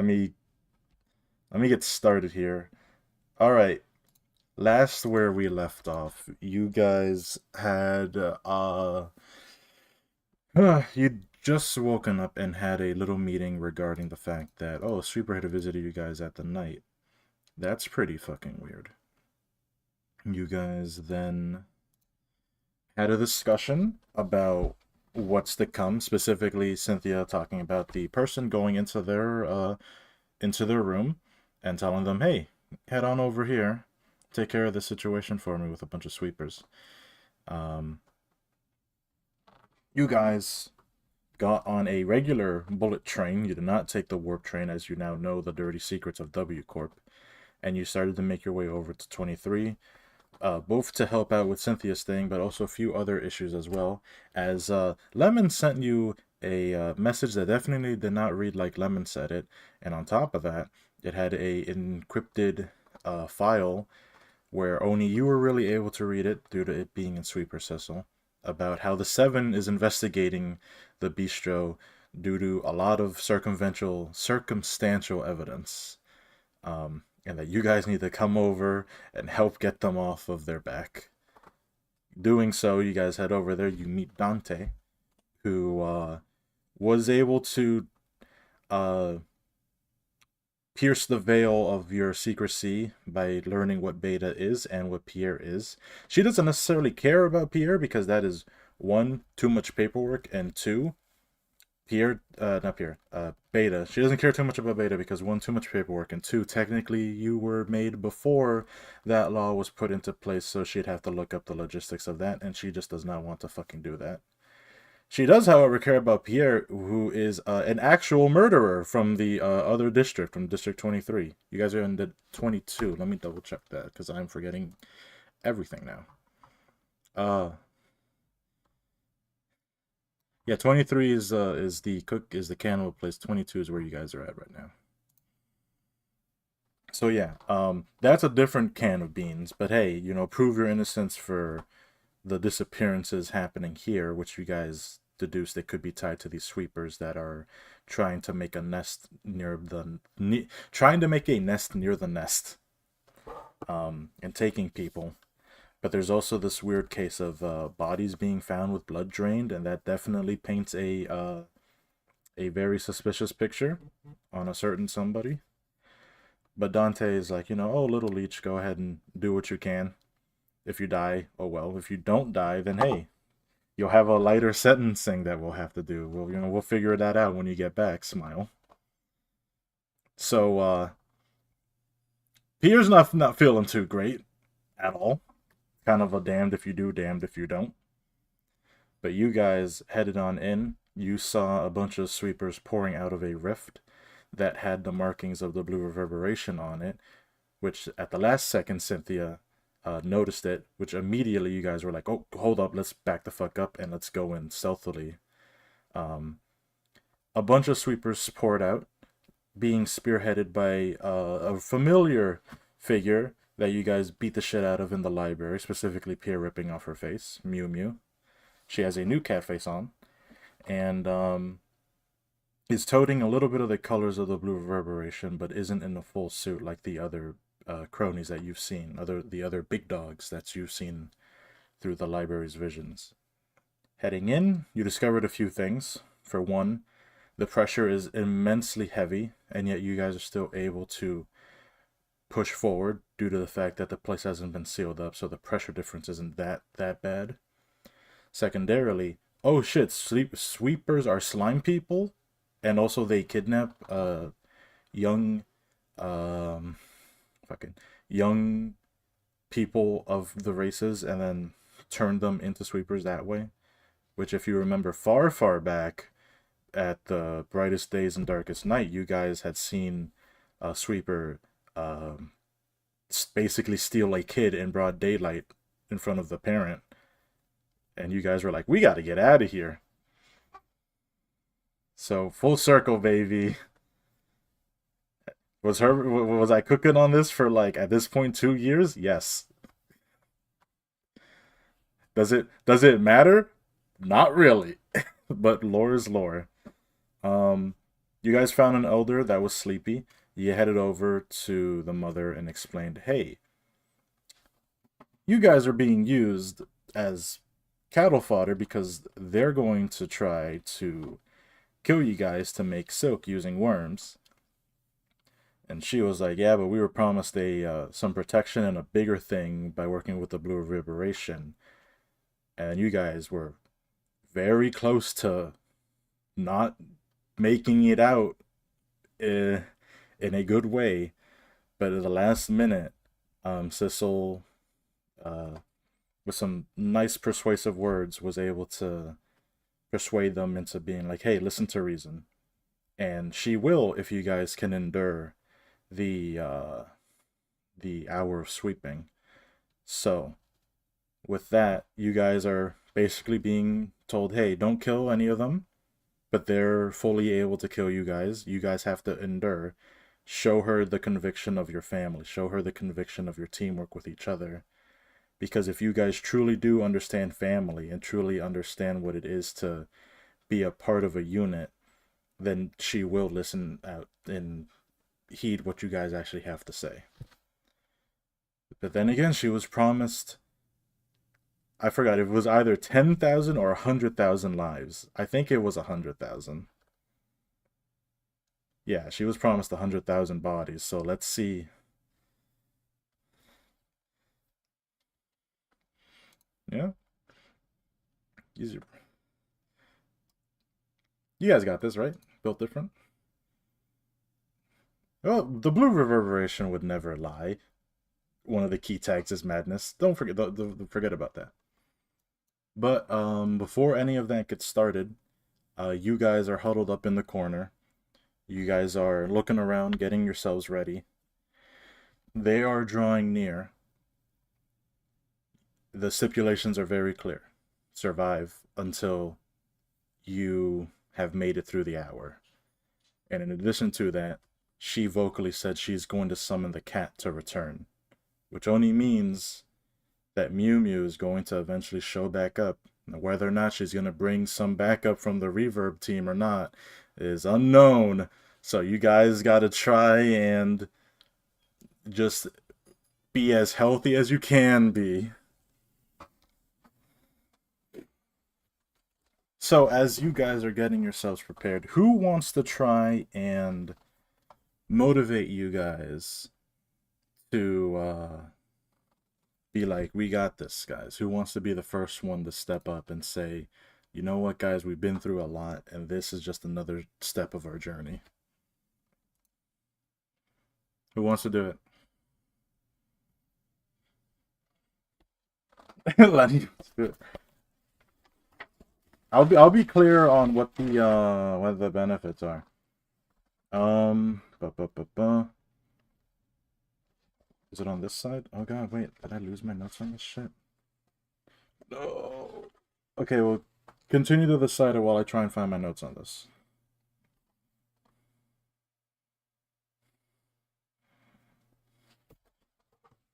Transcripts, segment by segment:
let me get started here. All right. Last where we left off, you guys had you'd just woken up and had a little meeting regarding the fact that Sweeper had visited you guys at the night. That's pretty fucking weird. You guys then had a discussion about what's to come, specifically Cynthia talking about the person going into their room and telling them, "Hey, head on over here, take care of this situation for me with a bunch of sweepers." Um, you guys got on a regular bullet train. You did not take the warp train, as you now know the dirty secrets of W Corp, and you started to make your way over to 23, both to help out with Cynthia's thing, but also a few other issues as well. As Lemon sent you a message that definitely did not read like Lemon said it, and on top of that, it had a encrypted file where only you were really able to read it due to it being in Sweeper Cecil, about how the Seven is investigating the bistro due to a lot of circumstantial evidence, and that you guys need to come over and help get them off of their back. Doing so, you guys head over there. You meet Dante, who was able to uh, pierce the veil of your secrecy by learning what Beta is and what Pierre is. She doesn't necessarily care about Pierre because that is one, too much paperwork, and two, not Pierre, Beta. She doesn't care too much about Beta because one, too much paperwork, and two, technically you were made before that law was put into place, so she'd have to look up the logistics of that, and she just does not want to fucking do that. She does, however, care about Pierre, who is an actual murderer from the other district, from District 23. You guys are in the 22. Let me double check that, because I'm forgetting everything now. Yeah, 23 is the cannibal place. 22 is where you guys are at right now. So yeah, that's a different can of beans. But hey, prove your innocence for the disappearances happening here, which you guys deduce they could be tied to these sweepers that are trying to make a nest trying to make a nest near the nest, and taking people. But there's also this weird case of bodies being found with blood drained, and that definitely paints a very suspicious picture on a certain somebody. But Dante is like, oh, little leech, go ahead and do what you can. If you die, oh well. If you don't die, then hey, you'll have a lighter sentencing that we'll have to do. We'll figure that out when you get back. Smile. So Pierre's not feeling too great at all. Kind of a damned if you do, damned if you don't. But you guys headed on in. You saw a bunch of sweepers pouring out of a rift that had the markings of the blue reverberation on it, which at the last second Cynthia noticed it, which immediately you guys were like, "Oh, hold up, let's back the fuck up and let's go in stealthily." Um, a bunch of sweepers poured out, being spearheaded by a familiar figure that you guys beat the shit out of in the library, specifically Pierre ripping off her face, Mew Mew. She has a new cat face on, and is toting a little bit of the colors of the blue reverberation, but isn't in a full suit like the other cronies that you've seen, the other big dogs that you've seen through the library's visions. Heading in, you discovered a few things. For one, the pressure is immensely heavy, and yet you guys are still able to push forward due to the fact that the place hasn't been sealed up, so the pressure difference isn't that bad. Secondarily, oh shit, sweepers are slime people, and also they kidnap young um fucking young people of the races and then turn them into sweepers that way. Which, if you remember far back at the brightest days and darkest night, you guys had seen a sweeper um, basically steal a kid in broad daylight in front of the parent, and you guys were like, "We got to get out of here." So full circle, baby. Was I cooking on this for like at this point 2 years? Yes. Does it matter? Not really. But lore is lore. Um You guys found an elder that was sleepy. You headed over to the mother and explained, hey, you guys are being used as cattle fodder because they're going to try to kill you guys to make silk using worms. And she was like, yeah, but we were promised a some protection and a bigger thing by working with the Blue Reverberation. And you guys were very close to not making it out in a good way. But at the last minute, Sissel, uh, with some nice persuasive words, was able to persuade them into being like, hey, listen to reason. And she will if you guys can endure the hour of sweeping. So with that, you guys are basically being told, hey, don't kill any of them, but they're fully able to kill you guys. You guys have to endure. Show her the conviction of your family. Show her the conviction of your teamwork with each other. Because if you guys truly do understand family and truly understand what it is to be a part of a unit, then she will listen out and heed what you guys actually have to say. But then again, she was promised, I forgot if it was either 10,000 or 100,000 lives. I think it was 100,000. Yeah, she was promised 100,000 bodies, so let's see. Yeah. Easier. You guys got this, right? Built different? Well, the Blue Reverberation would never lie. One of the key tags is madness. Don't forget, forget about that. But before any of that gets started, you guys are huddled up in the corner. You guys are looking around, getting yourselves ready. They are drawing near. The stipulations are very clear. Survive until you have made it through the hour. And in addition to that, she vocally said she's going to summon the cat to return, which only means that Mew Mew is going to eventually show back up. Now, whether or not she's going to bring some backup from the Reverb team or not is unknown. So you guys got to try and just be as healthy as you can be. So as you guys are getting yourselves prepared, who wants to try and motivate you guys to be like, we got this, guys? Who wants to be the first one to step up and say, you know what, guys, we've been through a lot, and this is just another step of our journey? Who wants to do it? Lenny, let's do it. I'll be clear on what the benefits are. Ba, ba, ba, ba. Is it on this side? Oh god, wait, did I lose my notes on this shit? No. Okay, well, continue to the side while I try and find my notes on this.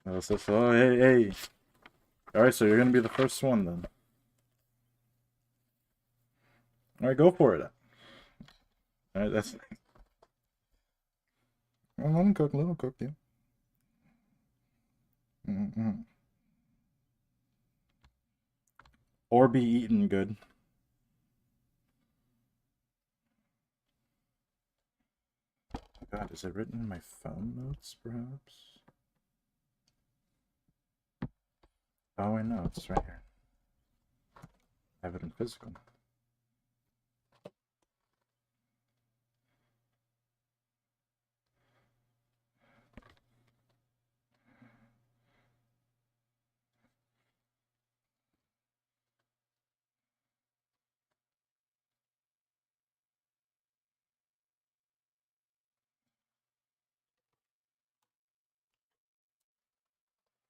Oh, hey, hey. Alright, so you're gonna be the first one then. Alright, go for it. Alright, that's... Well, let him cook, yeah. Mm-hmm. Or be eaten good. Oh god, is it written in my phone notes, perhaps? Oh, I know, it's right here. I have it in physical.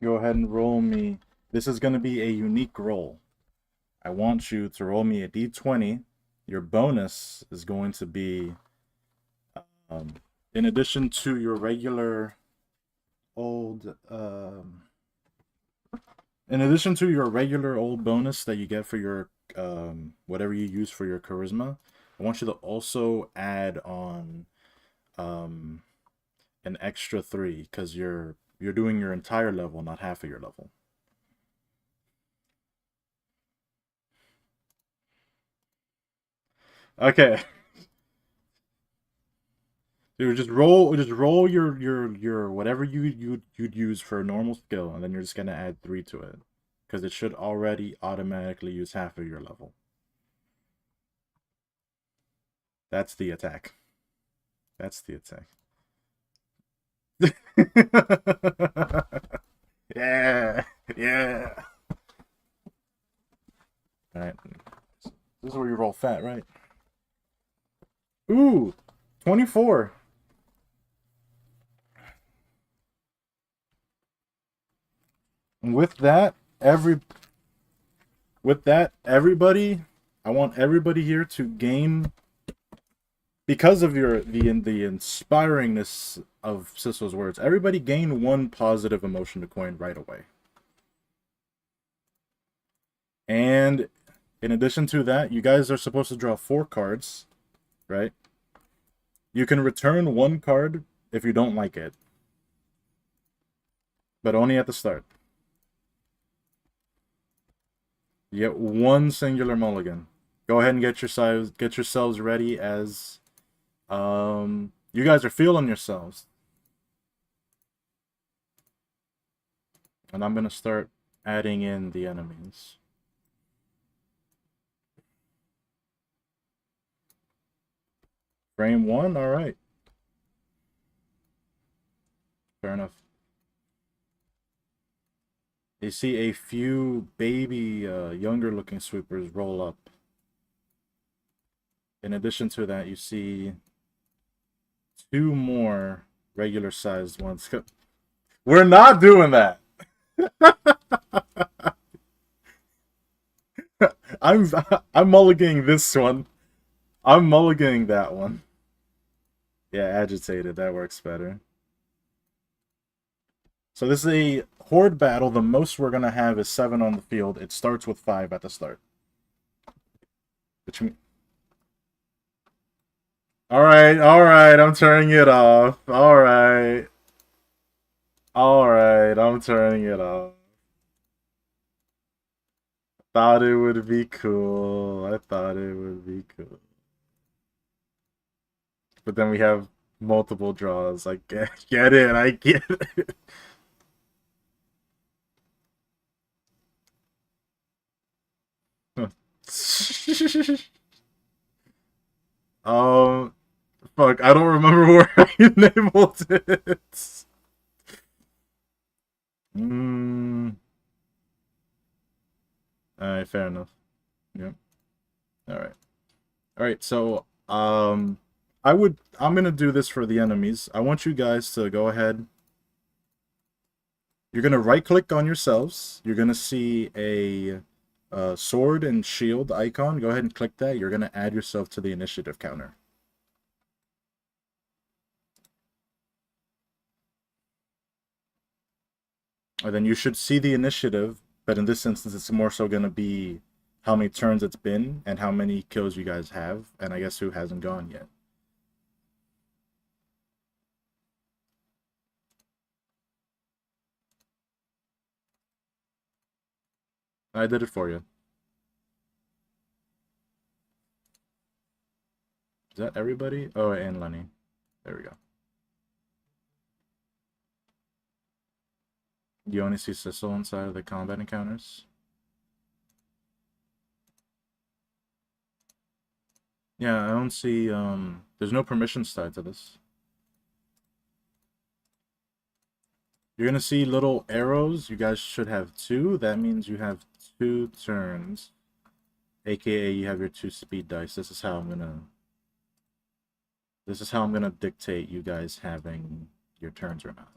Go ahead and roll me. This is going to be a unique roll. I want you to roll me a d20. Your bonus is going to be, in addition to your regular old, in addition to your regular old bonus that you get for your, whatever you use for your charisma, I want you to also add on an extra 3 because you're doing your entire level, not half of your level. Okay. Dude, just roll your whatever you'd use for a normal skill, and then you're just gonna add 3 to it, because it should already automatically use half of your level. That's the attack. That's the attack. Yeah, yeah. All right, this is where you roll fat, right? Ooh, 24. And with that, everybody, I want everybody here to gain, because of the inspiringness of Sissel's words. Everybody gain 1 positive emotion to coin right away. And in addition to that, you guys are supposed to draw 4 cards, right? You can return 1 card if you don't like it, but only at the start. You get 1 singular mulligan. Go ahead and get yourselves ready as you guys are feeling yourselves. And I'm gonna start adding in the enemies. Frame 1, alright. Fair enough. You see a few baby, younger looking sweepers roll up. In addition to that, you see 2 more regular sized ones. We're not doing that! I'm mulliganing this one. I'm mulliganing that one. Yeah, agitated. That works better. So this is a horde battle. The most we're gonna have is 7 on the field. It starts with 5 at the start. Which means... Alright, I'm turning it off. Alright, I'm turning it off. Thought it would be cool. I thought it would be cool. But then we have multiple draws. I get it. I get it. um, fuck. I don't remember where I enabled it. Alright, fair enough. Yep. Alright. Alright, so I'm gonna do this for the enemies. I want you guys to go ahead. You're gonna right click on yourselves. You're gonna see a sword and shield icon. Go ahead and click that. You're gonna add yourself to the initiative counter. And then you should see the initiative, but in this instance, it's more so gonna be how many turns it's been and how many kills you guys have, and I guess who hasn't gone yet. I did it for you. Is that everybody? Oh, and Lenny. There we go. You only see Sissel inside of the combat encounters? Yeah, I don't see, there's no permissions tied to this. You're gonna see little arrows. You guys should have 2. That means you have 2 turns. AKA you have your 2 speed dice. This is how I'm gonna dictate you guys having your turns or not.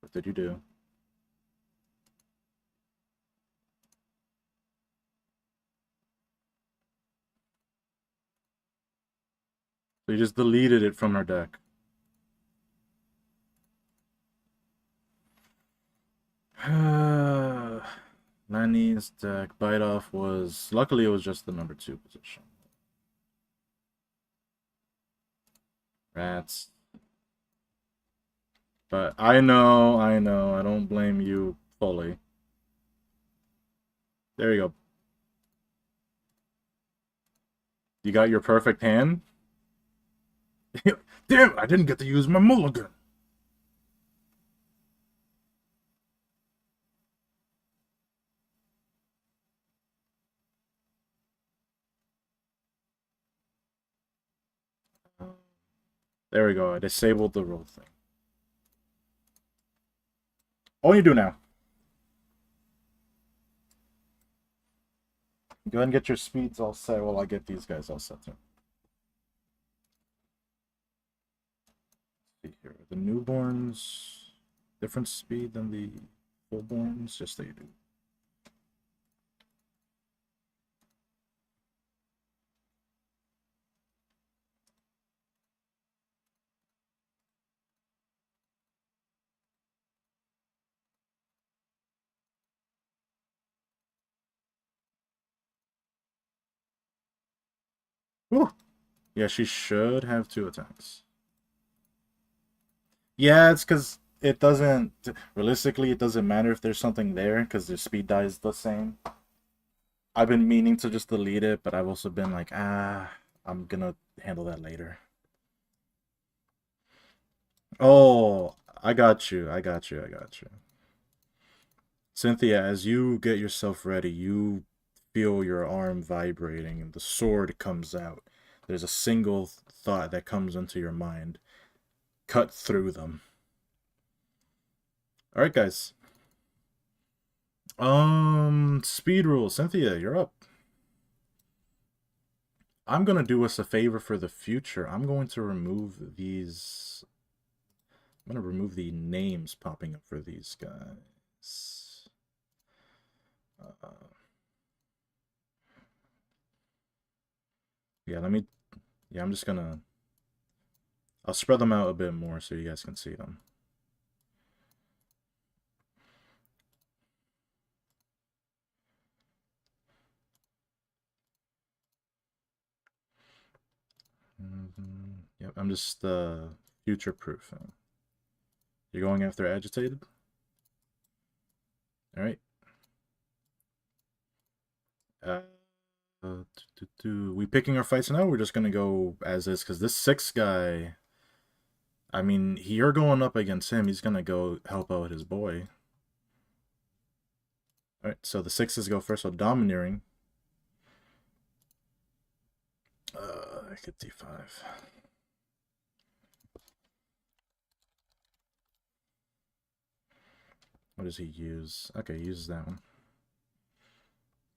What did you do? So you just deleted it from her deck. Lanny's deck bite off was luckily it was just the number 2 position. Rats. But I know, I don't blame you fully. There you go. You got your perfect hand? Damn, I didn't get to use my mulligan. There we go. I disabled the roll thing. All you do now. Go ahead and get your speeds all set while I get these guys all set too. Let's see here. The newborns, different speed than the fullborns? Yes, they do. Whew. Yeah, she should have 2 attacks. Yeah, it's because it doesn't, realistically, it doesn't matter if there's something there because their speed die is the same. I've been meaning to just delete it, but I've also been like, I'm gonna handle that later. Oh, I got you. Cynthia, as you get yourself ready, you feel your arm vibrating and the sword comes out. There's a single thought that comes into your mind. Cut through them. Alright, guys. Speed rule. Cynthia, you're up. I'm gonna do us a favor for the future. I'm going to remove these. I'm gonna remove the names popping up for these guys. Yeah, let me. Yeah, I'm just gonna. I'll spread them out a bit more so you guys can see them. Yep, I'm just future proof. You're going after agitated? Alright. We picking our fights now? We're just gonna go as is, because this 6 guy, I mean, you're going up against him. He's gonna go help out his boy. Alright, so the 6s go first, so domineering. I get d5. What does he use? Okay, he uses that one.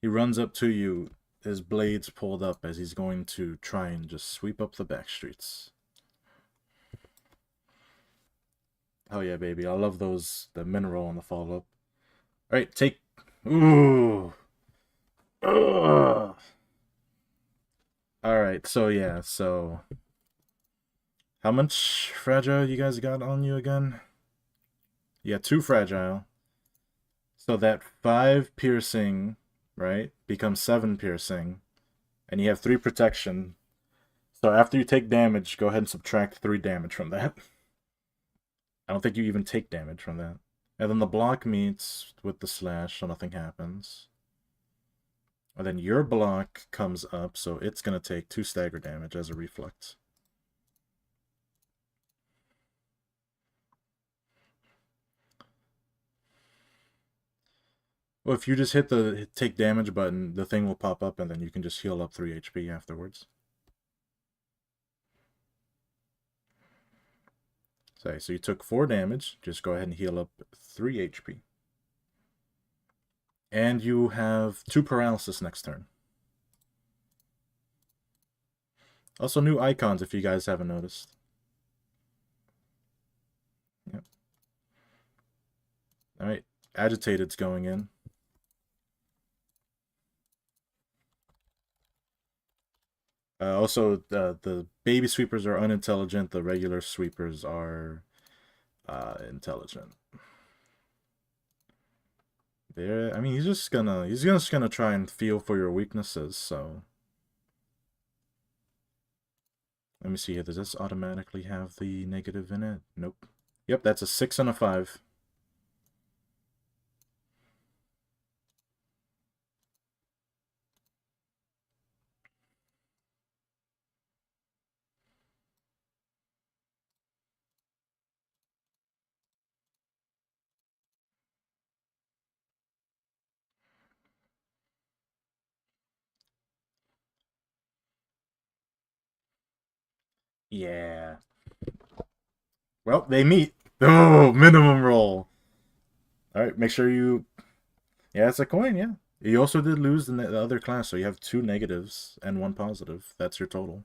He runs up to you, his blades pulled up as he's going to try and just sweep up the back streets. Oh yeah, baby. I love those, the mineral on the follow-up. Alright, take... Ooh. Ugh. Alright, so yeah, so... How much fragile you guys got on you again? Yeah, 2 fragile. So that 5 piercing, right, becomes 7 piercing. And you have 3 protection. So after you take damage, go ahead and subtract 3 damage from that. I don't think you even take damage from that. And then the block meets with the slash, so nothing happens. And then your block comes up, so it's going to take 2 stagger damage as a reflex. Well, if you just hit the take damage button, the thing will pop up, and then you can just heal up 3 HP afterwards. So you took 4 damage, just go ahead and heal up 3 HP. And you have 2 paralysis next turn. Also, new icons if you guys haven't noticed. Yep. Alright, agitated's going in. Also, the baby sweepers are unintelligent, the regular sweepers are intelligent. There, I mean, he's just gonna try and feel for your weaknesses. So let me see here. Does this automatically have the negative in it? Nope. Yep, that's a 6 and a 5. Yeah. Well, they meet. Oh, minimum roll. All right, make sure you. Yeah, it's a coin. Yeah. You also did lose the other class, so you have 2 negatives and 1 positive. That's your total.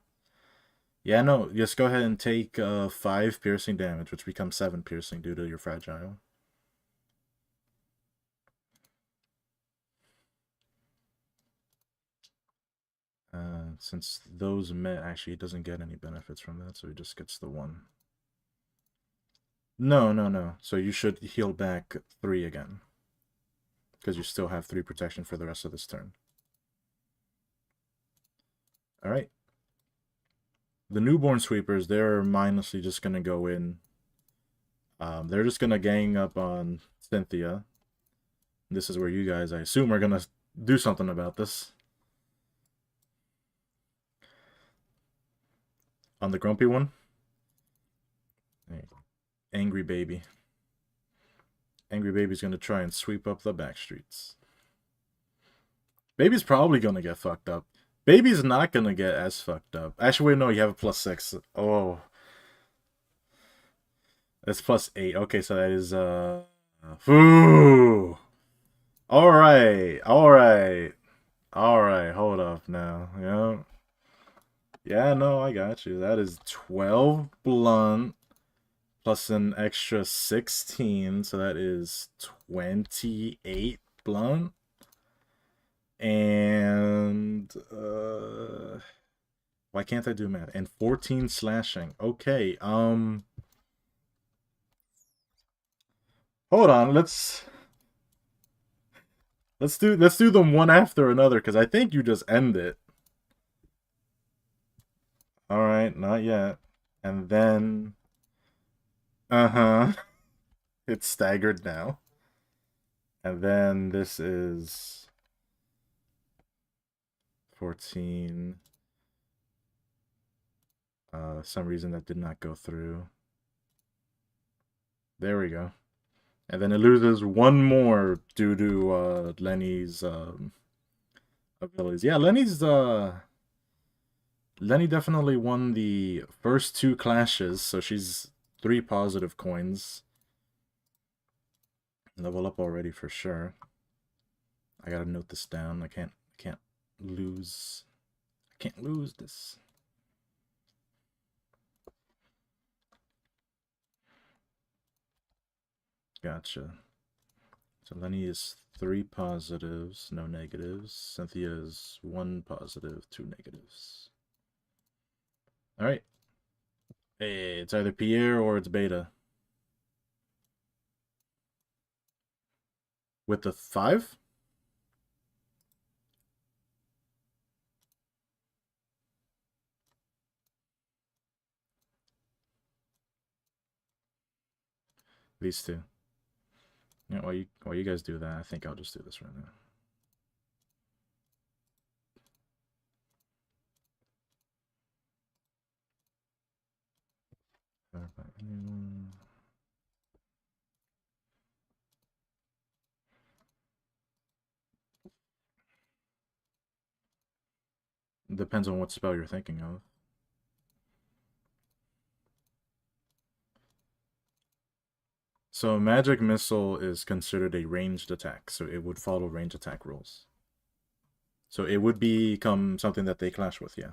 Yeah, no, just go ahead and take 5 piercing damage, which becomes 7 piercing due to your fragile. Since those met, actually, he doesn't get any benefits from that, so he just gets the 1. No, no, no. So you should heal back 3 again. Because you still have 3 protection for the rest of this turn. Alright. The newborn sweepers, they're mindlessly just going to go in. They're just going to gang up on Cynthia. This is where you guys, I assume, are going to do something about this. On the grumpy one? Hey, angry baby. Angry baby's going to try and sweep up the back streets. Baby's probably going to get fucked up. Baby's not going to get as fucked up. Actually, wait, no, you have a +6. Oh. That's +8. Okay, so that is, Ooh. Alright, alright. Alright, hold up now. Yeah. Yeah, no, I got you. That is 12 blunt plus an extra 16, so that is 28 blunt. And why can't I do math? And 14 slashing. Okay, hold on, let's do them one after another, because I think you just end it. Alright, not yet. And then it's staggered now. And then this is 14. Some reason that did not go through. There we go. And then it loses 1 more due to Lenny's abilities. Yeah, Lenny definitely won the first 2 clashes, so she's 3 positive coins. Level up already for sure. I gotta note this down. I can't lose. I can't lose this. Gotcha. So Lenny is 3 positives, no negatives. Cynthia is 1 positive, 2 negatives. Alright. Hey, it's either Pierre or it's Beta. With the 5? These 2. Yeah, while you guys do that, I think I'll just do this right now. Depends on what spell you're thinking of. So magic missile is considered a ranged attack, so it would follow range attack rules. So it would become something that they clash with, yeah.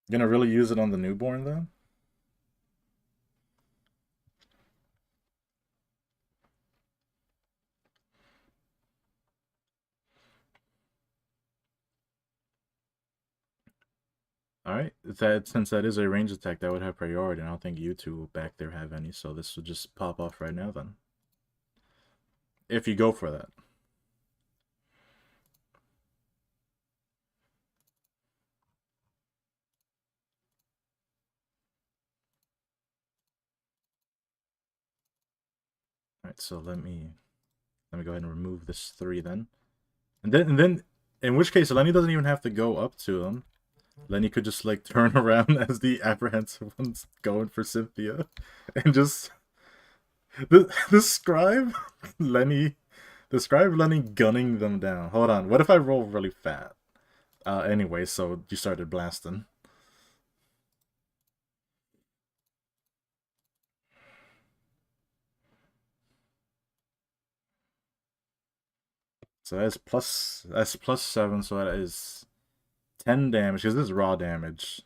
You're gonna really use it on the newborn then? Alright, since that is a range attack, that would have priority, and I don't think you two back there have any, so this will just pop off right now then. If you go for that. Alright, so let me go ahead and remove this 3 then. And then in which case Lenny doesn't even have to go up to him. Lenny could just like turn around as the apprehensive one's going for Cynthia and just describe Lenny gunning them down. Hold on, what if I roll really fat? Anyway, so you started blasting. So that's +7, so that is 10 damage, because this is raw damage.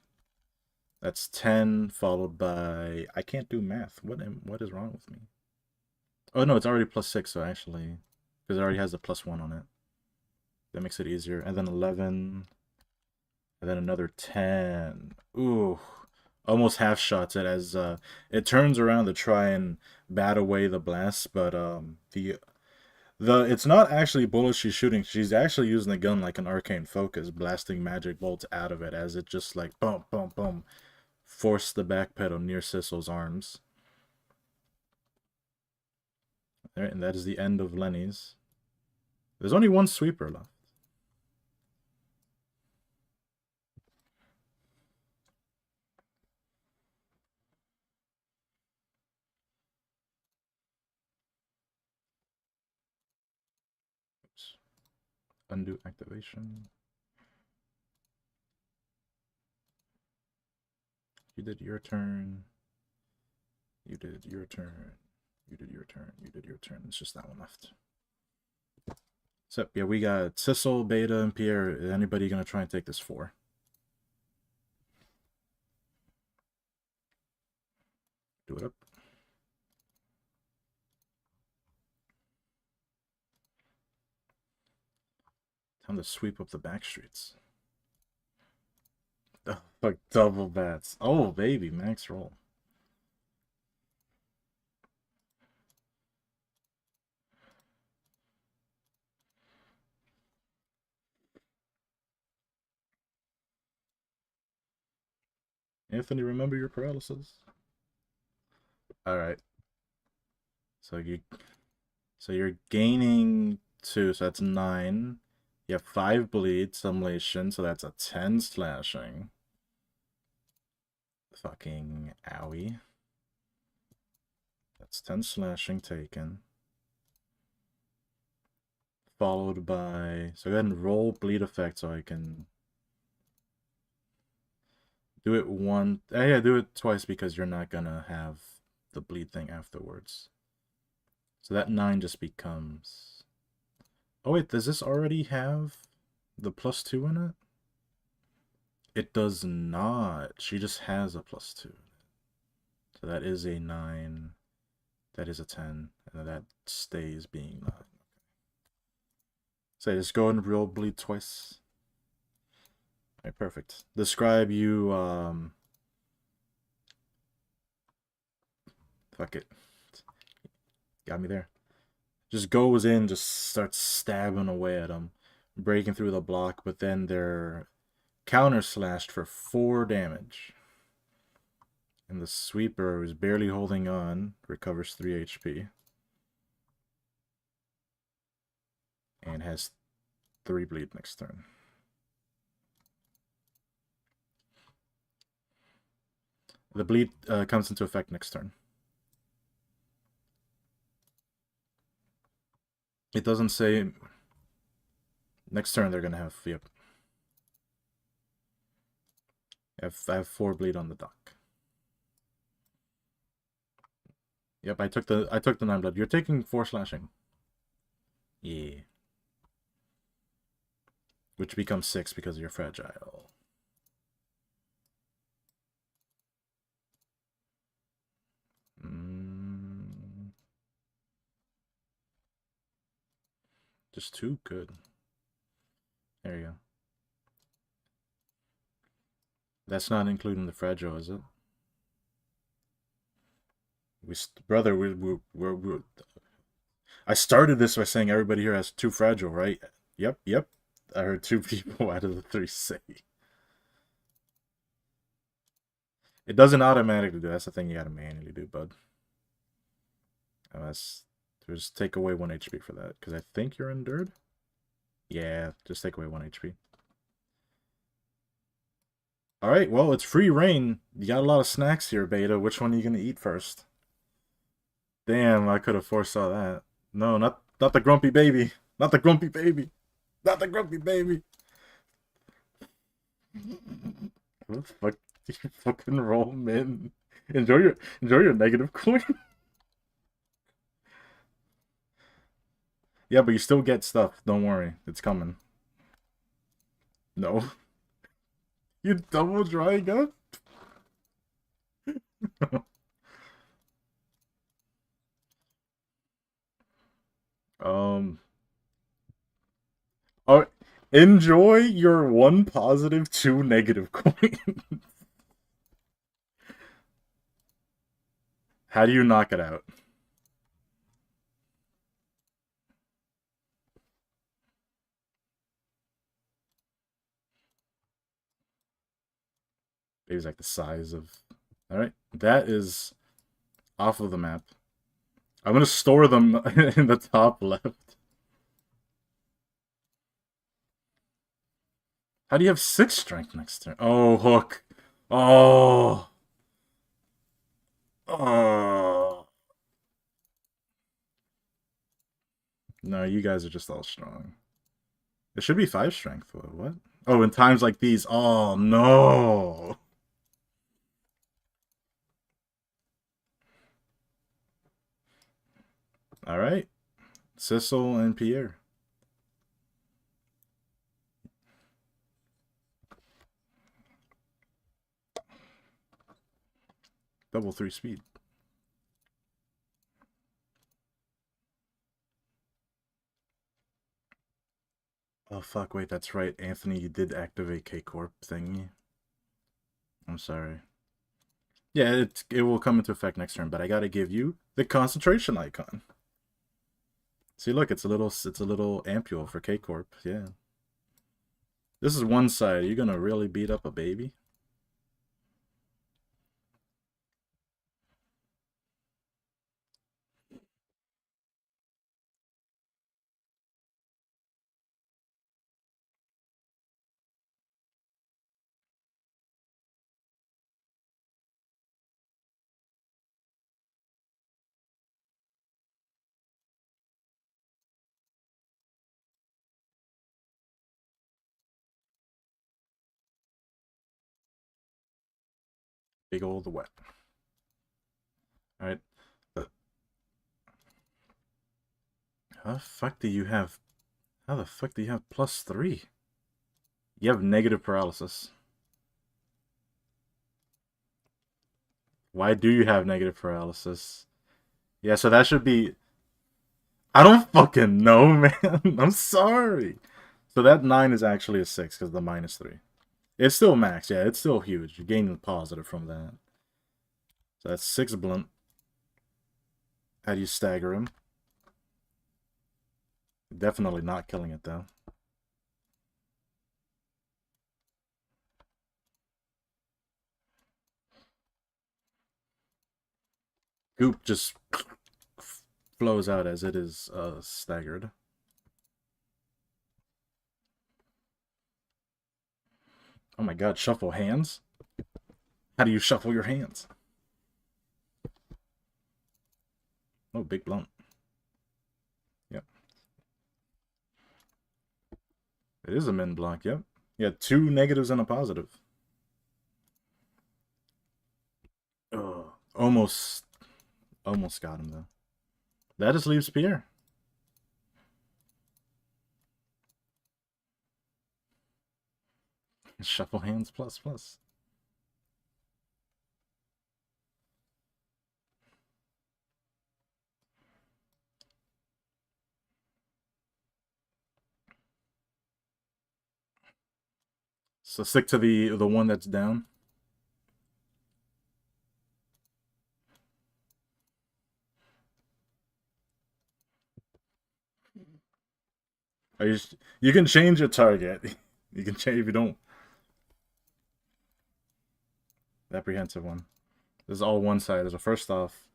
That's 10 followed by, I can't do math. What is wrong with me? Oh no, it's already +6, so actually, because it already has a +1 on it. That makes it easier. And then 11, and then another 10. Ooh, almost half shots it as it turns around to try and bat away the blast, but the it's not actually bullets she's shooting. She's actually using the gun like an arcane focus, blasting magic bolts out of it as it just like boom, boom, boom, force the backpedal near Sissel's arms. All right, and that is the end of Lenny's. There's only one sweeper left. Oops. Undo activation. You did your turn. You did your turn. You did your turn. You did your turn. It's just that one left. So, yeah, we got Sissel, Beta, and Pierre. Is anybody going to try and take this 4? Do it up. Time to sweep up the back streets. Oh, like double bats. Oh, baby, max roll. Anthony, remember your paralysis. All right. So you're gaining 2, so that's 9. You have 5 bleed, summation, so that's a 10 slashing. Fucking owie. That's 10 slashing taken. Followed by, so go ahead and roll bleed effect so I can do it one. Yeah, do it twice because you're not gonna have the bleed thing afterwards. So that 9 just becomes. Oh wait, does this already have the +2 in it? It does not. She just has a +2. So that is a 9. That is a 10. And that stays being 9. So just go and roll bleed twice. Alright, perfect. Describe you, fuck it. Got me there. Just goes in, just starts stabbing away at them, breaking through the block, but then they're counter slashed for 4 damage. And the sweeper, who's barely holding on, recovers 3 HP. And has 3 bleed next turn. The bleed comes into effect next turn. It doesn't say next turn they're gonna have, yep. I have 4 bleed on the dock. Yep, I took the 9 blood. You're taking 4 slashing. Yeah. Which becomes 6 because you're fragile. Just 2? Good. There you go. That's not including the fragile, is it? Brother, we're I started this by saying everybody here has 2 fragile, right? Yep, yep. I heard 2 people out of the 3 say. It doesn't automatically do. That's the thing you gotta manually do, bud. Unless just take away 1 HP for that, because I think you're endured. Yeah, just take away 1 HP. Alright, well, it's free reign. You got a lot of snacks here, Beta. Which one are you gonna eat first? Damn, I could have foresaw that. No, not the grumpy baby. Not the grumpy baby. Not the grumpy baby. What the fuck? You fucking roll, man. Enjoy your negative coin. Yeah, but you still get stuff. Don't worry, it's coming. No, you double drying up. um. Oh, enjoy your 1 positive, 2 negative coin. How do you knock it out? Maybe like the size of. All right, that is off of the map. I'm gonna store them in the top left. How do you have 6 strength next turn? Oh, hook. Oh. Oh. No, you guys are just all strong. It should be 5 strength. What? Oh, in times like these. Oh, no. All right. Sissel and Pierre. Double 3 speed. Oh, fuck. Wait, that's right. Anthony, you did activate K-Corp thingy. I'm sorry. Yeah, it will come into effect next turn, but I gotta give you the concentration icon. See, look, it's a little ampule for K-Corp. Yeah. This is one side. Are you gonna really beat up a baby? Big old wet. All right. How the fuck do you have? How the fuck do you have +3? You have negative paralysis. Why do you have negative paralysis? Yeah, so that should be. I don't fucking know, man. I'm sorry. So that 9 is actually a 6 because the -3. It's still max. Yeah, it's still huge. You're gaining positive from that. So that's 6 blunt. How do you stagger him? Definitely not killing it, though. Goop just flows out as it is staggered. Oh my god, shuffle hands? How do you shuffle your hands? Oh, big blunt. Yep. It is a min block, yep. Yeah, 2 negatives and a positive. Oh, almost got him, though. That just leaves Pierre. Shuffle hands ++. So stick to the one that's down. You can change your target. You can change if you don't. The apprehensive one. This is all one side. So first off,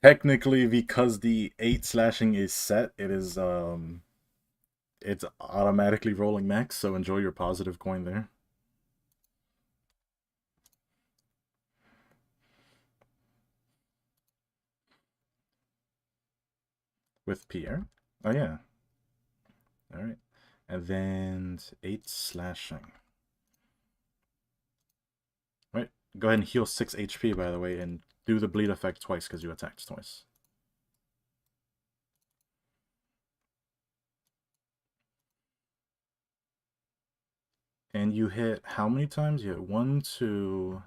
technically, because the 8 slashing is set, it's automatically rolling max. So enjoy your positive coin there. With Pierre. Oh yeah. All right, and then 8 slashing. Right. Go ahead and heal 6 HP, by the way, and do the bleed effect twice because you attacked twice. And you hit how many times? You hit 1, 2,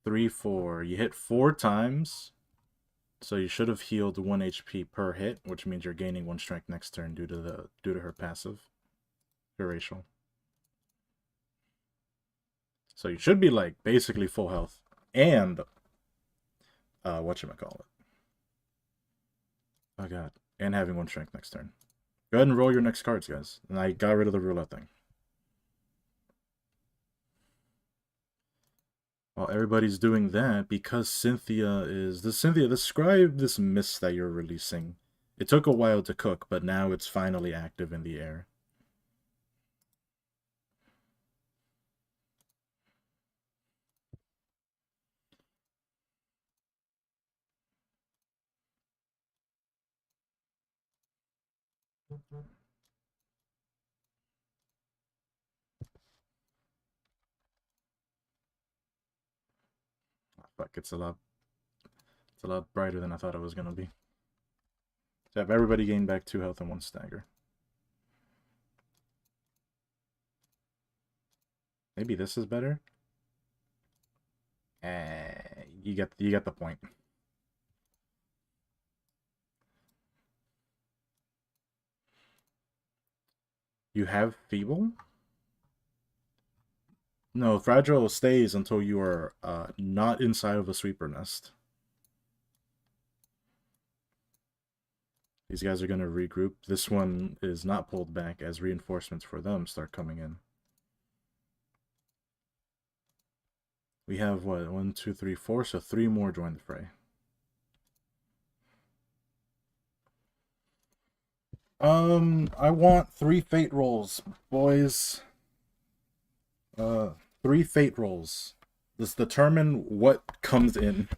3, 4. You hit 4 times. So you should have healed 1 HP per hit, which means you're gaining 1 strength next turn due to her passive. Her racial. So you should be like basically full health. And whatchamacallit. Oh god. And having 1 strength next turn. Go ahead and roll your next cards, guys. And I got rid of the roulette thing. While everybody's doing that, because Cynthia, describe this mist that you're releasing. It took a while to cook, but now it's finally active in the air. Fuck, it's a lot brighter than I thought it was gonna be. So have everybody gain back 2 health and 1 stagger. Maybe this is better. You get the point. You have feeble? No, fragile stays until you are not inside of a sweeper nest. These guys are going to regroup. This one is not pulled back as reinforcements for them start coming in. We have, what, 1, 2, 3, 4, so 3 more join the fray. I want 3 fate rolls, boys. 3 fate rolls. Let's determine what comes in.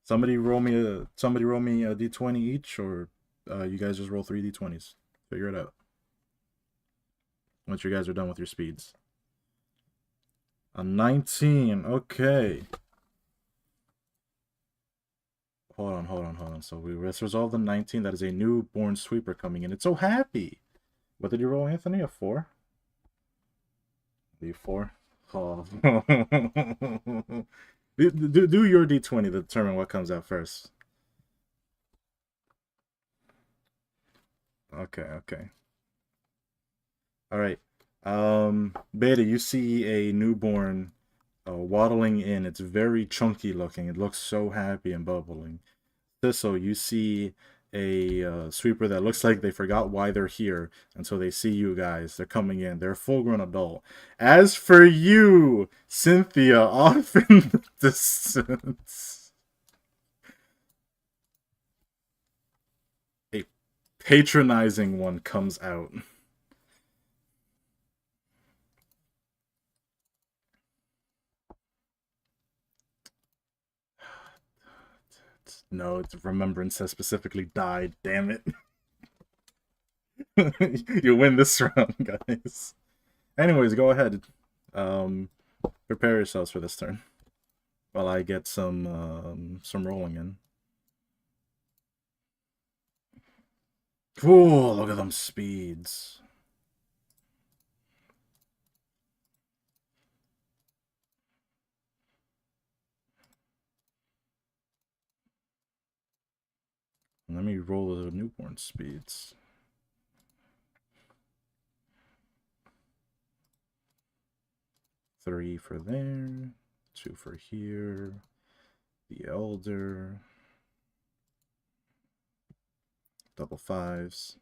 Somebody roll me a d20 each, or you guys just roll 3 d20s. Figure it out. Once you guys are done with your speeds. A 19. Okay. Hold on. So let's resolve the 19. That is a newborn sweeper coming in. It's so happy. What did you roll, Anthony? A 4? D4? Oh. do your d20 to determine what comes out first. Okay. All right. Beta, you see a newborn waddling in. It's very chunky looking. It looks so happy and bubbling. Thistle, you see a sweeper that looks like they forgot why they're here until they see you guys. They're coming in. They're a full-grown adult. As for you, Cynthia, off in the distance, a patronizing one comes out. No, it's Remembrance that specifically died. Damn it. You win this round, guys. Anyways, go ahead. Prepare yourselves for this turn while I get some rolling in. Cool, look at them speeds. Let me roll the newborn speeds. Three for there, 2 for here, the elder, double fives.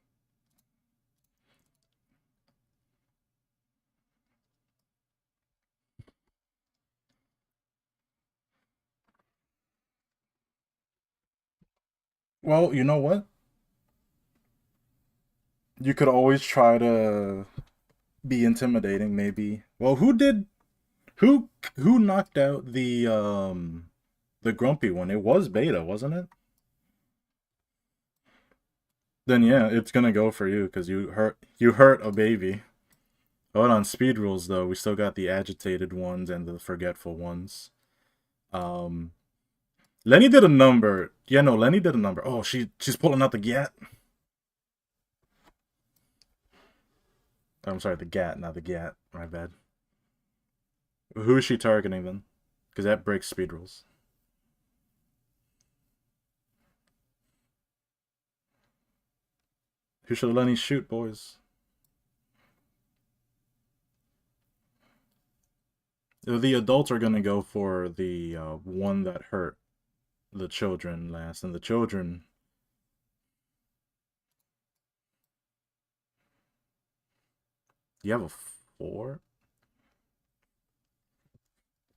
Well, you know what? You could always try to be intimidating, maybe. Well, who who knocked out the grumpy one? It was beta, wasn't it? Then yeah, it's gonna go for you because you hurt a baby. Hold on, speed rules though. We still got the agitated ones and the forgetful ones. Um, Lenny did a number. Yeah, no, Lenny did a number. Oh, she's pulling out the gat. I'm sorry, the gat, not the gat. My bad. Who is she targeting then? Because that breaks speed rules. Who should Lenny shoot, boys? The adults are gonna go for the one that hurt the children last, and the children. You have a 4.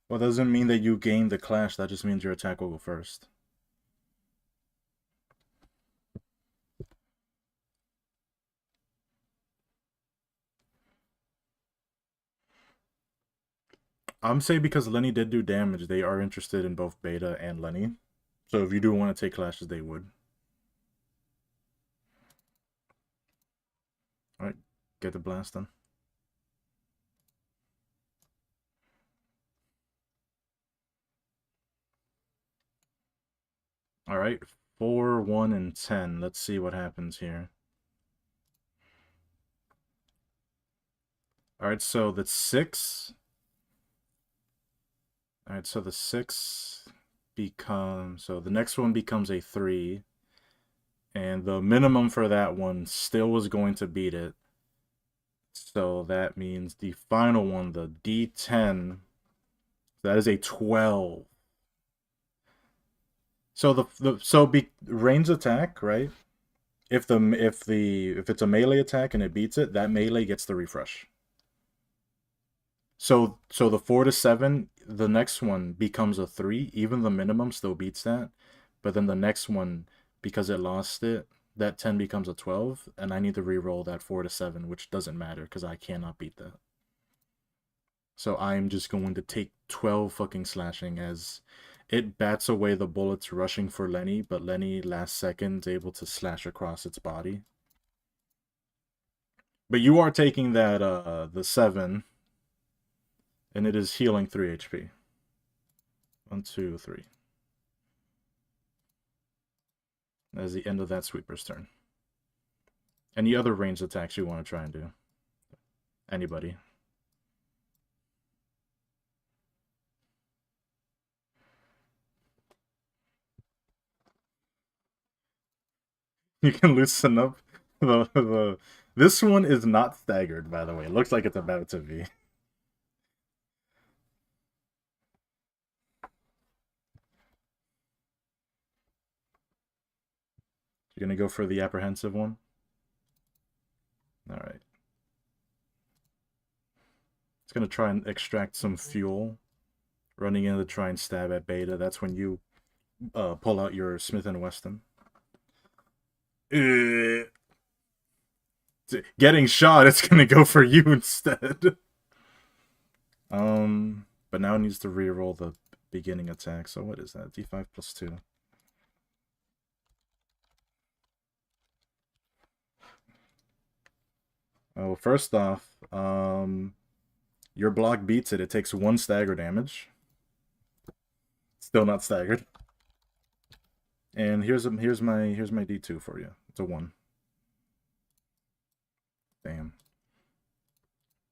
Well, that doesn't mean that you gain the clash. That just means your attack will go first. I'm saying because Lenny did do damage, they are interested in both Beta and Lenny. So if you do want to take clashes, they would. Alright, get the blast then. Alright, 4, 1, and 10. Let's see what happens here. Alright, so the 6. Alright, so the 6 becomes... So the next one becomes a 3. And the minimum for that one still was going to beat it. So that means the final one, the D10, that is a 12. So range attack, right? If it's a melee attack and it beats it, that melee gets the refresh. So the 4 to 7, the next one becomes a 3. Even the minimum still beats that, but then the next one, because it lost it, that 10 becomes a 12, and I need to re-roll that 4 to 7, which doesn't matter because I cannot beat that. So I'm just going to take 12 fucking slashing as it bats away the bullets rushing for Lenny, but Lenny last second is able to slash across its body. But you are taking that the 7, and it is healing 3 HP. 1, 2, 3. That is the end of that sweeper's turn. Any other ranged attacks you want to try and do? Anybody? You can loosen up the this one is not staggered, by the way. It looks like it's about to be. You're gonna go for the apprehensive one? Alright. It's gonna try and extract some fuel. Running in to try and stab at Beta. That's when you pull out your Smith & Wesson. Getting shot, it's gonna go for you instead. But now it needs to reroll the beginning attack. So what is that? D5 plus 2. Oh, first off, your block beats it. It takes 1 stagger damage. Still not staggered. And here's my D2 for you. It's a 1. Damn.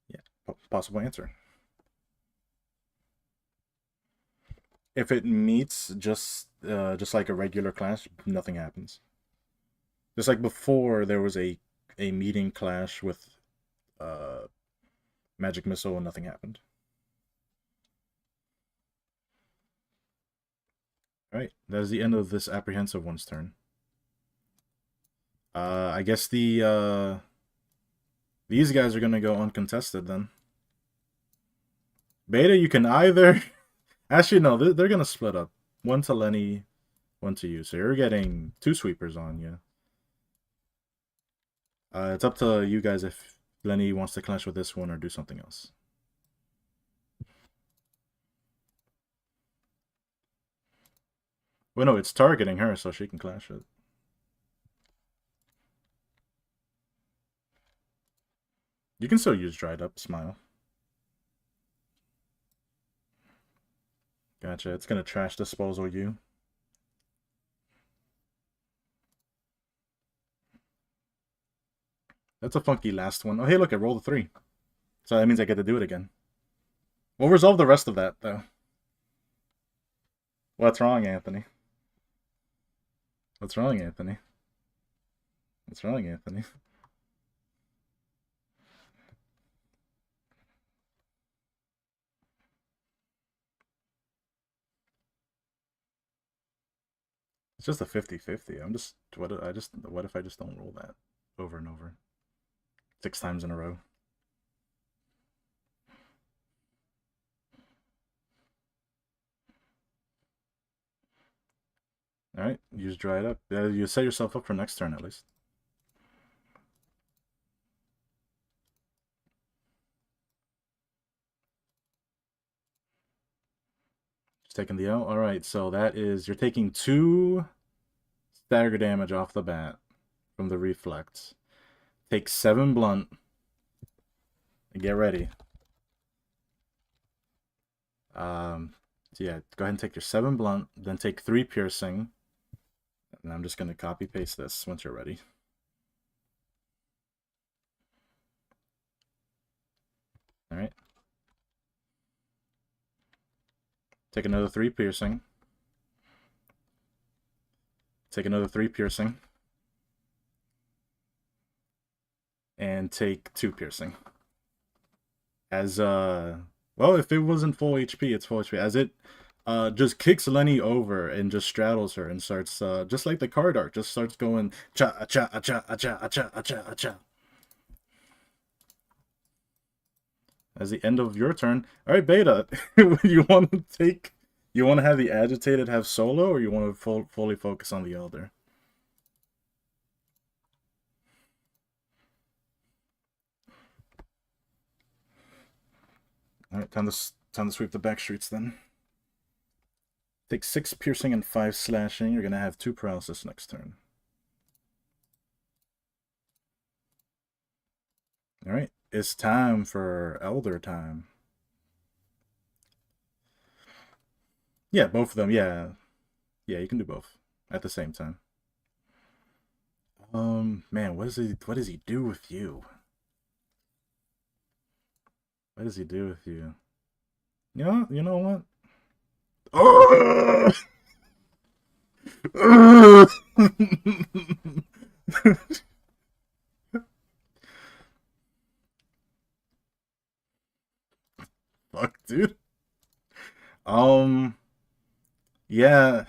Yeah, possible answer. If it meets just like a regular clash, nothing happens. Just like before, there was a meeting clash with magic missile and nothing happened. All right, that is the end of this apprehensive one's turn. I guess these guys are gonna go uncontested then. Beta, you can either... Actually, no, they're gonna split up. One to Lenny, one to you. So you're getting 2 sweepers on you. It's up to you guys if Lenny wants to clash with this one or do something else. Well, no, it's targeting her, so she can clash it. You can still use dried up, smile. Gotcha, it's gonna trash disposal you. That's a funky last one. Oh, hey, look, I rolled a 3. So that means I get to do it again. We'll resolve the rest of that, though. What's wrong, Anthony? What's wrong, Anthony? What's wrong, Anthony? It's just a 50-50. What if I just don't roll that over and over? 6 times in a row. Alright, you just dry it up. You set yourself up for next turn at least. Just taking the L. Alright, so that is... You're taking 2 stagger damage off the bat from the reflex. Take 7 blunt. And get ready. So yeah, go ahead and take your 7 blunt, then take 3 piercing. And I'm just going to copy paste this once you're ready. Alright. Take another 3 piercing. Take another 3 piercing. And take 2 piercing. As, well, if it wasn't full HP, it's full HP. As it just kicks Lenny over and just straddles her and starts, just like the card art, just starts going cha-cha-cha-cha-cha-cha-cha-cha. As the end of your turn. Alright, Beta, you want to have the agitated have solo, or you want to fully focus on the elder? Alright, time to sweep the back streets then. Take 6 piercing and 5 slashing. You're gonna have 2 paralysis next turn. Alright, it's time for Elder time. Yeah, both of them, yeah. Yeah, you can do both at the same time. Man, what does he do with you? What does he do with you? You know what? Fuck, dude. Yeah.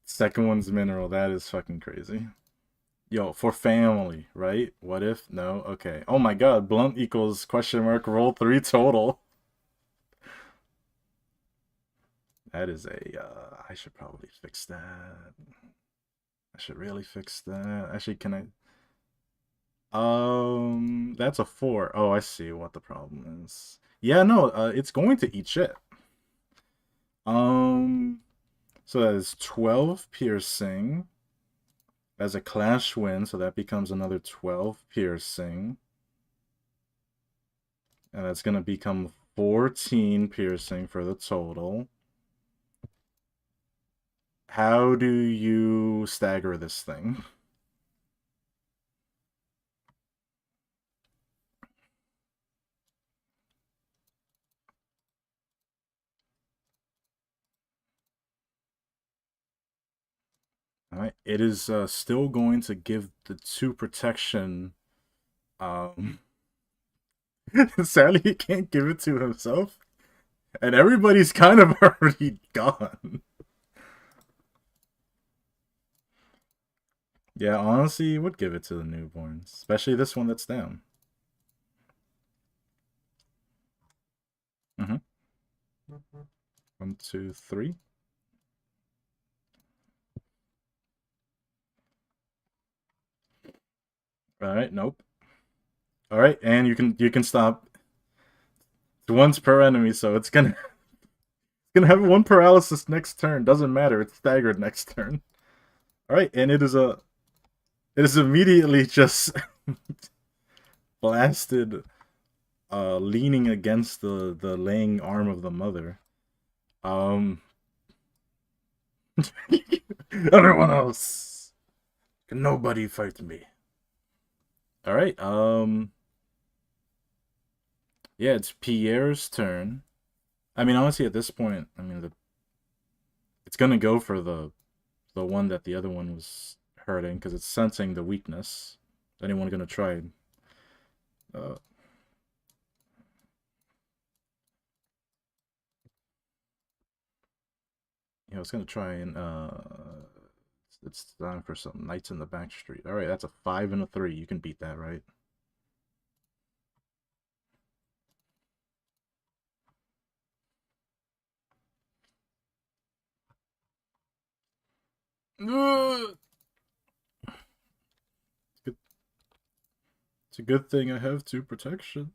Second one's mineral. That is fucking crazy. Yo, for family, right? What if? No? Okay. Oh my god, blunt equals question mark roll 3 total. That is I should probably fix that. I should really fix that. Actually, can I... That's a 4. Oh, I see what the problem is. Yeah, no, it's going to eat shit. So that is 12 piercing. As a clash win, so that becomes another 12 piercing. And that's going to become 14 piercing for the total. How do you stagger this thing? Alright, it is still going to give the 2 protection. Sadly, he can't give it to himself. And everybody's kind of already gone. Yeah, honestly, you would give it to the newborns, especially this one that's down. Mm-hmm. 1, 2, 3. All right, nope. All right, and you can stop. It's once per enemy, so it's gonna have one paralysis next turn. Doesn't matter. It's staggered next turn. All right, and it is immediately just blasted, leaning against the laying arm of the mother. Um, everyone else, can nobody fight me. All right. Yeah, it's Pierre's turn. I mean, honestly, at this point, I mean, it's gonna go for the one that the other one was hurting because it's sensing the weakness. Is anyone gonna try? Uh, yeah, it's gonna try and it's time for some knights in the back street. All right, that's a 5 and a 3. You can beat that, right? It's a good thing I have 2 protection.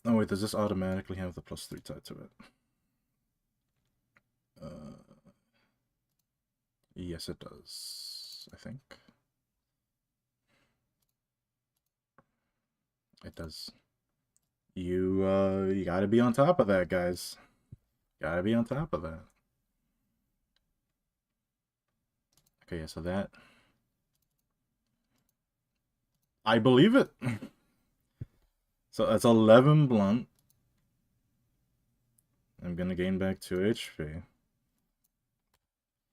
Oh wait, does this automatically have the +3 tied to it? Yes, it does. I think it does. You gotta be on top of that, guys. Gotta be on top of that. Okay, yeah, so that I believe it. So that's 11 blunt. I'm gonna gain back 2 HP.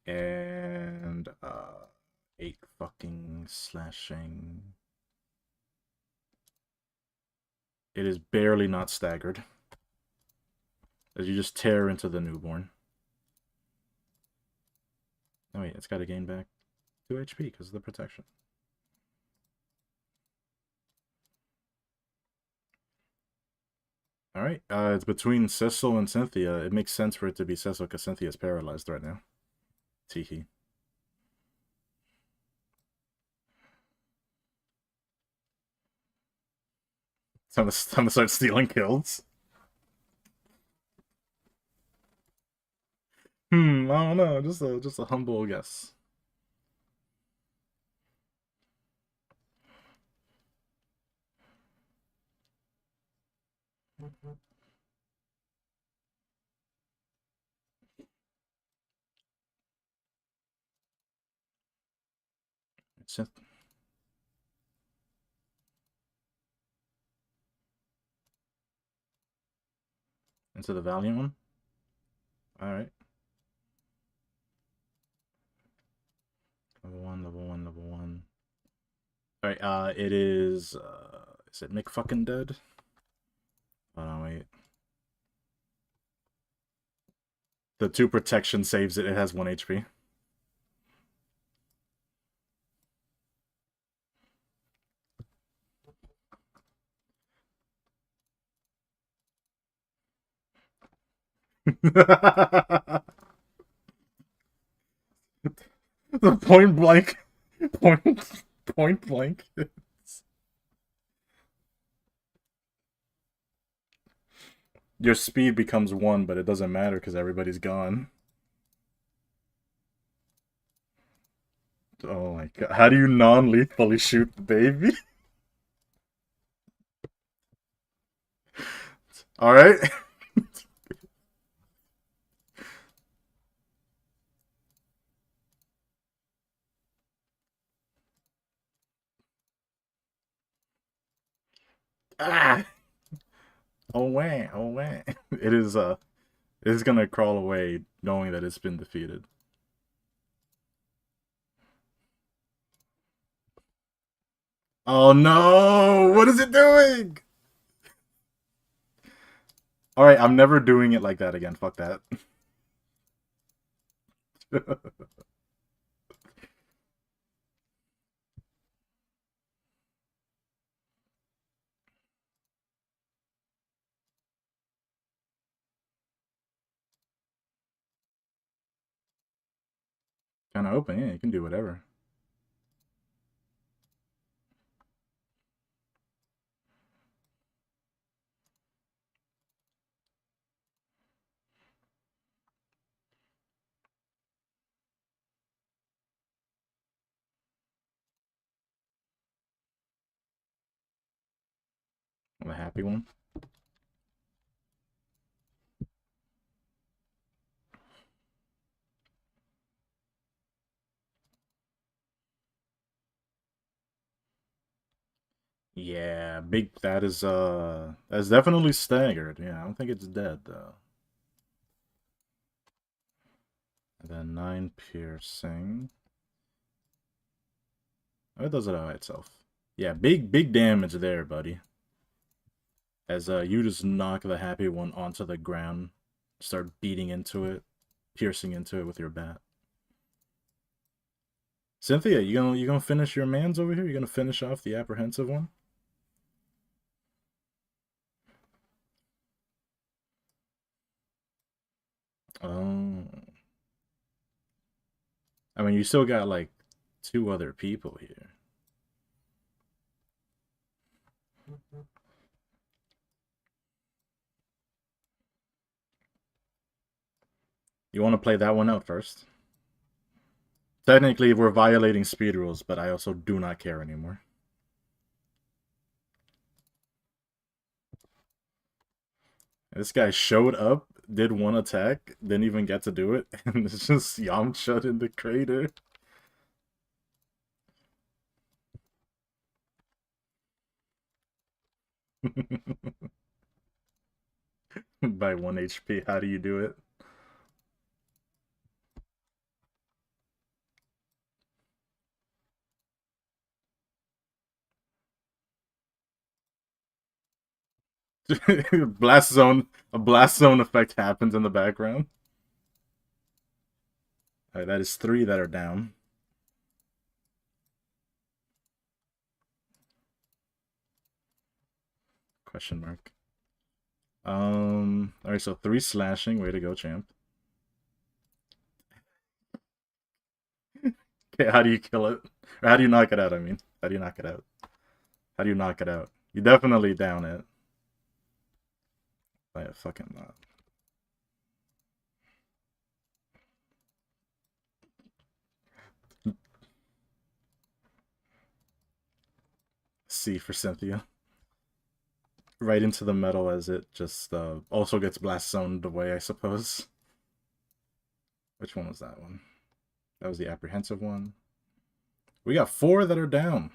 And 8 fucking slashing. It is barely not staggered. As you just tear into the newborn. Oh wait, it's gotta gain back 2 HP because of the protection. Alright, it's between Cecil and Cynthia. It makes sense for it to be Cecil because Cynthia's paralyzed right now. Teehee. Time to start stealing kills. I don't know. Just a humble guess. Into the Valiant one? Alright. Level 1, level 1, level 1. Alright, it is it Mick fucking dead? Hold on, wait. The 2 protection saves it. It has 1 HP. The point blank. Point blank. Your speed becomes 1, but it doesn't matter because everybody's gone. Oh my god. How do you non-lethally shoot the baby? Alright. Ah! Oh wah, oh wah. It is gonna crawl away knowing that it's been defeated. Oh no! What is it doing? Alright, I'm never doing it like that again. Fuck that. Kind of open, yeah, you can do whatever. I'm a happy one. Yeah, big. That's definitely staggered. Yeah, I don't think it's dead though. And then 9 piercing. Oh, it does it by itself. Yeah, big damage there, buddy. As you just knock the happy one onto the ground, start beating into it, piercing into it with your bat. Cynthia, you gonna finish your mans over here? You gonna finish off the apprehensive one? Oh, I mean, you still got like 2 other people here. You want to play that one out first? Technically, we're violating speed rules, but I also do not care anymore. This guy showed up, did one attack, didn't even get to do it, and it's just Yamcha in the crater. By 1 HP, how do you do it? Blast zone, a blast zone effect happens in the background. Alright, that is 3 that are down. Question mark. Alright, so 3 slashing. Way to go, champ. Okay, how do you kill it? Or how do you knock it out, I mean? How do you knock it out? How do you knock it out? You definitely down it. By a fucking lot. C for Cynthia. Right into the metal as it just also gets blast zoned away, I suppose. Which one was that one? That was the apprehensive one. We got 4 that are down.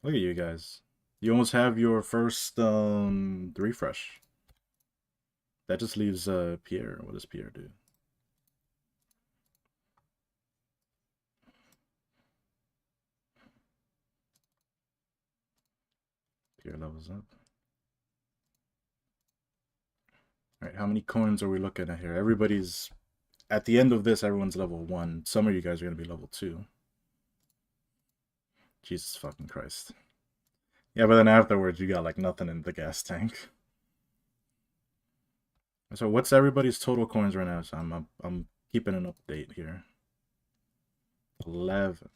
Look at you guys. You almost have your first refresh. That just leaves Pierre. What does Pierre do? Pierre levels up. Alright, how many coins are we looking at here? Everybody's at the end of this, everyone's level 1. Some of you guys are gonna be level 2. Jesus fucking Christ. Yeah, but then afterwards you got like nothing in the gas tank. So what's everybody's total coins right now? So I'm keeping an update here. 11.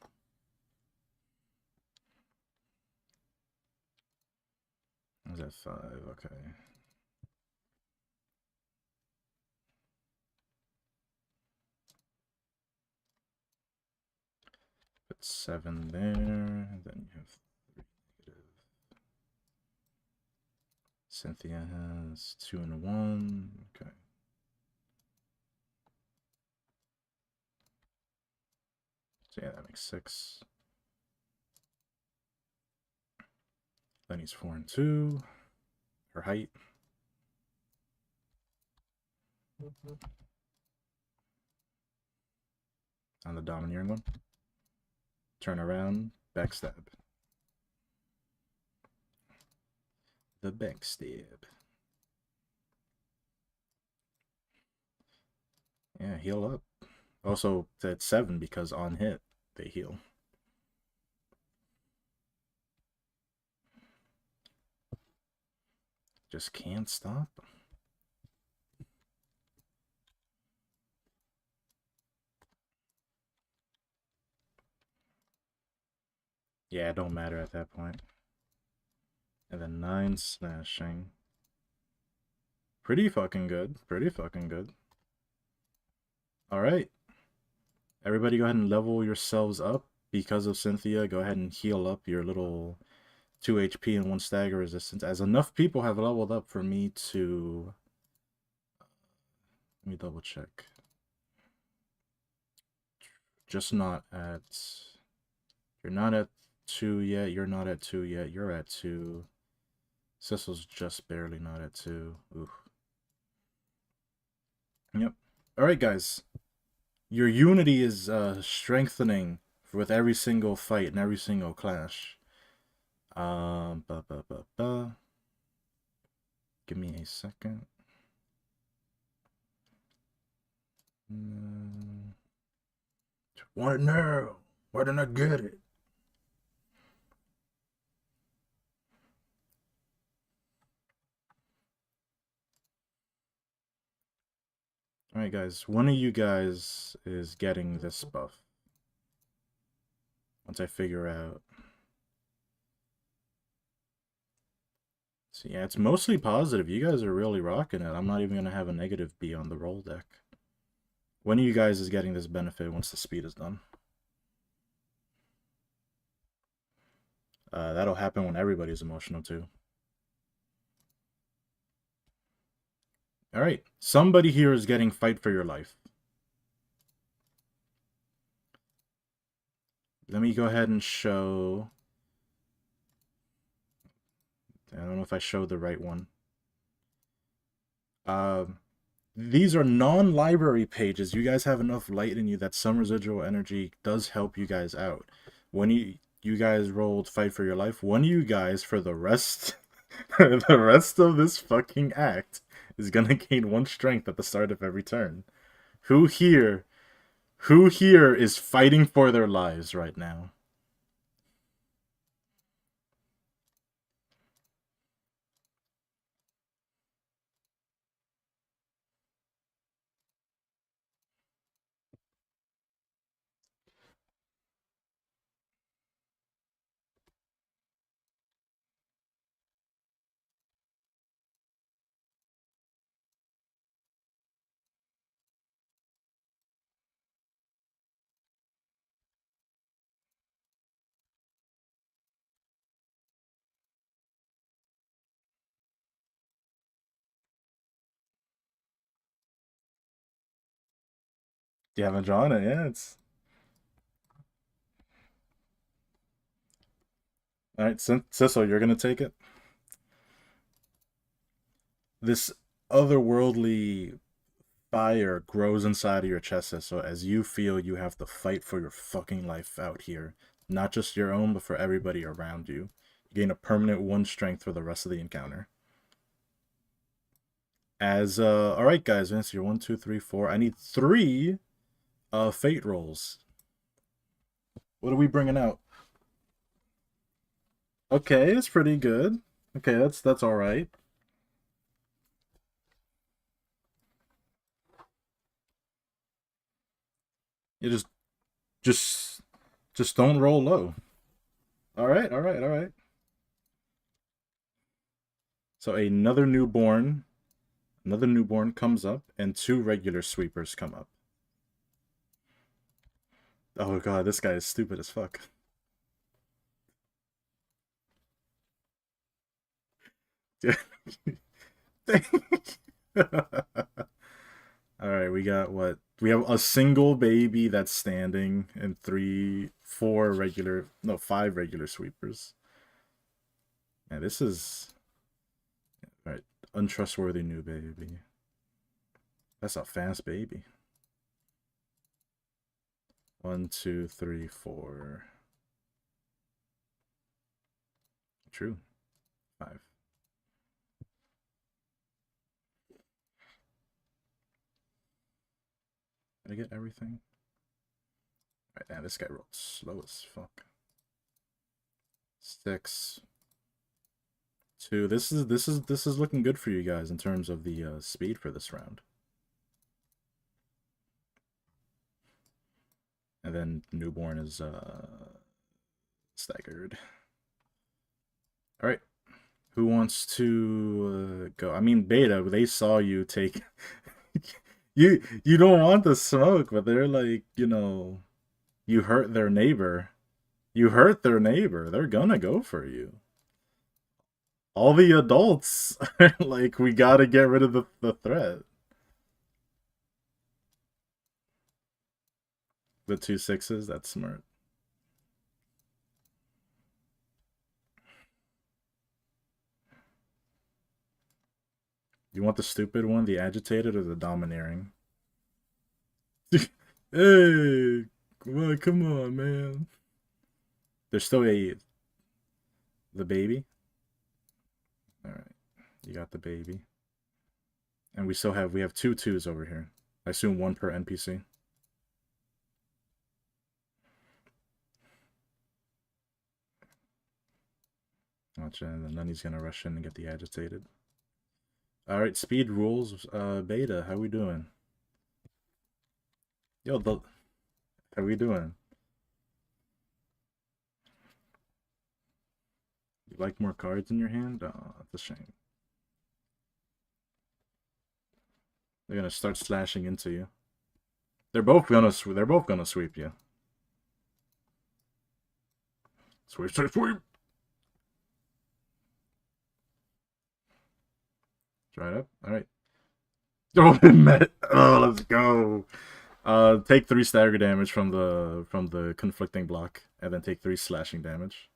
Was that 5? Okay. Put 7 there, and then you have 3 negative. Cynthia has 2 and 1. Okay. So yeah, that makes 6. Then he's 4 and 2. Her height. On the domineering one. Turn around, backstab. The backstab. Yeah, heal up. Also, at 7 because on hit, they heal. Just can't stop. Yeah, it don't matter at that point. And then 9 slashing. Pretty fucking good. Pretty fucking good. Alright. Everybody go ahead and level yourselves up. Because of Cynthia, go ahead and heal up your little 2 HP and 1 stagger resistance. As enough people have leveled up for me to... Let me double check. Just not at... You're not at 2 yet. You're not at 2 yet. You're at 2. Cecil's just barely not at 2. Oof. Yep. Alright, guys. Your unity is strengthening with every single fight and every single clash. Ba, ba, ba, ba. Give me a second. Want it now? Why didn't I get it? Alright, guys. One of you guys is getting this buff. Once I figure out. So yeah, it's mostly positive. You guys are really rocking it. I'm not even going to have a negative B on the roll deck. One of you guys is getting this benefit once the speed is done. That'll happen when everybody's emotional too. Alright, somebody here is getting fight for your life. Let me go ahead and show... I don't know if I showed the right one. These are non-library pages. You guys have enough light in you that some residual energy does help you guys out. When you guys rolled fight for your life, one of you guys for the rest the rest of this fucking act is gonna gain 1 strength at the start of every turn. Who here is fighting for their lives right now? You haven't drawn it, yeah, it's... Alright, Cecil, you're gonna take it? This otherworldly fire grows inside of your chest, so as you feel you have to fight for your fucking life out here. Not just your own, but for everybody around you. You gain a permanent 1 strength for the rest of the encounter. As, alright guys, Vince, you're 1, 2, 3, 4. I need 3 fate rolls. What are we bringing out? Okay, it's pretty good. Okay, that's alright. You just don't roll low. Alright, alright, alright. So another newborn comes up, and 2 regular sweepers come up. Oh god, this guy is stupid as fuck. Alright, we got what? We have a single baby that's standing and 5 regular sweepers. Yeah, this is... Alright, untrustworthy new baby. That's a fast baby. 1, 2, 3, 4. True. 5. Did I get everything? Alright, now this guy rolled slow as fuck. 6. 2. This is looking good for you guys in terms of the speed for this round. And then newborn is Staggered. All right. Who wants to go? I mean, Beta, they saw you take. You don't want the smoke, but they're like, you hurt their neighbor. You hurt their neighbor. They're gonna go for you. All the adults are like, we gotta get rid of the threat. The 2 6s, that's smart. You want the stupid one, the agitated, or the domineering? Hey, come on, man. There's still the baby. All right, you got the baby, and we have 2 2s over here. I assume 1 per NPC. Gotcha, and then Nunny's gonna rush in and get the agitated. All right, speed rules. Beta, how we doing? Yo, how we doing? You like more cards in your hand? Oh, that's a shame. They're gonna start slashing into you. They're both gonna sweep you. Sweep, sweep, sweep. Try it up. All right. Oh, it met. Oh, let's go. Take 3 stagger damage from the conflicting block, and then take 3 slashing damage.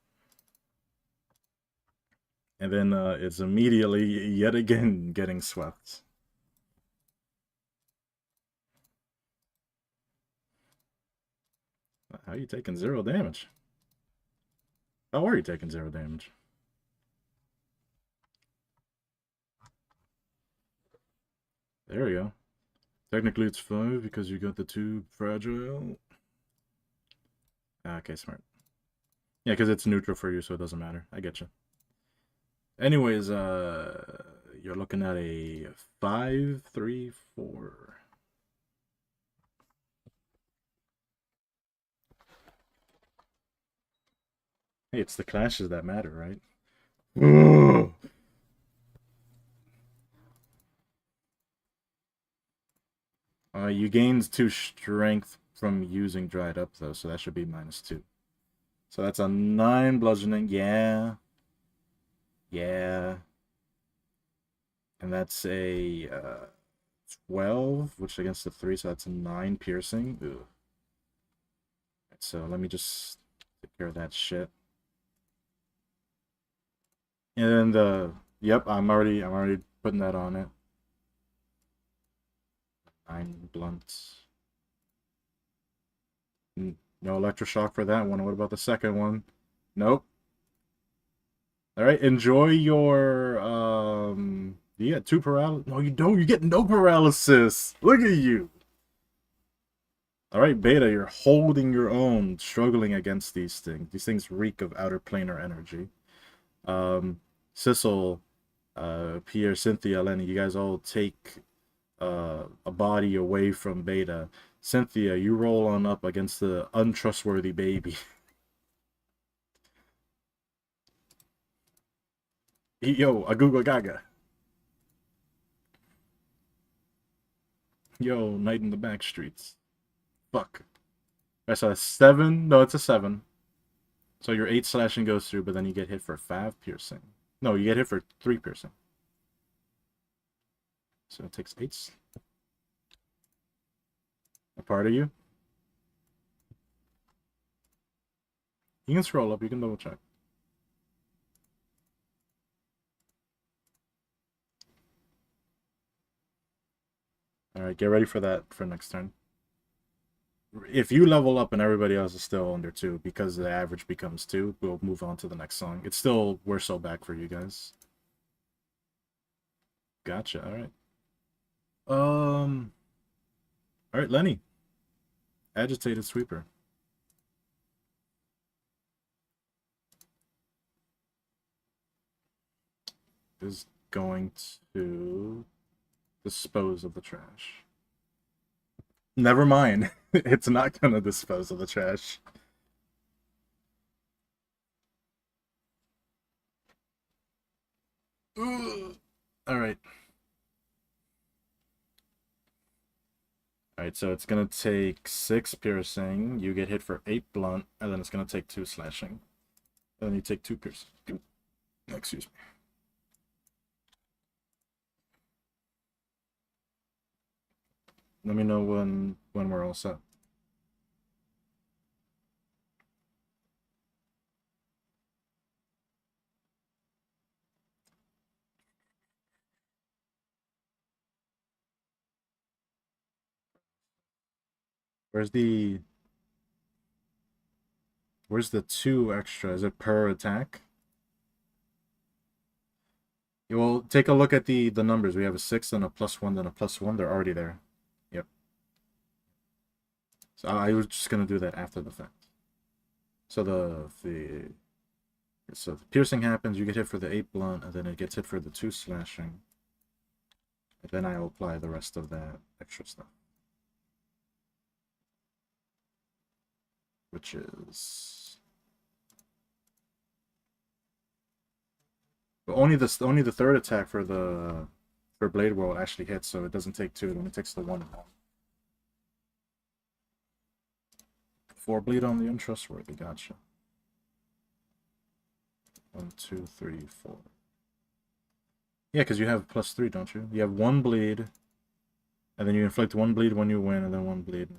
And then it's immediately yet again getting swept. How are you taking 0 damage? How are you taking 0 damage? There we go. Technically it's 5 because you got the 2 fragile. Okay, smart. Yeah, because it's neutral for you, so it doesn't matter. I get you. Anyways, you're looking at a 5, 3, 4. Hey, it's the clashes that matter, right? You gained 2 strength from using dried up though, so that should be -2. So that's a 9 bludgeoning. Yeah. Yeah. And that's a 12, which against the 3, so that's a 9 piercing. Ooh. Right, so let me just take care of that shit. And then yep, I'm already putting that on it. 9 blunts. No electroshock for that one. What about the second one? Nope. All right, enjoy your you get 2 paralysis. No, you don't. You get no paralysis. Look at you. All right, Beta, you're holding your own, struggling against these things. These things reek of outer planar energy. Sissel, Pierre, Cynthia, Lenny, you guys all take a body away from Beta. Cynthia, you roll on up against the untrustworthy baby. Yo, Aguga Gaga. Yo, Night in the Back Streets. Fuck. I saw a 7. No, it's a 7. So your 8 slashing goes through, but then you get hit for 5 piercing. No, you get hit for 3 piercing. So it takes 8. A part of you. You can scroll up. You can double check. All right, get ready for that for next turn. If you level up and everybody else is still under 2, because the average becomes 2, we'll move on to the next song. It's still We're So Back for you guys. Gotcha. All right. All right, Lenny. Agitated Sweeper. Is going to dispose of the trash. Never mind. It's not gonna dispose of the trash. Alright. Alright, so it's gonna take 6 piercing, you get hit for 8 blunt, and then it's gonna take 2 slashing. And then you take 2 piercing. Excuse me. Let me know when we're all set. Where's the 2 extra? Is it per attack? You will take a look at the numbers. We have a 6 and a +1, then a +1. They're already there. Yep. So I was just gonna do that after the fact. So the piercing happens, you get hit for the 8 blunt, and then it gets hit for the 2 slashing. And then I'll apply the rest of that extra stuff. Which is... But only the 3rd attack for Blade World actually hits, so it doesn't take 2, it only takes the 1 and 1. 4 bleed on the untrustworthy, gotcha. 1, 2, 3, 4. Yeah, because you have +3, don't you? You have 1 bleed, and then you inflict 1 bleed when you win, and then 1 bleed.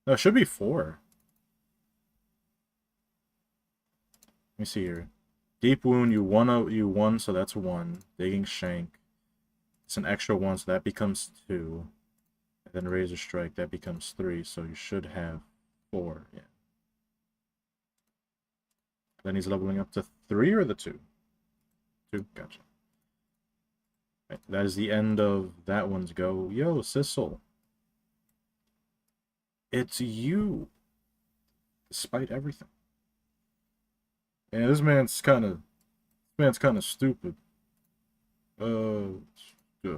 No, it should be 4. Let me see here. Deep wound, you won, so that's 1. Digging shank, it's an extra 1, so that becomes 2. And then razor strike, that becomes 3, so you should have 4. Yeah. Then he's leveling up to 3 or the 2? 2, gotcha. Right, that is the end of that one's go. Yo, Sissel. It's you. Despite everything. Yeah, this man's kind of stupid. The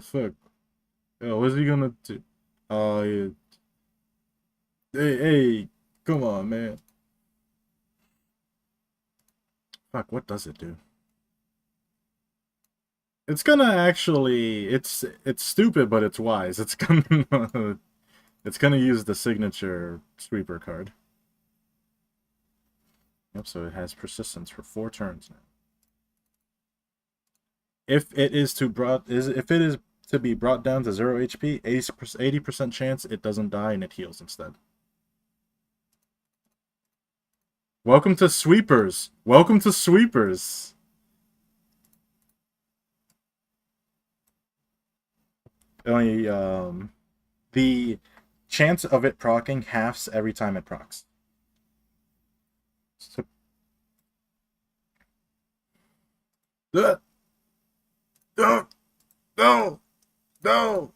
fuck. Yo, what's he gonna do? Yeah. Hey, come on, man. Fuck, what does it do? It's gonna actually, it's stupid, but it's wise. It's gonna use the signature sweeper card. Yep, so it has persistence for 4 turns now. If it is to be brought down to 0 HP, 80% chance it doesn't die and it heals instead. Welcome to sweepers. Welcome to sweepers. Only the chance of it proccing halves every time it procs. So, no, no, no!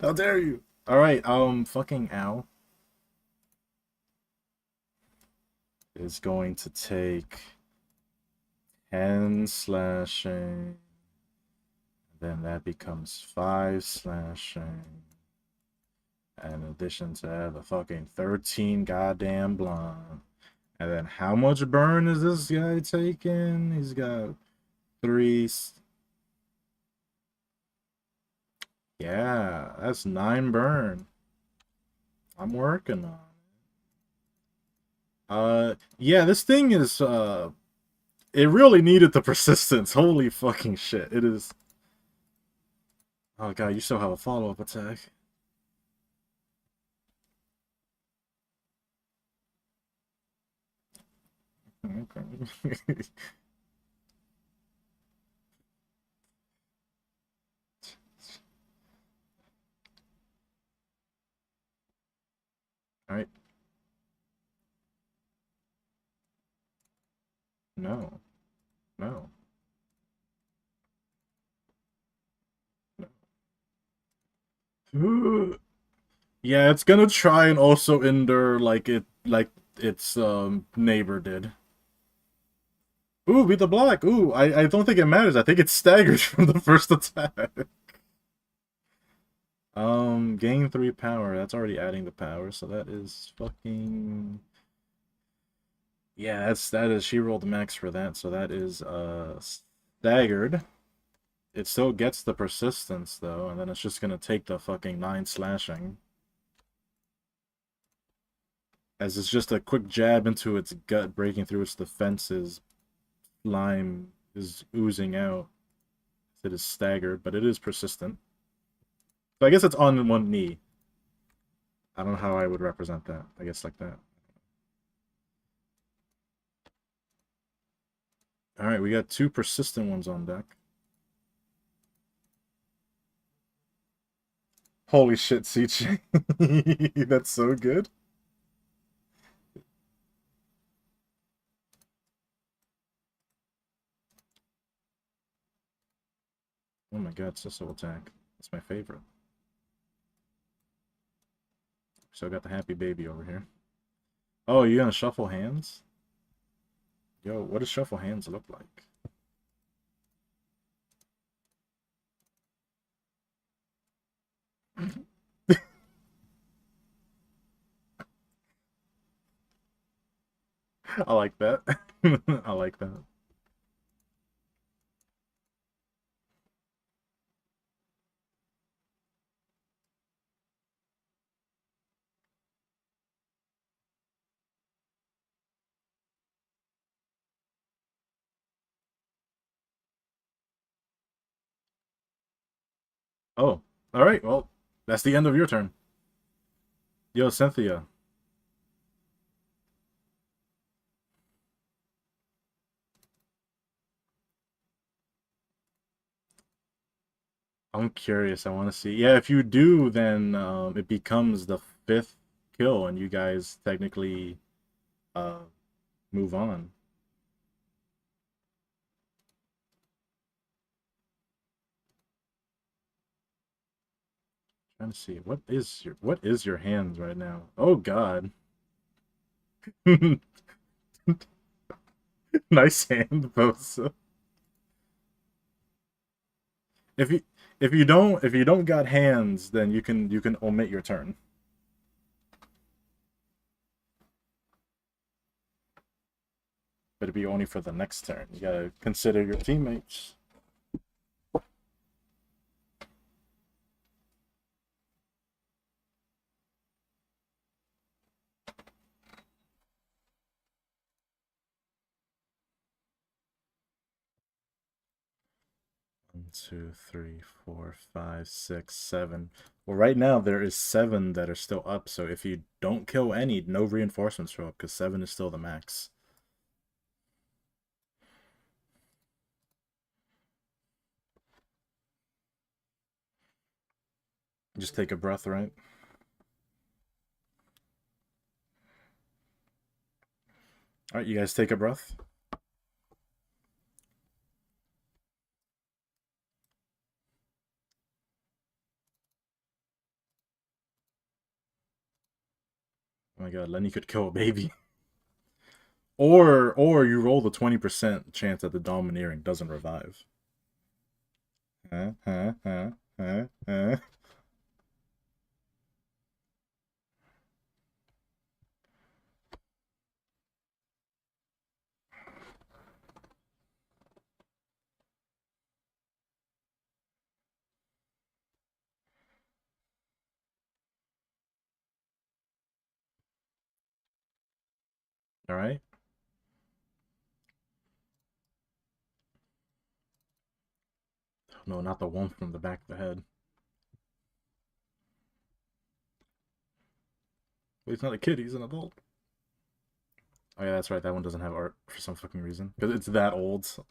How dare you? All right, fucking ow is going to take 10 slashing. Then that becomes 5 slashing. And in addition to that, the fucking 13 goddamn blunt. And then how much burn is this guy taking? He's got 3. Yeah, that's 9 burn. I'm working on it. Yeah, this thing is, it really needed the persistence. Holy fucking shit. It is. Oh god, you still have a follow-up attack. Okay. Alright. No. No. No. Yeah, it's gonna try and also endure like its neighbor did. Ooh, beat the block. Ooh, I don't think it matters. I think it's staggered from the first attack. Gain 3 power. That's already adding the power, so that is fucking... Yeah, that is, she rolled max for that, so that is, staggered. It still gets the persistence, though, and then it's just gonna take the fucking 9 slashing. As it's just a quick jab into its gut, breaking through its defenses. Slime is oozing out. It is staggered, but it is persistent. So I guess it's on one knee. I don't know how I would represent that. I guess like that. Alright, we got 2 persistent ones on deck. Holy shit, CJ. That's so good. Oh my god, Sissel attack. That's my favorite. So I got the happy baby over here. Oh, you gonna shuffle hands? Yo, what does shuffle hands look like? I like that. I like that. Oh, alright, well, that's the end of your turn. Yo, Cynthia. I'm curious. I want to see. Yeah, if you do, then it becomes the 5th kill, and you guys technically uh, move on. Trying to see what is your hands right now? Oh God, nice hand, Bosa. If you if you don't got hands, then you can omit your turn. But it'd be only for the next turn. You gotta consider your teammates. 1, 2, 3, 4, 5, 6, 7. Well, right now there is 7 that are still up. So if you don't kill any, no reinforcements show up because 7 is still the max. Just take a breath, right? All right, you guys take a breath. Oh my god, Lenny could kill a baby. Or you roll the 20% chance that the domineering doesn't revive. Huh? Huh? Huh? Huh? Huh? All right. No, not the one from the back of the head. Well, he's not a kid, he's an adult. Oh yeah, that's right. That one doesn't have art for some fucking reason. Because it's that old. So.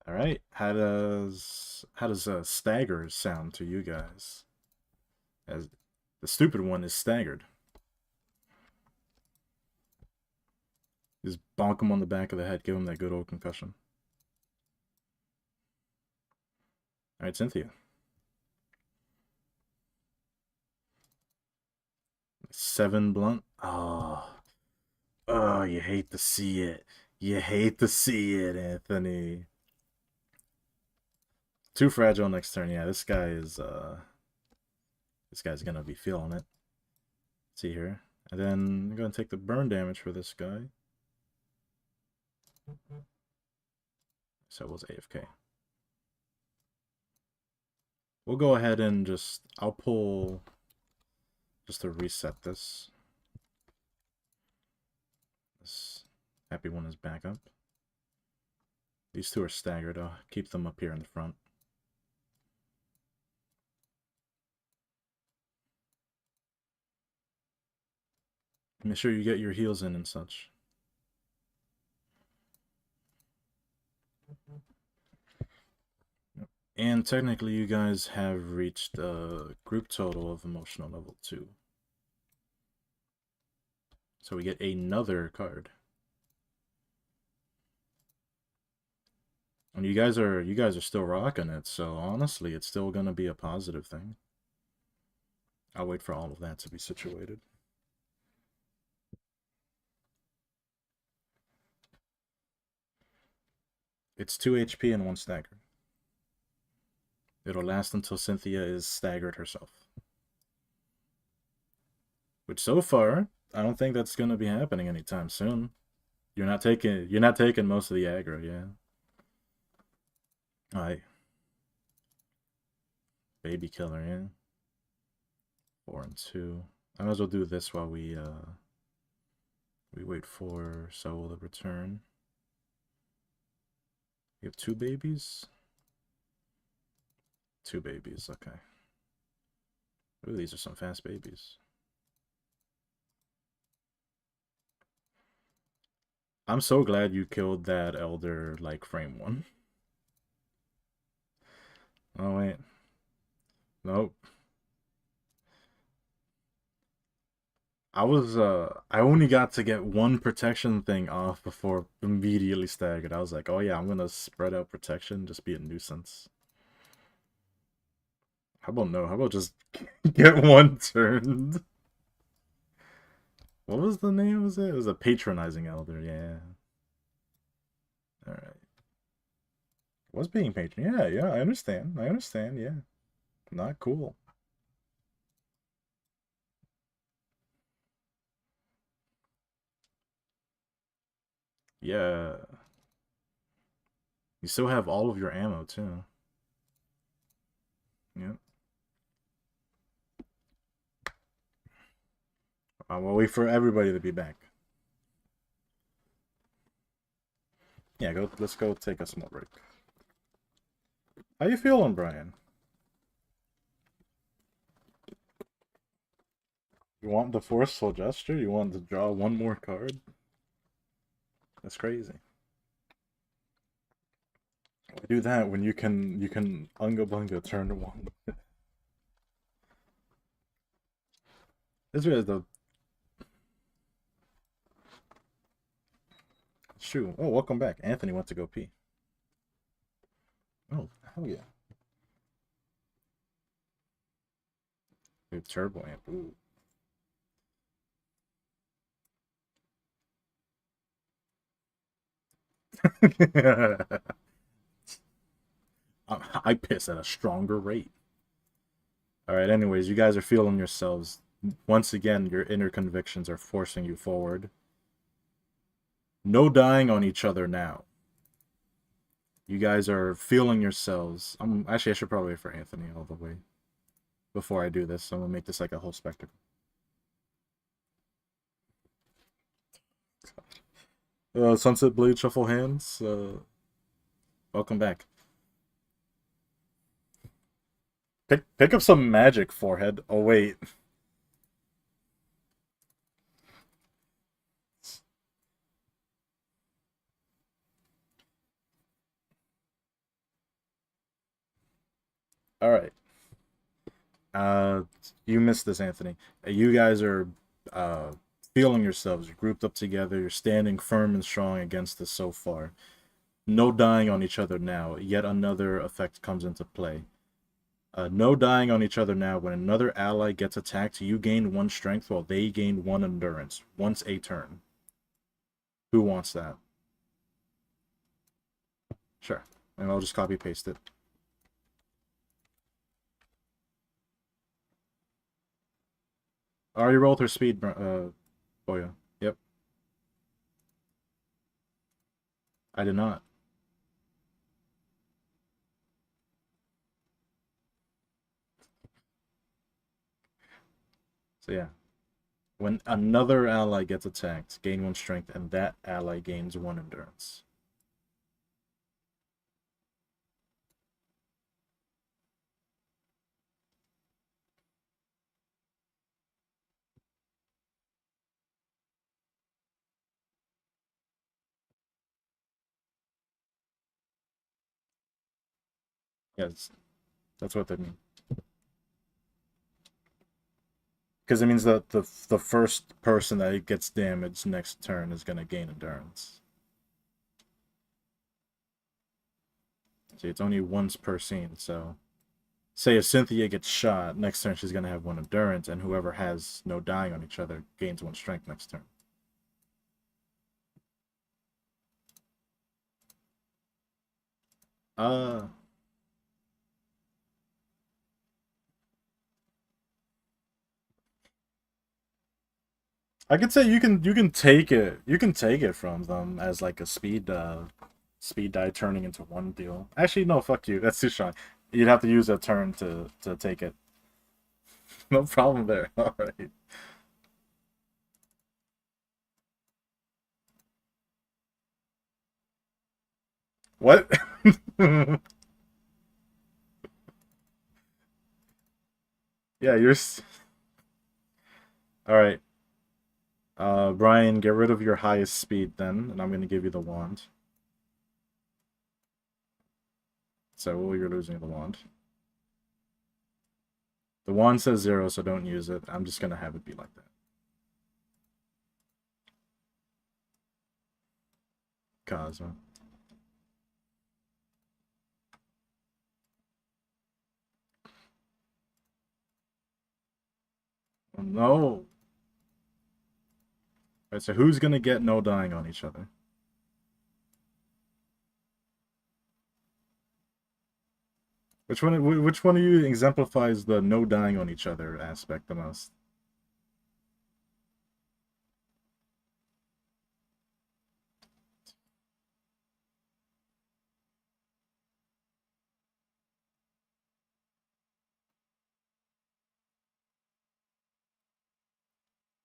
All right. How does staggers sound to you guys? As the stupid one is staggered. Just bonk him on the back of the head, give him that good old concussion. All right, Cynthia. 7 blunt. Oh, oh, you hate to see it. You hate to see it, Anthony. Too fragile next turn. Yeah, this guy's gonna be feeling it. Let's see here. And then I'm gonna take the burn damage for this guy. So it was AFK. We'll go ahead and just, I'll pull, just to reset this. This happy one is back up. These two are staggered. I'll keep them up here in the front. Make sure you get your heals in and such. And technically, you guys have reached a group total of emotional level 2. So we get another card. And you guys are still rocking it, so honestly, it's still gonna be a positive thing. I'll wait for all of that to be situated. It's 2 HP and 1 stagger. It'll last until Cynthia is staggered herself. Which so far, I don't think that's gonna be happening anytime soon. You're not taking most of the aggro, yeah. Alright. Baby killer, yeah. 4 and 2. I might as well do this while we wait for Saul to return. You have 2 babies? 2 babies, okay. Ooh, these are some fast babies. I'm so glad you killed that elder, like, frame 1. Oh, wait. Nope. I only got to get 1 protection thing off before immediately staggered. I was like, oh yeah, I'm gonna spread out protection, just be a nuisance. How about no? How about just get 1 turned? What was the name? Was it? It was a patronizing elder, yeah. Alright. Was being patron. Yeah, I understand. Yeah. Not cool. Yeah. You still have all of your ammo, too. Yep. We'll wait for everybody to be back. Yeah, let's go take a small break. How you feeling, Brian? You want the forceful gesture? You want to draw 1 more card? That's crazy. Do that when you can Unga Bunga turn to 1. This is the shoot. Oh, welcome back. Anthony went to go pee. Oh, hell yeah. Dude, turbo amp. Ooh. I piss at a stronger rate. Alright, anyways, you guys are feeling yourselves. Once again, your inner convictions are forcing you forward. No dying on each other now. You guys are feeling yourselves. Actually, I should probably wait for Anthony all the way before I do this. I'm gonna make this like a whole spectacle. Sunset Blade Shuffle Hands. Welcome back. Pick up some magic, forehead. Oh wait. All right. You missed this, Anthony. You guys are feeling yourselves. You're grouped up together. You're standing firm and strong against this so far. No dying on each other now. Yet another effect comes into play. No dying on each other now. When another ally gets attacked, you gain 1 strength while they gain 1 endurance. Once a turn. Who wants that? Sure. And I'll just copy paste it. Already rolled her speed, Boya. Yep. I did not. So yeah. When another ally gets attacked, gain 1 strength, and that ally gains 1 endurance. Yes, that's what they mean. Because it means that the first person that gets damaged next turn is going to gain endurance. See, it's only once per scene, so... Say if Cynthia gets shot, next turn she's going to have 1 endurance, and whoever has no dying on each other gains 1 strength next turn. I could say you can take it from them as like a speed die turning into 1 deal. Actually, no, fuck you. That's too strong. You'd have to use a turn to take it. No problem there. All right. What? Yeah, you're. All right. Brian, get rid of your highest speed then, and I'm gonna give you the wand. So, well, you're losing the wand. The wand says 0, so don't use it. I'm just gonna have it be like that. Cosmo. No. Alright, so who's gonna get no dying on each other? Which one of you exemplifies the no dying on each other aspect the most?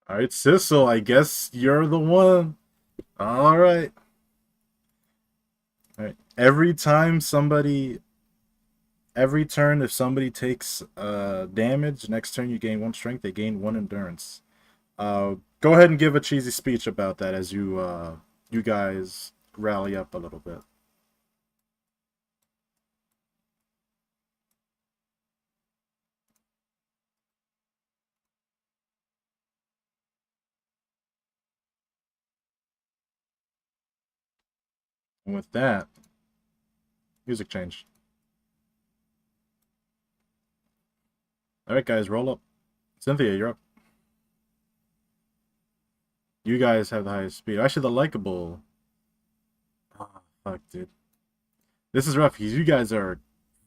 Alright, Sissel, I guess you're the one. Alright. Alright. Every turn if somebody takes damage, next turn you gain 1 strength, they gain 1 endurance. Go ahead and give a cheesy speech about that as you guys rally up a little bit. And with that, music change. Alright guys, roll up. Cynthia, you're up. You guys have the highest speed. Actually, the likable. Oh, fuck, dude. This is rough because you guys are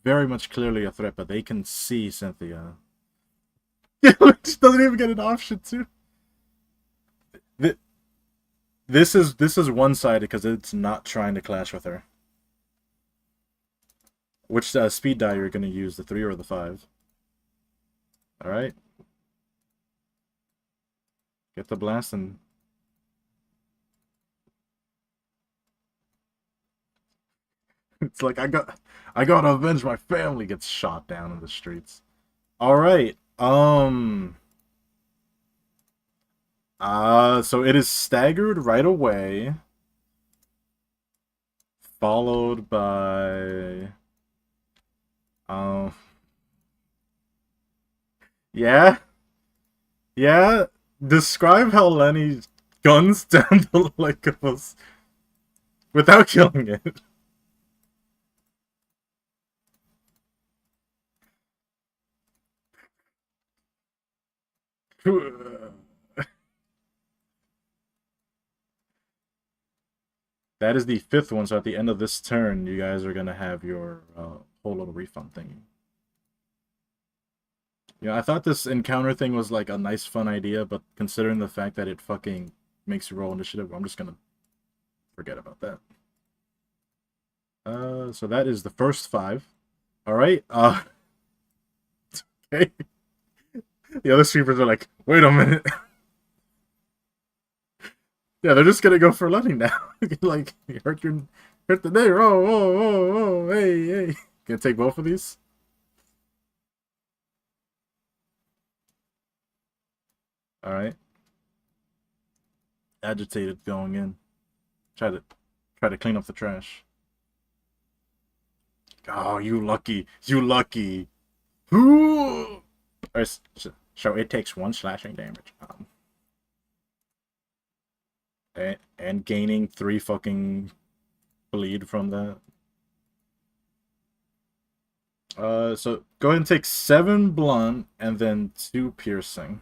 very much clearly a threat, but they can see Cynthia. She doesn't even get an option to. This is one-sided because it's not trying to clash with her. Which speed die you're going to use, the 3 or the 5? Alright. Get the blast and... It's like, I gotta avenge my family, gets shot down in the streets. Alright, so it is staggered right away. Followed by... Yeah? Yeah? Describe how Lenny guns down the Lycos without killing it. That is the 5th one, so at the end of this turn, you guys are going to have your whole little refund thingy. Yeah, I thought this encounter thing was like a nice, fun idea, but considering the fact that it fucking makes you roll initiative, I'm just going to forget about that. So that is the first 5. All right. Okay. The other sweepers are like, wait a minute. Yeah, they're just gonna go for Lenny now. Like, you hurt the day. Oh, hey, hey. Gonna take both of these? All right. Agitated going in. Try to clean up the trash. Oh, you lucky. You lucky. Ooh. So it takes 1 slashing damage. And gaining 3 fucking bleed from that. So go ahead and take 7 blunt and then 2 piercing.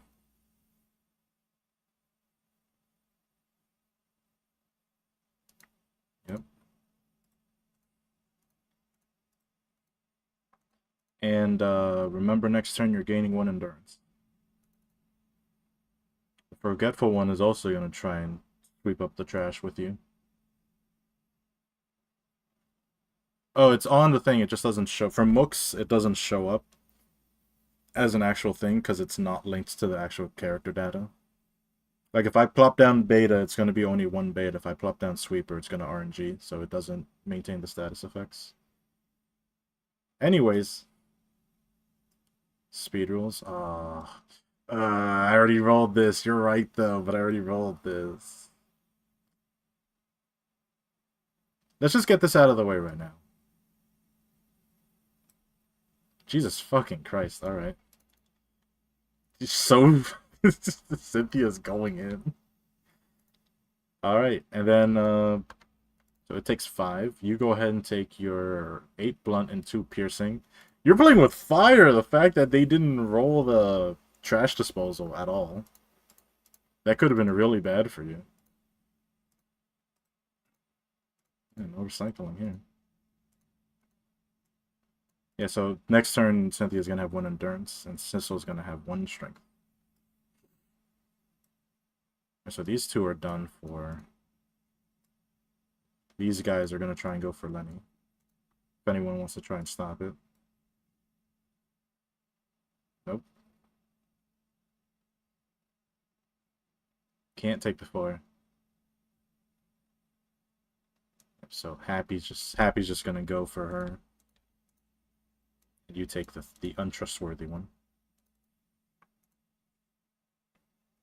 Yep. And remember, next turn you're gaining 1 endurance. The forgetful one is also gonna try and sweep up the trash with you. Oh, it's on the thing. It just doesn't show. For mooks, it doesn't show up as an actual thing because it's not linked to the actual character data. Like if I plop down beta, it's going to be only 1 beta. If I plop down sweeper, it's going to RNG, so it doesn't maintain the status effects. Anyways, speed rules. I already rolled this. You're right though, but I already rolled this. Let's just get this out of the way right now. Jesus fucking Christ! All right. So Cynthia's going in. All right, and then so it takes 5. You go ahead and take your 8 blunt and 2 piercing. You're playing with fire. The fact that they didn't roll the trash disposal at all. That could have been really bad for you. Yeah, no recycling here. Yeah, so next turn, Cynthia's going to have 1 endurance, and Sissel's going to have 1 strength. So these 2 are done for. These guys are going to try and go for Lenny. If anyone wants to try and stop it. Nope. Can't take the 4. So Happy's just gonna go for her. You take the untrustworthy one.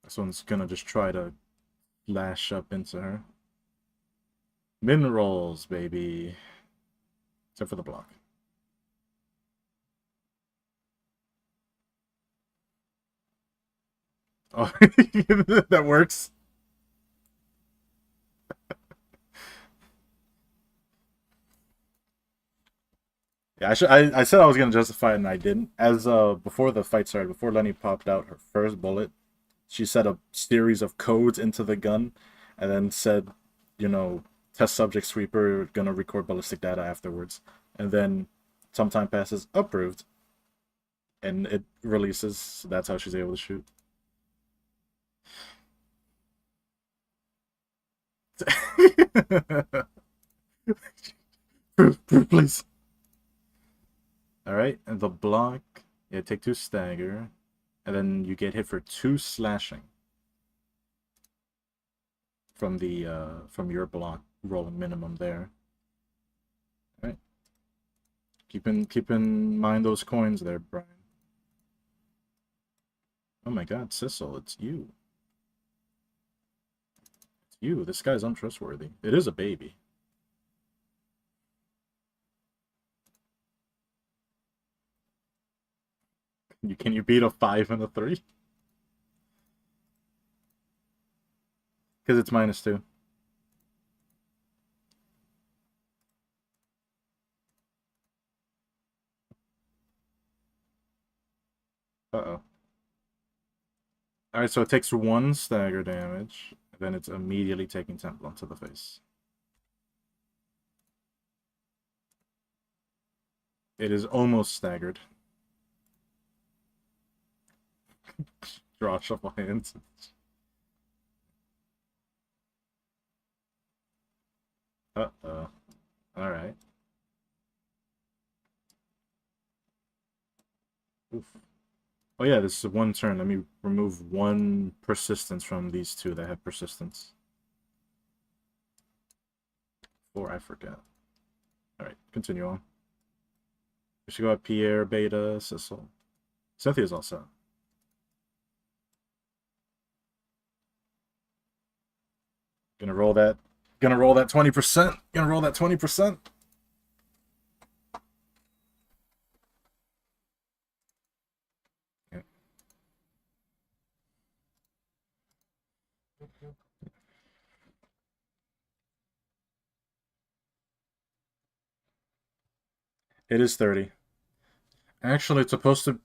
This one's gonna just try to lash up into her. Minerals, baby. Except for the block. Oh, that works. Yeah, I said I was gonna justify it and I didn't. As before the fight started, before Lenny popped out her first bullet, she set a series of codes into the gun, and then said, you know, test subject sweeper gonna record ballistic data afterwards, and then some time passes, approved, and it releases. So that's how she's able to shoot. Please. All right, and the block. Yeah, take 2 stagger, and then you get hit for 2 slashing from the from your block rolling minimum there. All right. Keep in mind those coins there, Brian. Oh my God, Sissel, it's you. It's you. This guy's untrustworthy. It is a baby. Can you beat a 5 and a 3? Because it's -2. Uh-oh. Alright, so it takes 1 stagger damage, then it's immediately taking 10 blunt to the face. It is almost staggered. Draw shuffle hands. Uh-oh. Alright. Oof. Oh yeah, this is one turn. Let me remove one persistence from these two that have persistence. Or I forget. Alright, continue on. We should go at Pierre, Beta, Sissel. Cynthia's all set. Gonna roll that. Gonna roll that 20%. Gonna roll that 20%. Yeah. It is 30. Actually, it's supposed to be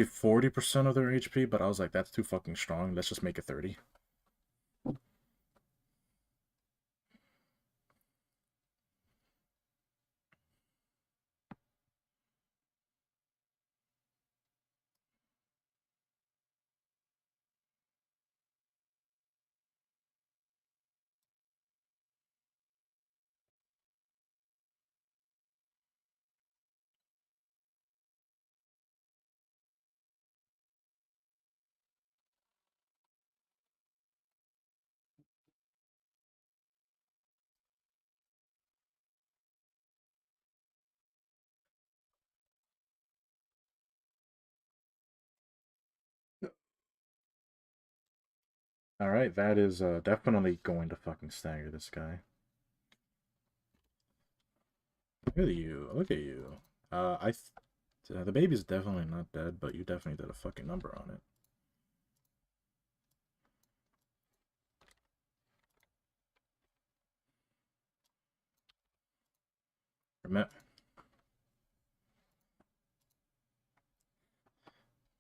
40% of their HP, but I was like, that's too fucking strong. Let's just make it 30. Alright, that is definitely going to fucking stagger this guy. Look at you. Look at you. The baby's definitely not dead, but you definitely did a fucking number on it.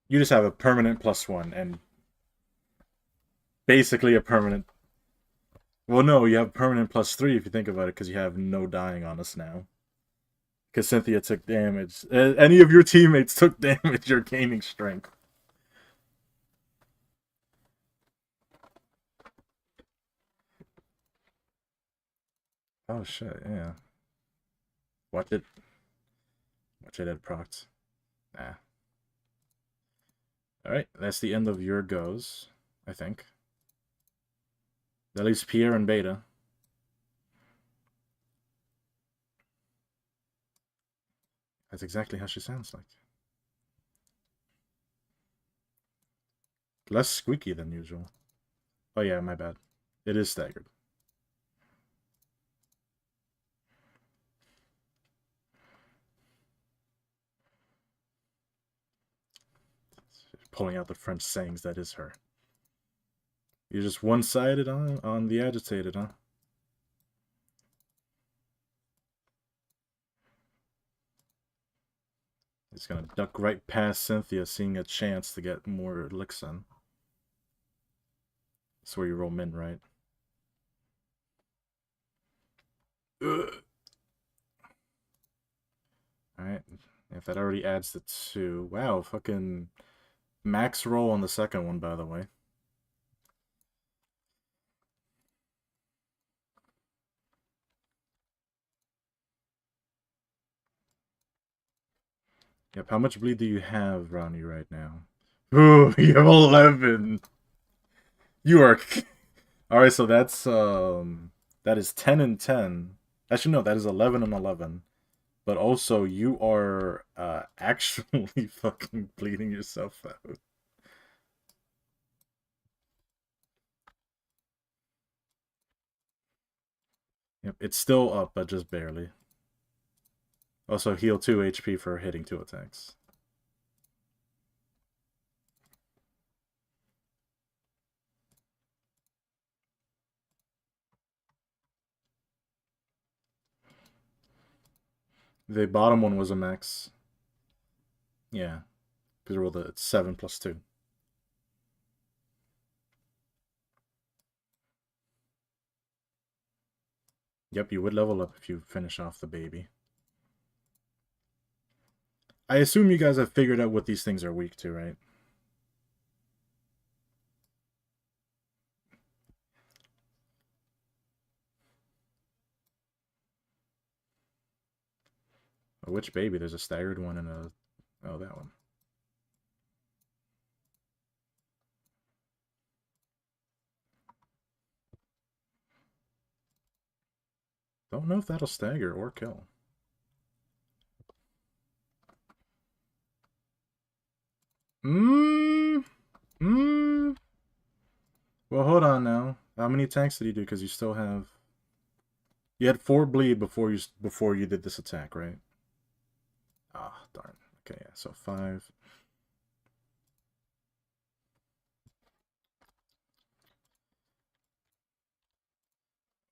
You just have a permanent +1 and basically a permanent. Well, no, you have permanent +3 if you think about it, because you have no dying on us now. Because Cynthia took damage. Any of your teammates took damage, you're gaining strength. Oh shit, yeah. Watch it. Watch it at procs. Nah. Alright, that's the end of your goes, I think. That leaves Pierre and Beta. That's exactly how she sounds like. Less squeaky than usual. Oh yeah, my bad. It is staggered. Pulling out the French sayings, that is her. You're just one-sided on the agitated, huh? He's gonna duck right past Cynthia, seeing a chance to get more licks in. That's where you roll min, right? Alright. If that already adds the 2. Wow, fucking max roll on the second one, by the way. Yep, how much bleed do you have, Ronnie, right now? Ooh, you have 11! You are... Alright, so that's, that is 10 and 10. Actually, no, that is 11 and 11. But also, you are, actually fucking bleeding yourself out. Yep, it's still up, but just barely. Also, heal 2 HP for hitting 2 attacks. The bottom one was a max. Yeah, because rolled a 7 plus 2. Yep, you would level up if you finish off the baby. I assume you guys have figured out what these things are weak to, right? Which baby? There's a staggered one and a... Oh, that one. Don't know if that'll stagger or kill. Well, hold on now. How many attacks did you do? Because you still have... You had 4 bleed before you did this attack, right? Ah, darn. Okay, yeah, so 5.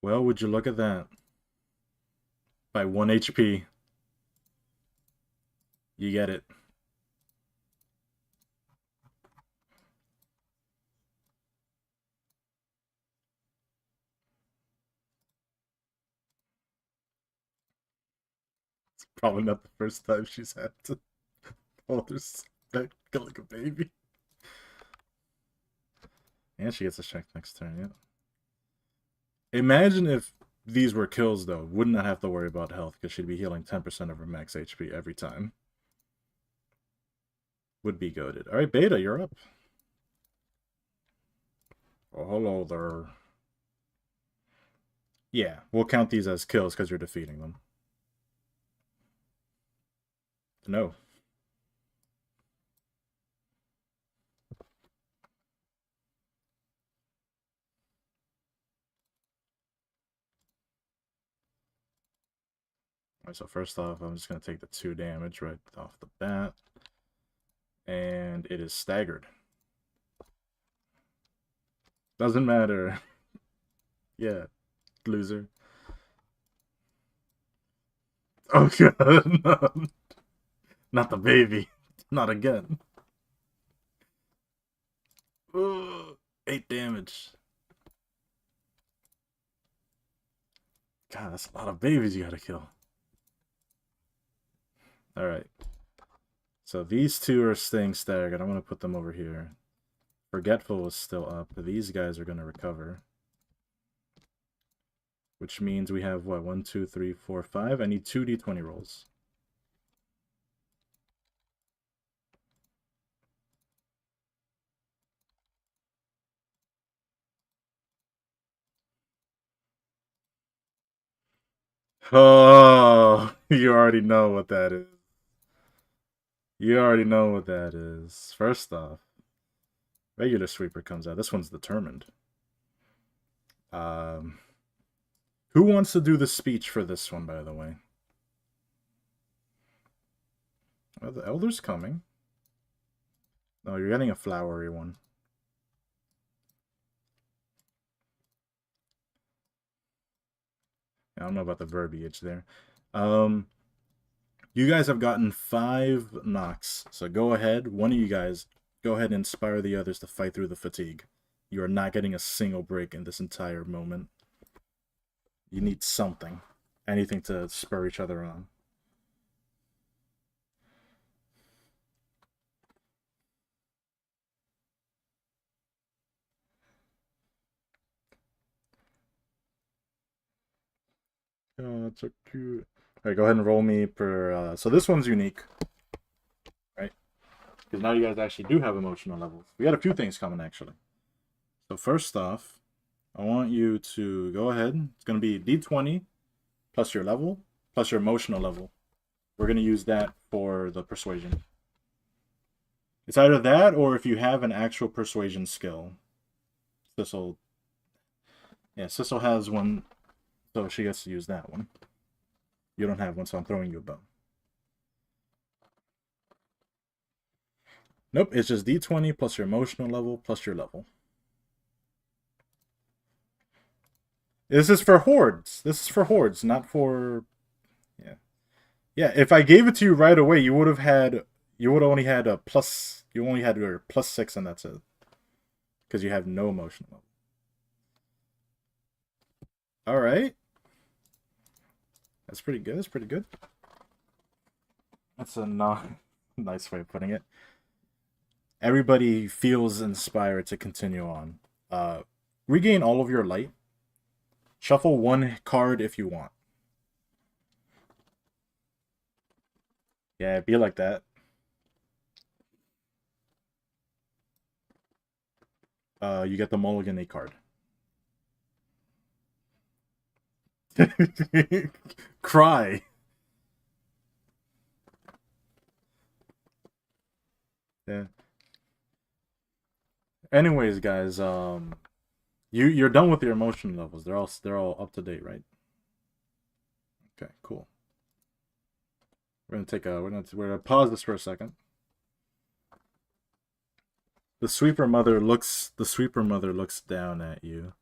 Well, would you look at that? By 1 HP. You get it. It's probably not the first time she's had to hold her kill like a baby. And she gets a check next turn, yeah. Imagine if these were kills, though. Would not have to worry about health, because she'd be healing 10% of her max HP every time. Would be goated. Alright, Beta, you're up. Oh, hello there. Yeah, we'll count these as kills because you're defeating them. No. Alright, so first off, I'm just going to take the 2 damage right off the bat. And it is staggered. Doesn't matter. Yeah, loser. Oh god, no. Not the baby. Not again. Ugh, 8 damage. God, that's a lot of babies you gotta kill. Alright. So these 2 are staying staggered. I'm gonna put them over here. Forgetful is still up. These guys are gonna recover. Which means we have, what, 1, 2, 3, 4, 5? I need 2 d20 rolls. Oh, you already know what that is. You already know what that is. First off, regular sweeper comes out. This one's determined. Who wants to do the speech for this one, by the way? Oh, the Elder's coming. Oh, you're getting a flowery one. I don't know about the verbiage there. You guys have gotten 5 knocks, so go ahead. One of you guys, go ahead and inspire the others to fight through the fatigue. You are not getting a single break in this entire moment. You need something. Anything to spur each other on. Oh, that's so cute. Alright, go ahead and roll me per... so this one's unique. Right? Because now you guys actually do have emotional levels. We got a few things coming, actually. So first off, I want you to go ahead. It's going to be d20 plus your level plus your emotional level. We're going to use that for the persuasion. It's either that or if you have an actual persuasion skill. Sissel... Yeah, Sissel has one, so she gets to use that one. You don't have one, so I'm throwing you a bone. Nope, it's just d20 plus your emotional level plus your level. This is for hordes. This is for hordes, not for... Yeah. Yeah, if I gave it to you right away, you would have had... You would only had a plus... You only had your +6 and that's it. Because you have no emotional level. Alright. That's pretty good. That's pretty good. That's a nice way of putting it. Everybody feels inspired to continue on. Regain all of your light. Shuffle 1 card if you want. Yeah, be like that. You get the Mulligan A card. Cry. Yeah. Anyways, guys, you're done with your emotion levels. They're all up to date, right? Okay, cool. We're gonna pause this for a second. The sweeper mother looks down at you.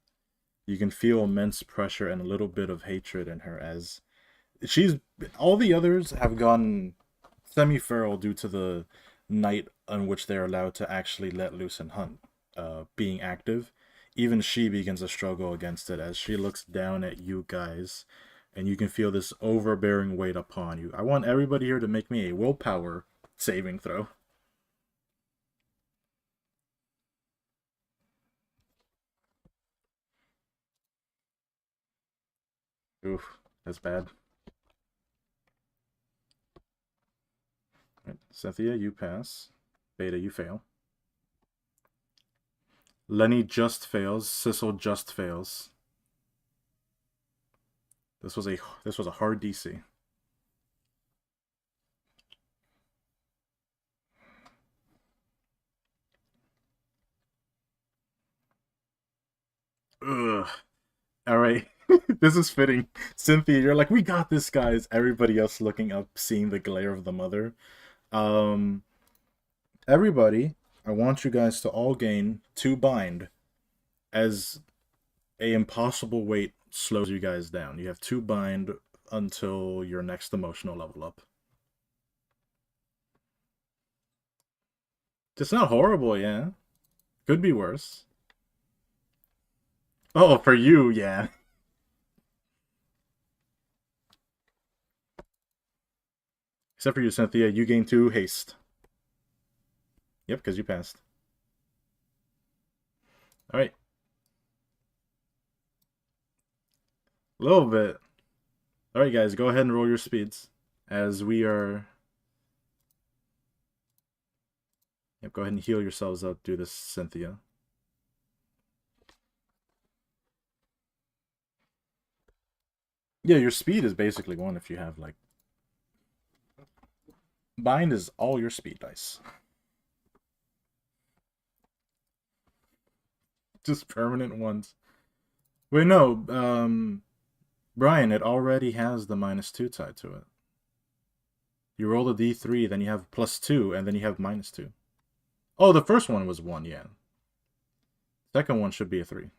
You can feel immense pressure and a little bit of hatred in her as she's all the others have gone semi-feral due to the night on which they're allowed to actually let loose and hunt, being active. Even she begins to struggle against it as she looks down at you guys, and you can feel this overbearing weight upon you. I want everybody here to make me a willpower saving throw. Oof, that's bad. Right. Cynthia, you pass. Beta, you fail. Lenny just fails. Sissel just fails. This was a hard DC. Ugh. All right. This is fitting. Cynthia, you're like, we got this, guys. Everybody else looking up, seeing the glare of the mother. Um, Everybody, I want you guys to all gain 2 bind as a impossible weight slows you guys down. You have 2 bind until your next emotional level up. It's not horrible, yeah. Could be worse. Oh, for you, yeah. Except for you, Cynthia, you gain 2 haste. Yep, because you passed. All right, a little bit. All right, guys, go ahead and roll your speeds as we are. Yep, go ahead and heal yourselves up. Do this, Cynthia. Yeah, your speed is basically 1 if you have like. Bind is all your speed dice. Just permanent ones. Wait, no. Brian, it already has the -2 tied to it. You roll a d3, then you have +2, and then you have -2. Oh, the first one was 1, yeah. Second one should be a 3.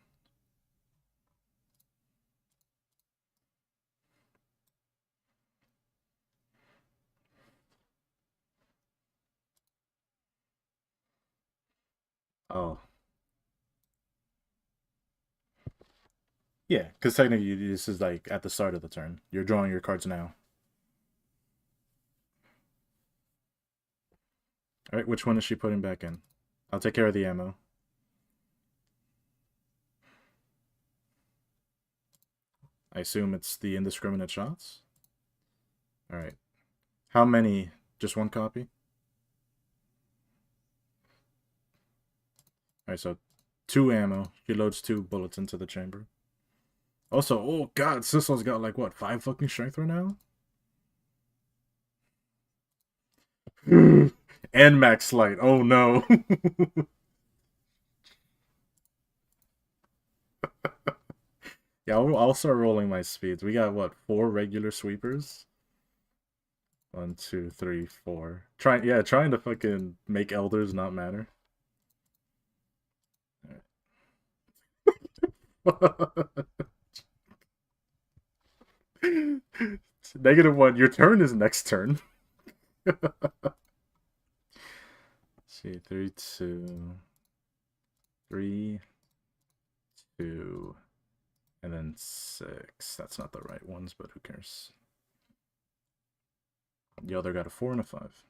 Oh. Yeah, because technically this is like at the start of the turn. You're drawing your cards now. Alright, which one is she putting back in? I'll take care of the ammo. I assume it's the indiscriminate shots? Alright. How many? Just 1 copy? Alright, so 2 ammo. She loads 2 bullets into the chamber. Also, oh god, Sissel's got like what, 5 fucking strength right now? And max light. Oh no. Yeah, I'll start rolling my speeds. We got what, 4 regular sweepers? 1, 2, 3, 4. Trying to fucking make elders not matter. -1. Your turn is next turn. See, 3, 2, 3, 2, and then 6. That's not the right ones, but who cares? The other got a 4 and a 5.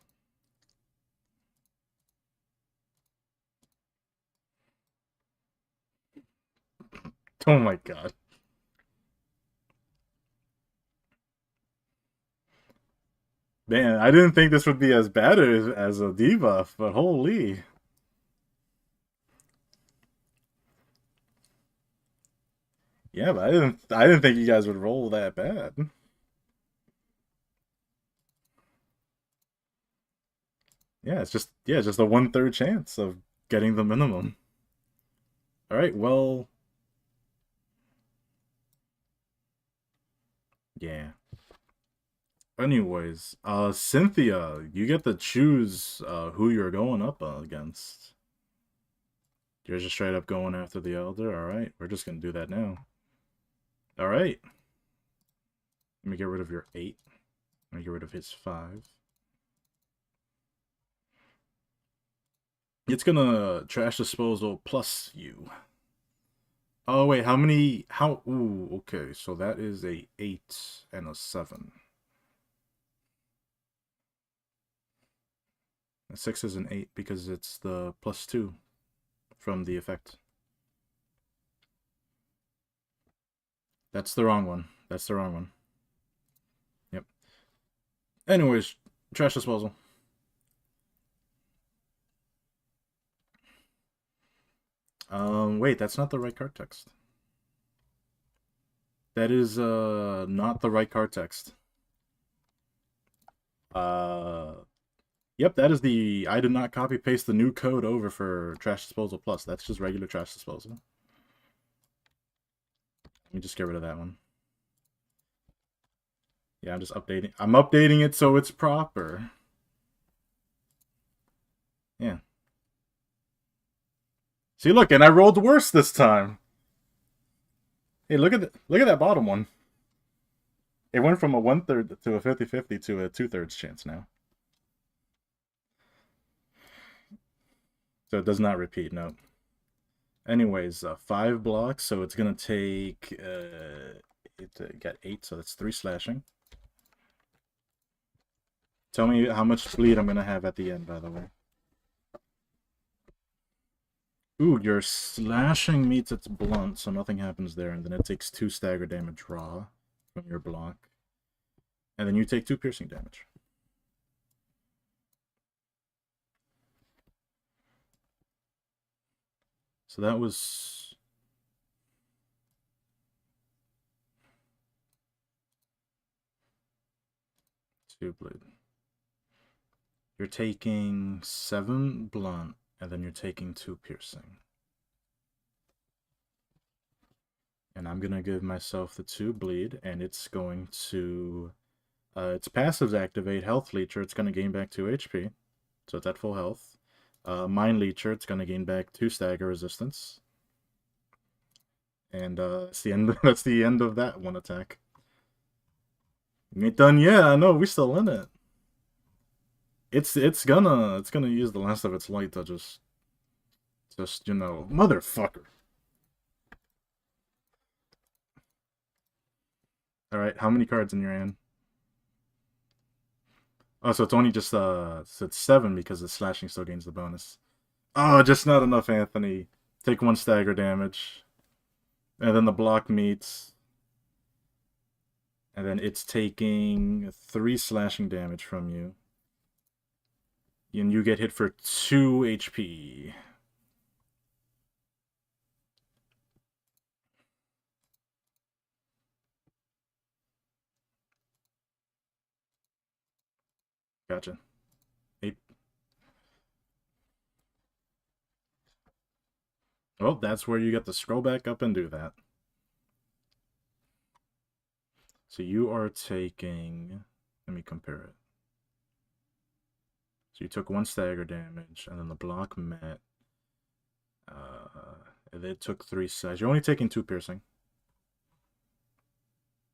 Oh my god. Man, I didn't think this would be as bad as a debuff, but holy. Yeah, but I didn't think you guys would roll that bad. Yeah, it's just a 1/3 chance of getting the minimum. All right, well, yeah. Anyways, Cynthia, you get to choose who you're going up against. You're just straight up going after the elder. All right, we're just gonna do that now. All right, let me get rid of your 8. Let me get rid of his 5. It's gonna trash disposal plus you. Oh wait, how many? How? Ooh, okay. So that is a 8 and a 7. A 6 is an 8 because it's the +2 from the effect. That's the wrong one. That's the wrong one. Yep. Anyways, trash disposal. Wait, that's not the right card text. That is not the right card text. Yep, that is the. I did not copy paste the new code over for trash disposal plus. That's just regular trash disposal. Let me just get rid of that one. Yeah, I'm just updating. I'm updating it so it's proper. Yeah. See, look, and I rolled worse this time. Hey, look at that bottom one. It went from a 1/3 to a 50-50 to a 2/3 chance now. So it does not repeat, no. Anyways, 5 blocks, so it's gonna take it got 8, so that's 3 slashing. Tell me how much bleed I'm gonna have at the end, by the way. Ooh, your slashing meets its blunt, so nothing happens there, and then it takes 2 stagger damage raw from your block. And then you take 2 piercing damage. So that was 2 bleed. You're taking 7 blunt, and then you're taking 2 piercing. And I'm gonna give myself the 2 bleed, and it's going to its passives activate Health Leecher. It's gonna gain back 2 HP, so it's at full health. Mind Leecher. It's gonna gain back 2 stagger resistance. And it's the end. That's the end of that one attack. You ain't done yet. I know, we still in it. It's gonna use the last of its light to just you know, motherfucker. All right, how many cards in your hand? Oh, so it's only just so it's 7 because the slashing still gains the bonus. Oh, just not enough, Anthony. Take 1 stagger damage, and then the block meets, and then it's taking 3 slashing damage from you, and you get hit for 2 HP. Gotcha. 8. Well, that's where you get to scroll back up and do that. So you are taking. Let me compare it. So you took 1 stagger damage, and then the block met. It took 3 size. You're only taking 2 piercing.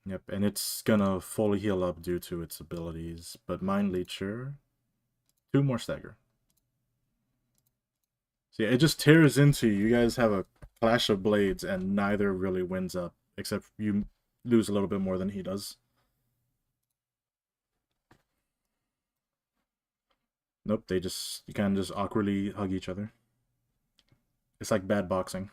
Yep, and it's gonna fully heal up due to its abilities. But Mind Leecher, 2 more stagger. So yeah, it just tears into you. You guys have a clash of blades, and neither really wins up, except you lose a little bit more than he does. Nope, they just you kind of just awkwardly hug each other. It's like bad boxing.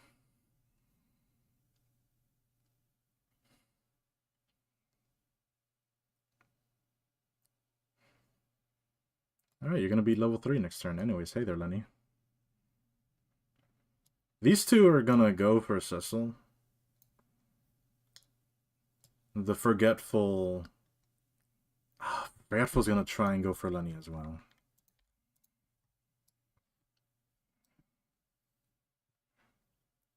Alright, you're gonna be level 3 next turn anyways. Hey there, Lenny. These two are gonna go for Cecil. The Forgetful... Forgetful's gonna try and go for Lenny as well.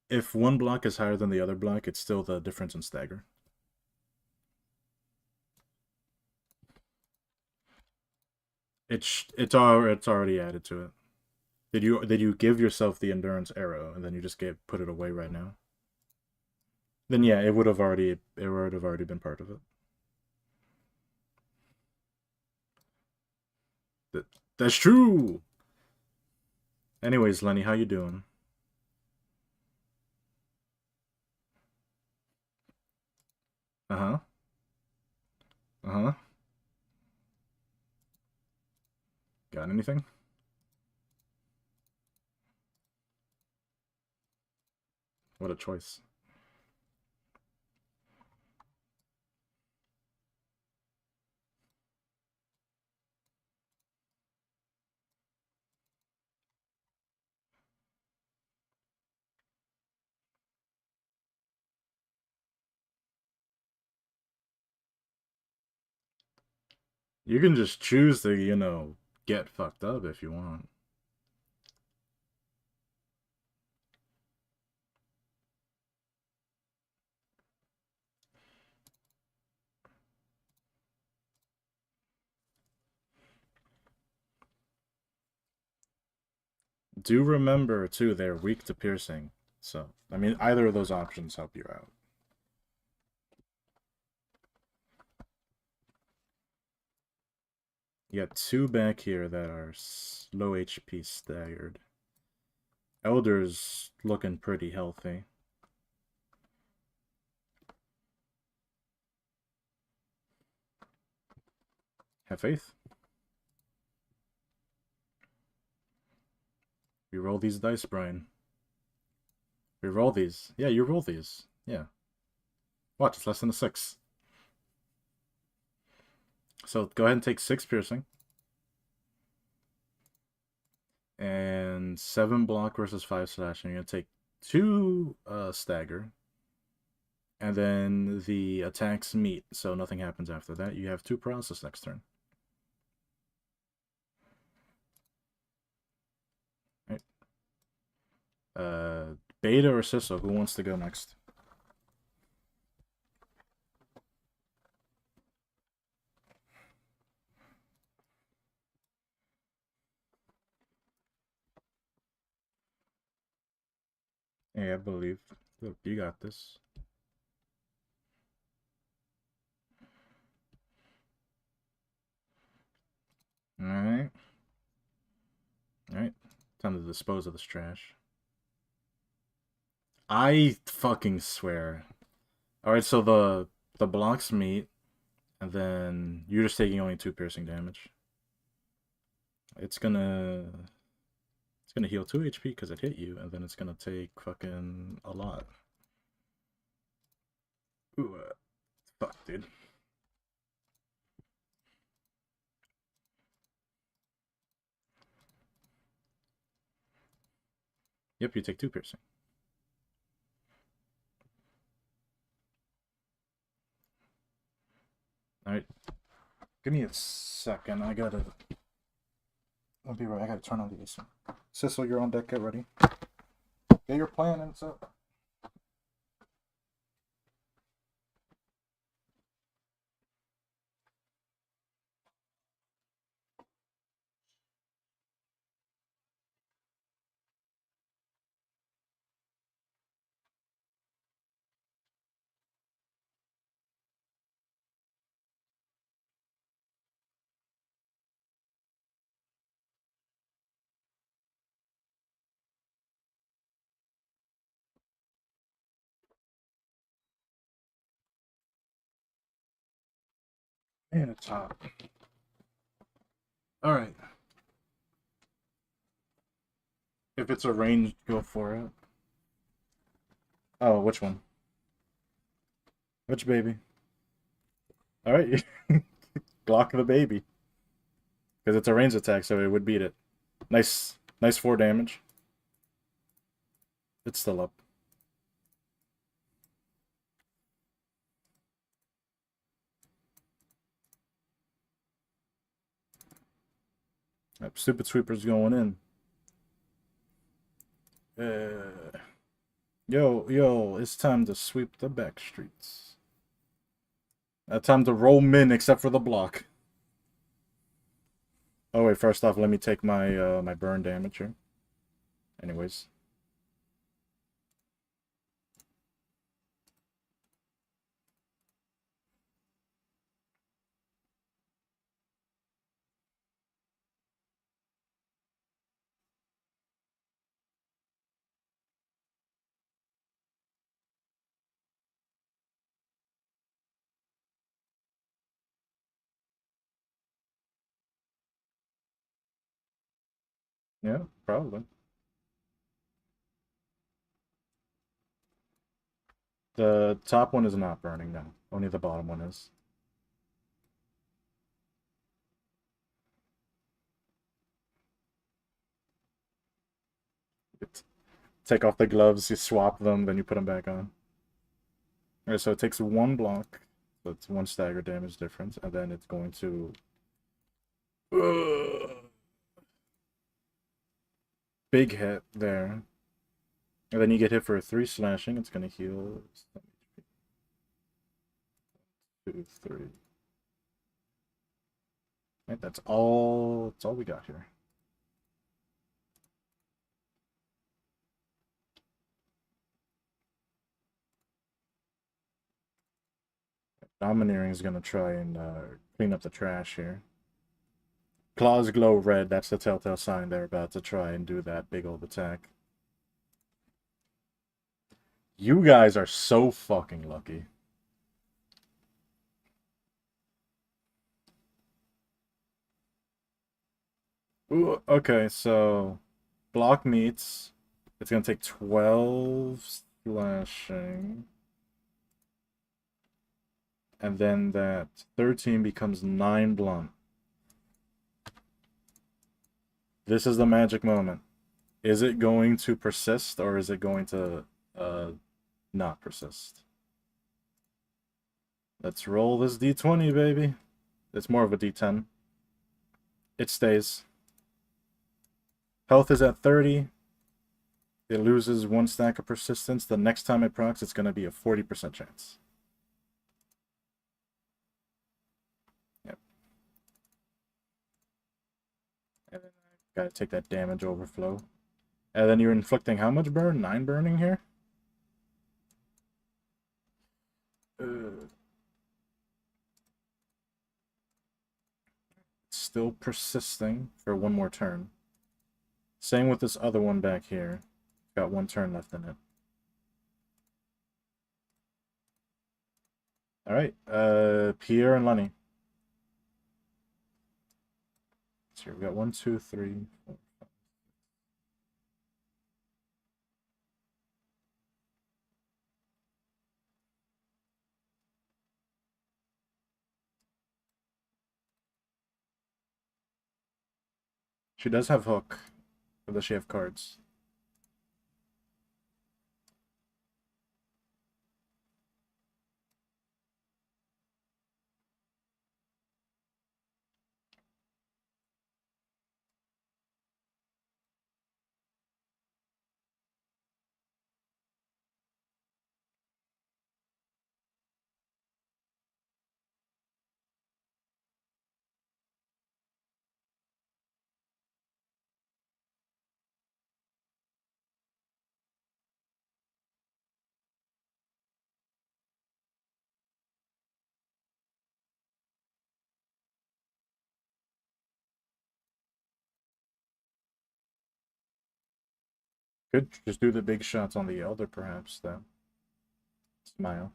If one block is higher than the other block, it's still the difference in stagger. It's already added to it. Did you give yourself the endurance arrow and then you just put it away right now? Then yeah, it would have already been part of it. That's true. Anyways, Lenny, how you doing? Uh-huh. Uh-huh. Got anything? What a choice. You can just choose to, get fucked up if you want. Do remember, too, they're weak to piercing. So, I mean, either of those options help you out. You got two back here that are low HP staggered. Elder's looking pretty healthy. Have faith. You roll these dice, Brian. You roll these. Yeah, you roll these. Yeah. Watch, it's less than a 6. So go ahead and take 6 piercing. And 7 block versus 5 slash. And you're going to take 2 stagger. And then the attacks meet, so nothing happens after that. You have 2 paralysis next turn. Right. Beta or Sisso, who wants to go next? Hey, I believe. Look, you got this. Alright. Alright. Time to dispose of this trash. I fucking swear. Alright, so the blocks meet, and then you're just taking only 2 piercing damage. It's gonna heal 2 HP because it hit you, and then it's gonna take fucking a lot. Ooh, fuck, dude. Yep, you take 2 piercing. Alright. Give me a second. I'll be right. I gotta turn on the AC. Sissel, you're on deck. Get ready. Get your plan and so. And it's hot. Alright. If it's a range, go for it. Oh, which one? Which baby? Alright. Block the baby. Because it's a range attack, so it would beat it. Nice 4 damage. It's still up. That stupid sweeper's going in. Yo, it's time to sweep the back streets. Time to roll min except for the block. Oh wait, first off, let me take my my burn damage here. Anyways. Yeah, probably. The top one is not burning now. Only the bottom one is. Take off the gloves, you swap them, then you put them back on. Alright, so it takes one block. So it's one stagger damage difference, and then it's going to... Big hit there. And then you get hit for 3 slashing. It's going to heal 2, 3. Right, that's all we got here. Domineering is going to try and clean up the trash here. Claws glow red. That's the telltale sign they're about to try and do that big old attack. You guys are so fucking lucky. Ooh, okay, so block meets. It's gonna take 12 slashing. And then that 13 becomes 9 blunt. This is the magic moment. Is it going to persist or is it going to not persist? Let's roll this d20, baby. It's more of a d10. It stays. Health is at 30. It loses 1 stack of persistence. The next time it procs, it's going to be a 40% chance. Yep. And then I gotta take that damage overflow. And then you're inflicting how much burn? 9 burning here? Still persisting for 1 more turn. Same with this other one back here. Got 1 turn left in it. Alright, Pierre and Lenny. So we've got 1, 2, 3, 4, 5. She does have hook. Or does she have cards? Could just do the big shots on the Elder, perhaps, though. Smile.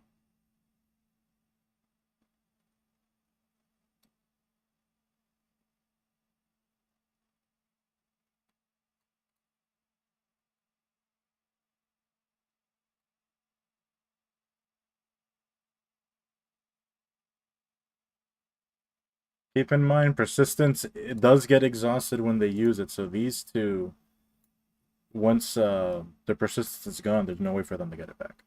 Keep in mind, persistence, it does get exhausted when they use it, so these two, once the persistence is gone, there's no way for them to get it back.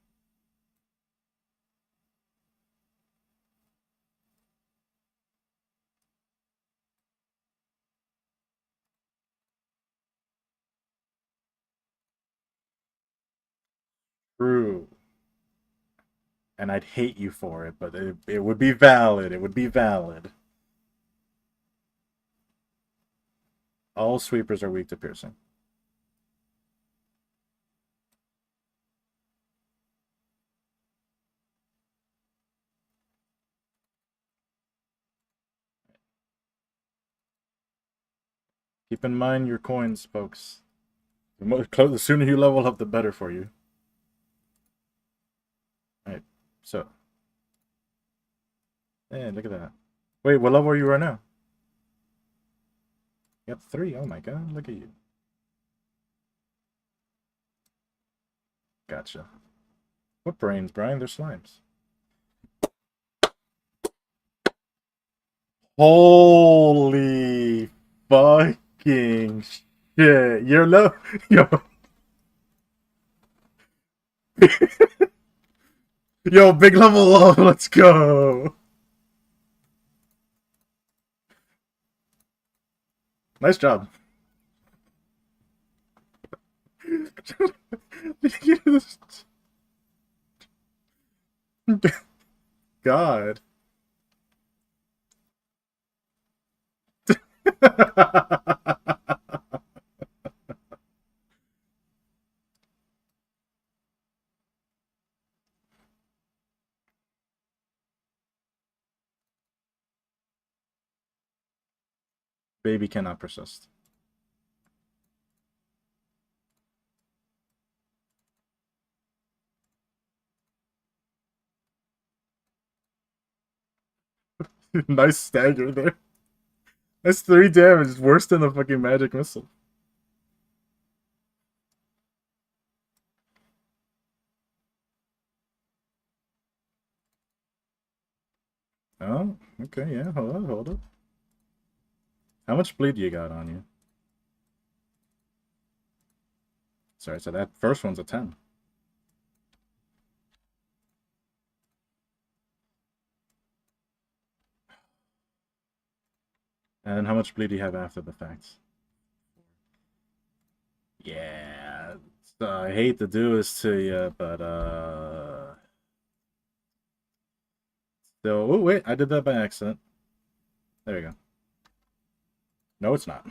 True. And I'd hate you for it, but it would be valid. It would be valid. All sweepers are weak to piercing. Keep in mind your coins, folks. The sooner you level up, the better for you. Alright, so. Yeah, look at that. Wait, what level are you right now? You got 3. Oh my god, look at you. Gotcha. What brains, Brian? They're slimes. Holy fucking shit. You're low. Yo. Yo, big level up. Let's go. Nice job. God. Baby cannot persist. Nice stagger there. That's 3 damage. Worse than the fucking magic missile. Oh, okay, yeah. Hold on, hold on. How much bleed you got on you? Sorry, so that first one's a 10. And how much bleed do you have after the fact? Yeah. I hate to do this to you, but still. Oh wait, I did that by accident. There you go. No, it's not.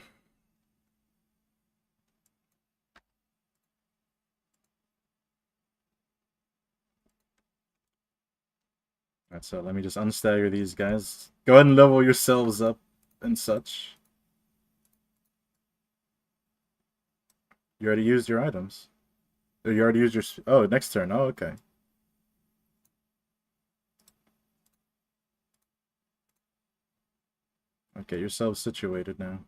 Alright, so let me just unstagger these guys. Go ahead and level yourselves up and such. You already used your items. Or you already used your... Oh, next turn. Oh, okay. Okay, yourselves situated now.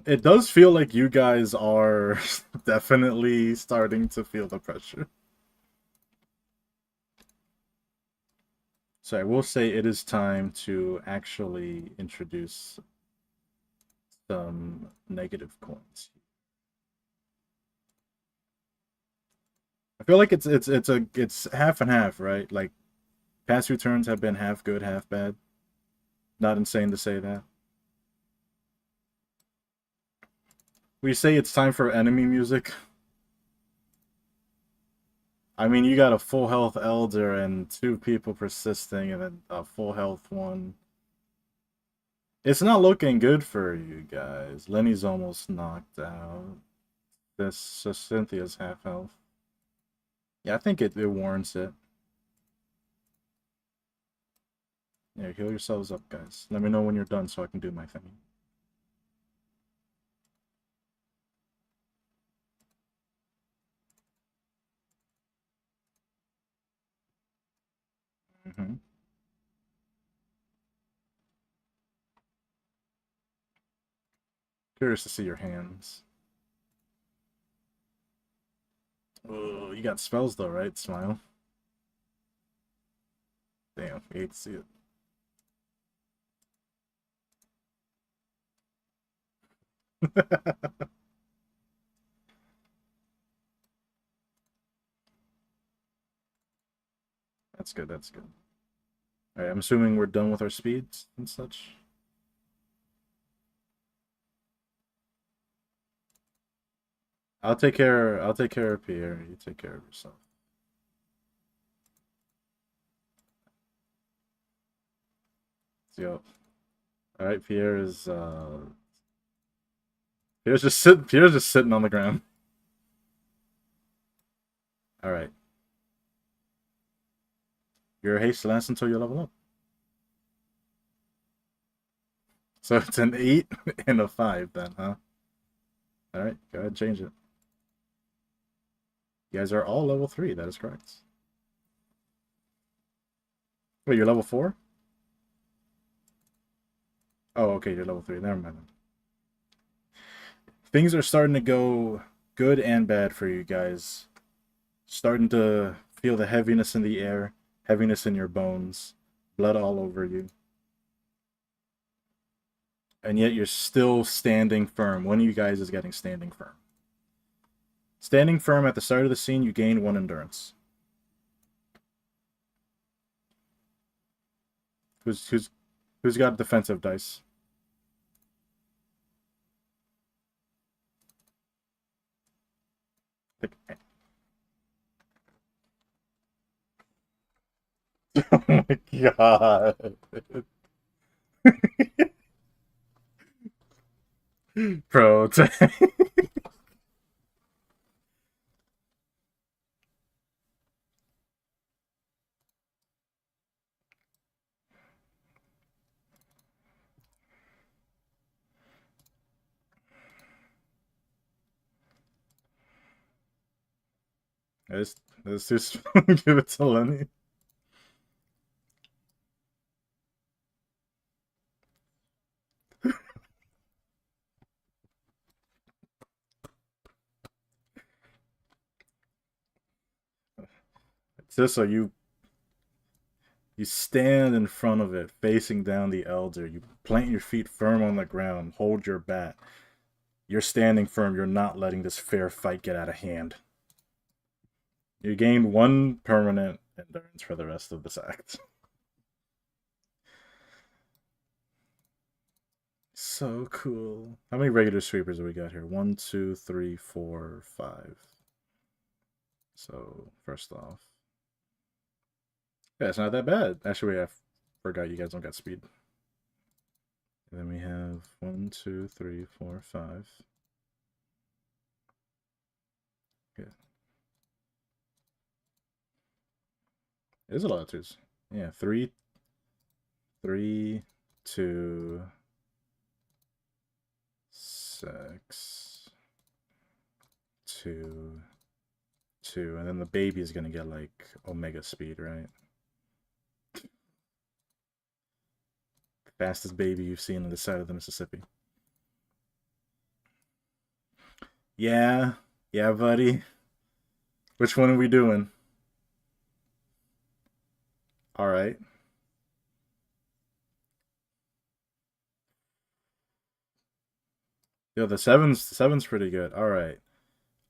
It does feel like you guys are definitely starting to feel the pressure. So I will say it is time to actually introduce some negative coins. I feel like it's half and half, right? Like past returns have been half good, half bad. Not insane to say that. We say it's time for enemy music. I mean, you got a full health elder and 2 people persisting, and then a full health one. It's not looking good for you guys. Lenny's almost knocked out. This Cynthia's half health. Yeah, I think it warrants it. Yeah, heal yourselves up, guys. Let me know when you're done so I can do my thing. Mm-hmm. Curious to see your hands. Oh, you got spells though, right? Smile. Damn, I hate to see it. That's good, that's good. Alright, I'm assuming we're done with our speeds and such. I'll take care of Pierre. You take care of yourself. Yep. Alright, Pierre's just sitting on the ground. Alright. Your haste lasts until you level up. So it's an 8 and a 5 then, huh? Alright, go ahead and change it. You guys are all level 3, that is correct. Wait, you're level 4? Oh, okay, you're level 3. Never mind. Things are starting to go good and bad for you guys. Starting to feel the heaviness in the air, heaviness in your bones, blood all over you. And yet you're still standing firm. One of you guys is getting standing firm. Standing firm at the start of the scene, you gain 1 endurance. Who's got defensive dice? Oh my god. Pro. Let's just give it to Lenny. It's just so you stand in front of it, facing down the elder. You plant your feet firm on the ground, hold your bat. You're standing firm. You're not letting this fair fight get out of hand. You gain 1 permanent endurance for the rest of this act. So cool. How many regular sweepers do we got here? 1, 2, 3, 4, 5. So, first off. Yeah, it's not that bad. Actually, I forgot you guys don't got speed. And then we have 1, 2, 3, 4, 5. Yeah. It is a lot of 2s. Yeah, 3, 3, 2, 6, 2, 2, and then the baby is gonna get like omega speed, right? Fastest baby you've seen on the side of the Mississippi. Yeah, yeah, buddy. Which one are we doing? All right. Yo, the seven's pretty good. All right.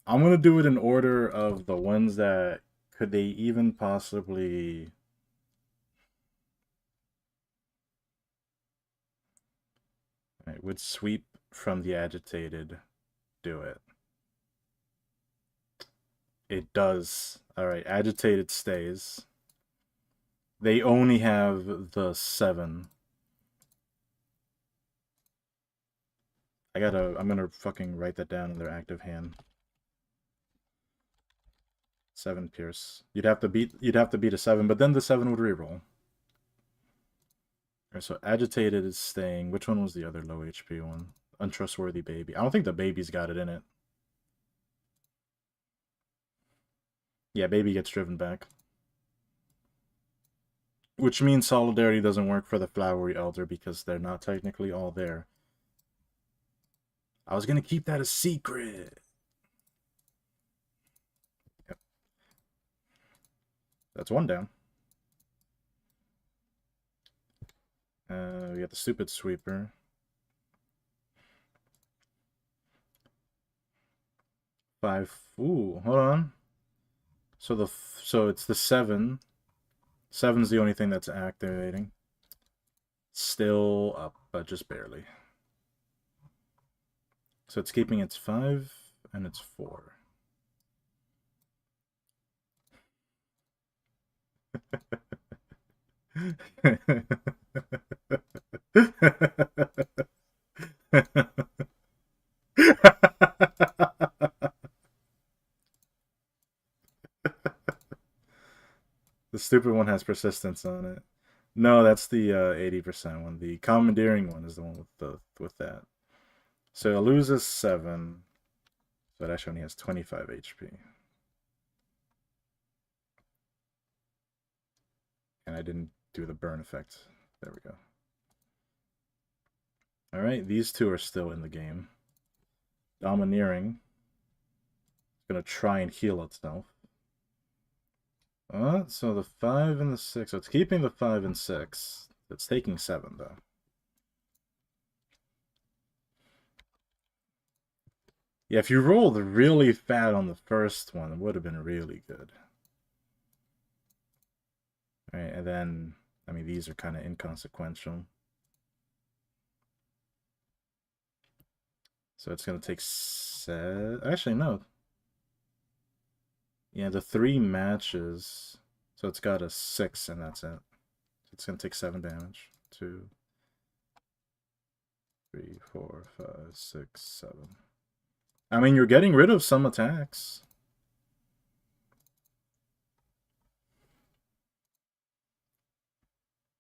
I'm gonna do it in order of the ones that could they even possibly. Right, would sweep from the agitated do it? It does. All right, agitated stays. They only have the 7. I'm gonna fucking write that down in their active hand. 7 pierce. You'd have to beat a 7, but then the 7 would reroll. Alright, so agitated is staying. Which one was the other low HP one? Untrustworthy baby. I don't think the baby's got it in it. Yeah, baby gets driven back. Which means solidarity doesn't work for the flowery elder because they're not technically all there. I was gonna keep that a secret. Yep. That's 1 down. We got the stupid sweeper. 5. Ooh, hold on. So it's the 7. 7's the only thing that's activating. Still up, but just barely. So it's keeping its 5 and its 4. The stupid one has persistence on it. No, that's the 80% one. The commandeering one is the one with that. So it loses 7. So it actually only has 25 HP. And I didn't do the burn effect. There we go. Alright, these two are still in the game. Domineering is going to try and heal itself. So the 5 and the 6. So it's keeping the 5 and 6. It's taking 7, though. Yeah, if you rolled really fat on the first one, it would have been really good. Alright, and then, I mean, these are kind of inconsequential. So it's going to take 7. Actually, no. Yeah, the 3 matches. So it's got a 6, and that's it. So it's going to take 7 damage. 2, 3, 4, 5, 6, 7. I mean, you're getting rid of some attacks.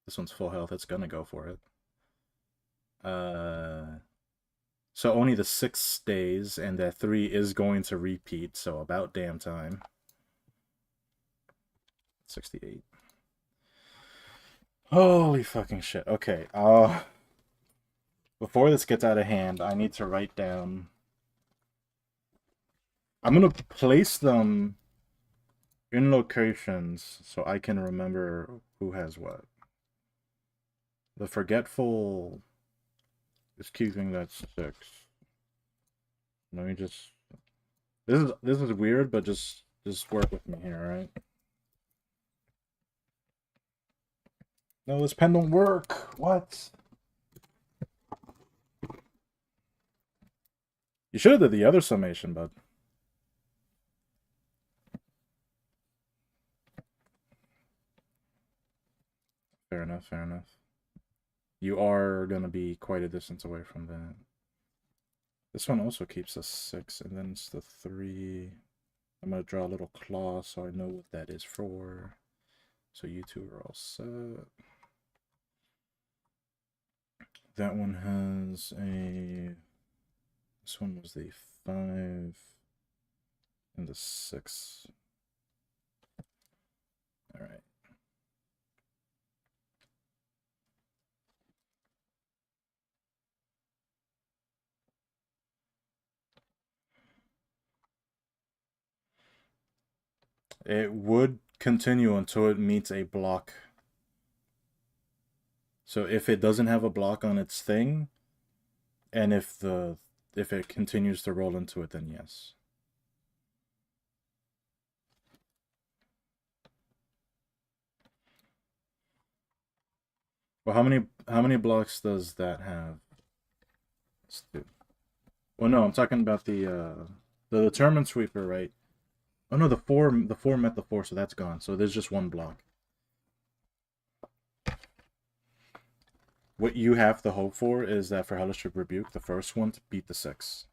This one's full health. It's going to go for it. So only the 6 stays, and that 3 is going to repeat, so about damn time. 68. Holy fucking shit. Okay, before this gets out of hand, I need to write down... I'm gonna place them in locations so I can remember who has what. The Forgetful is keeping that 6. Let me just... This is weird, but just work with me here, right? No, this pen don't work. What? You should have did the other summation, bud. Fair enough, fair enough. You are going to be quite a distance away from that. This one also keeps us 6, and then it's the 3. I'm going to draw a little claw so I know what that is for. So you two are all set. That one has a... This one was the 5 and the 6. Alright. It would continue until it meets a block. So if it doesn't have a block on its thing, and if it continues to roll into it, then yes. Well, how many blocks does that have? Well, no, I'm talking about the determined sweeper, right? Oh no, the 4 met the 4, so that's gone. So there's just 1 block. What you have to hope for is that for Hellish Rebuke, the first one to beat the 6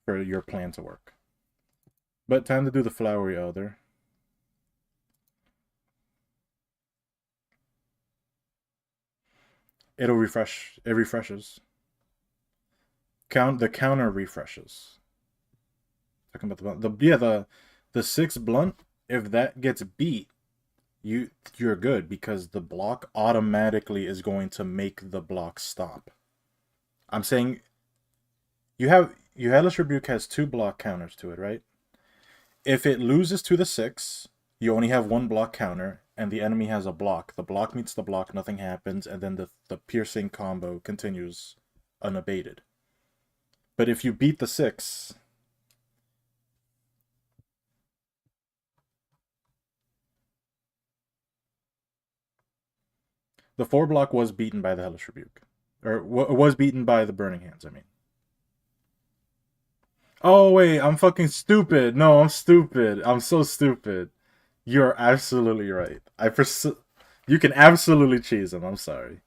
for your plan to work. But time to do the Flowery Elder. It'll refresh. It refreshes. The counter refreshes. Talking about the 6 blunt. If that gets beat, you're good because the block automatically is going to make the block stop. I'm saying your Hellish Rebuke has 2 block counters to it, right? If it loses to the 6, you only have 1 block counter, and the enemy has a block. The block meets the block, nothing happens, and then the piercing combo continues unabated. But if you beat the 6... The 4 block was beaten by the Hellish Rebuke. Or was beaten by the Burning Hands, I mean. Oh, wait, I'm fucking stupid. No, I'm stupid. I'm so stupid. You're absolutely right. You can absolutely cheese him. I'm sorry.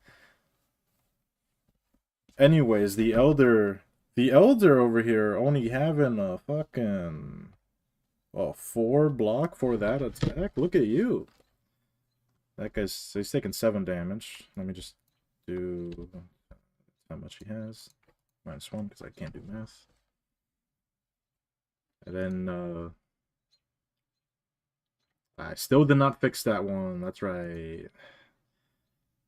Anyways, the elder over here only having a fucking 4 block for that attack. Look at you. That guy's he's taking 7 damage. Let me just do how much he has. -1 because I can't do math. And then I still did not fix that one. That's right.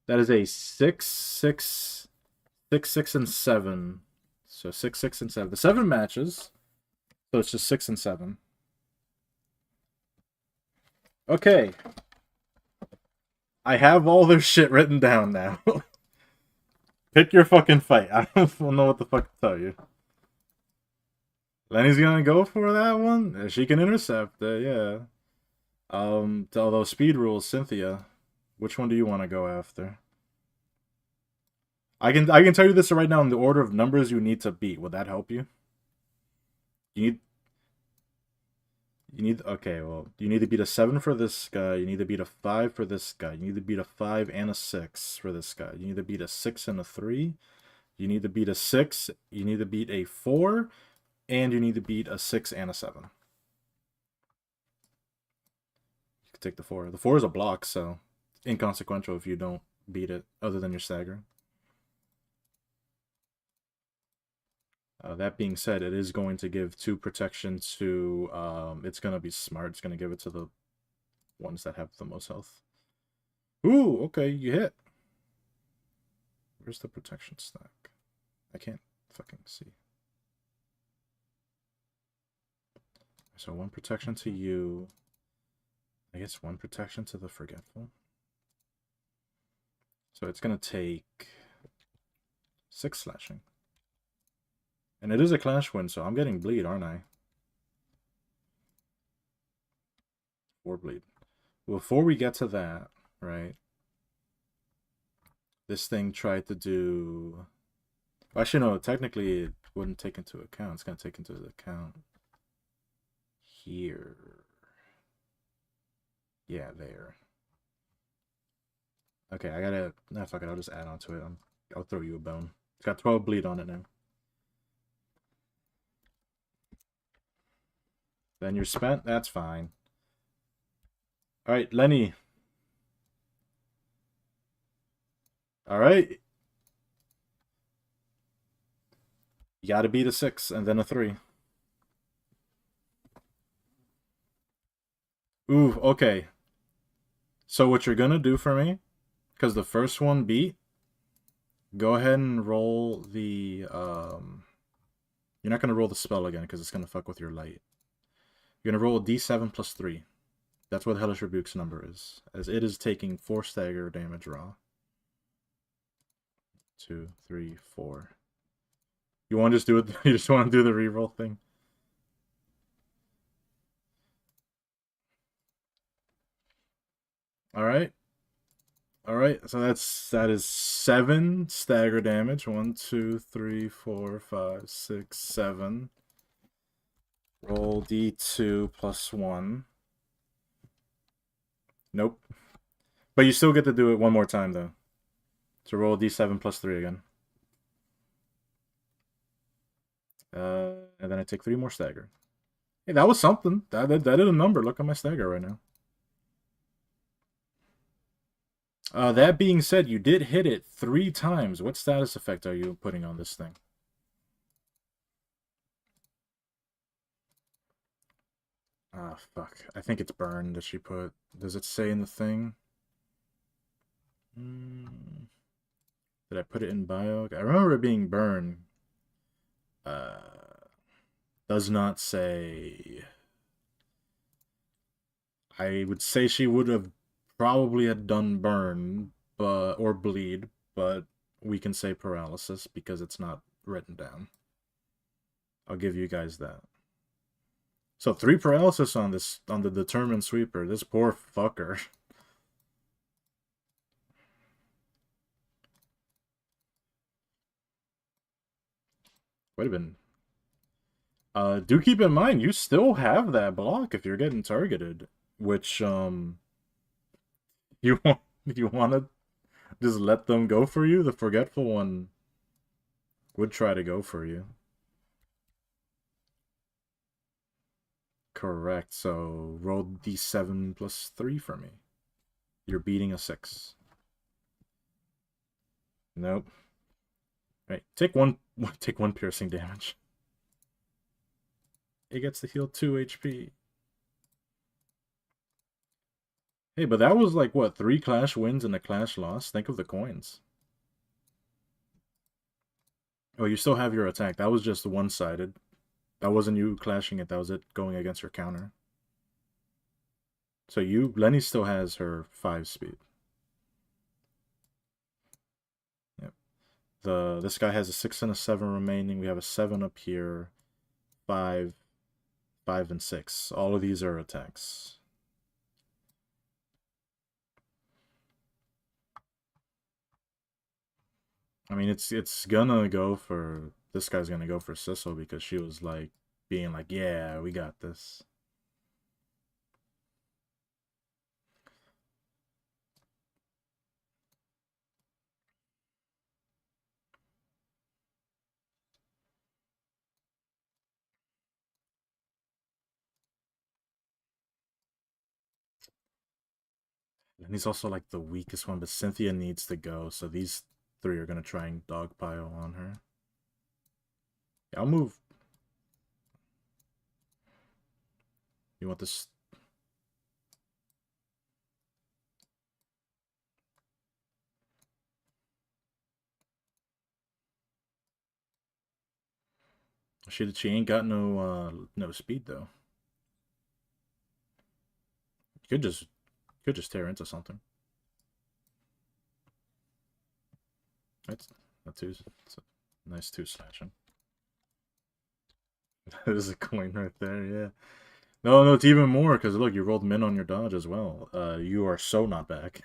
That is a 6, 6, 6, 6, and 7. So 6, 6, and 7. The 7 matches. So it's just 6 and 7. Okay. I have all their shit written down now. Pick your fucking fight. I don't know what the fuck to tell you. Lenny's gonna go for that one. She can intercept it, yeah. Although speed rules, Cynthia, which one do you want to go after? I can tell you this right now in the order of numbers you need to beat. Would that help you? Okay, well, you need to beat a 7 for this guy, you need to beat a 5 for this guy, you need to beat a 5 and a 6 for this guy, you need to beat a 6 and a 3, you need to beat a 6, you need to beat a 4, and you need to beat a 6 and a 7. You can take the 4. The 4 is a block, so inconsequential if you don't beat it, other than your stagger. That being said, it is going to give 2 protection to, it's going to be smart. It's going to give it to the ones that have the most health. Ooh, okay, you hit. Where's the protection stack? I can't fucking see. So 1 protection to you. I guess 1 protection to the Forgetful. So it's going to take 6 slashing. And it is a clash win, so I'm getting bleed, aren't I? 4 bleed. Before we get to that, right? This thing tried to do... Actually, no, technically it wouldn't take into account. It's going to take into account here. Yeah, there. Okay, I gotta... Nah, fuck it, I'll just add on to it. I'll throw you a bone. It's got 12 bleed on it now. Then you're spent. That's fine. Alright, Lenny. Alright. You gotta beat a 6 and then a 3. Ooh, okay. So what you're gonna do for me, because the first one beat, go ahead and roll the... You're not gonna roll the spell again because it's gonna fuck with your light. You're gonna roll a d7 plus 3. That's what Hellish Rebuke's number is, as it is taking 4 stagger damage raw. 2, 3, 4. You want to just do it? You just want to do the reroll thing? All right. All right. So that is 7 stagger damage. 1, 2, 3, 4, 5, 6, 7. Roll d2 plus 1. Nope. But you still get to do it one more time, though. So roll d7 plus 3 again. And then I take 3 more stagger. Hey, that was something. That did a number. Look at my stagger right now. That being said, you did hit it 3 times. What status effect are you putting on this thing? Ah, fuck. I think it's burn that she put. Does it say in the thing? Did I put it in bio? I remember it being burn. Does not say. I would say she would have probably had done burn, or bleed, but we can say paralysis because it's not written down. I'll give you guys that. So 3 paralysis on the determined sweeper. This poor fucker. Would have been. Do keep in mind you still have that block if you're getting targeted, which you want you want to just let them go for you. The forgetful one would try to go for you. Correct. So roll d7 plus 3 for me. You're beating a 6. Nope. Right. Take one piercing damage. It gets to heal 2 HP. Hey, but that was like what, 3 clash wins and a clash loss? Think of the coins. Oh, you still have your attack. That was just one-sided. That wasn't you clashing it, that was it going against your counter. So Lenny still has her 5 speed. Yep. This guy has a 6 and a 7 remaining. We have a 7 up here. 5, 5, and 6. All of these are attacks. I mean, it's gonna go for... This guy's gonna go for Sissel because she was like, being like, yeah, we got this. And he's also like the weakest one, but Cynthia needs to go, so these 3 are gonna try and dogpile on her. Yeah, I'll move. You want this? She ain't got no speed though. You could just tear into something. That's it's a nice 2 slashing. There's a coin right there, yeah. No, it's even more because look, you rolled min on your dodge as well. You are so not back.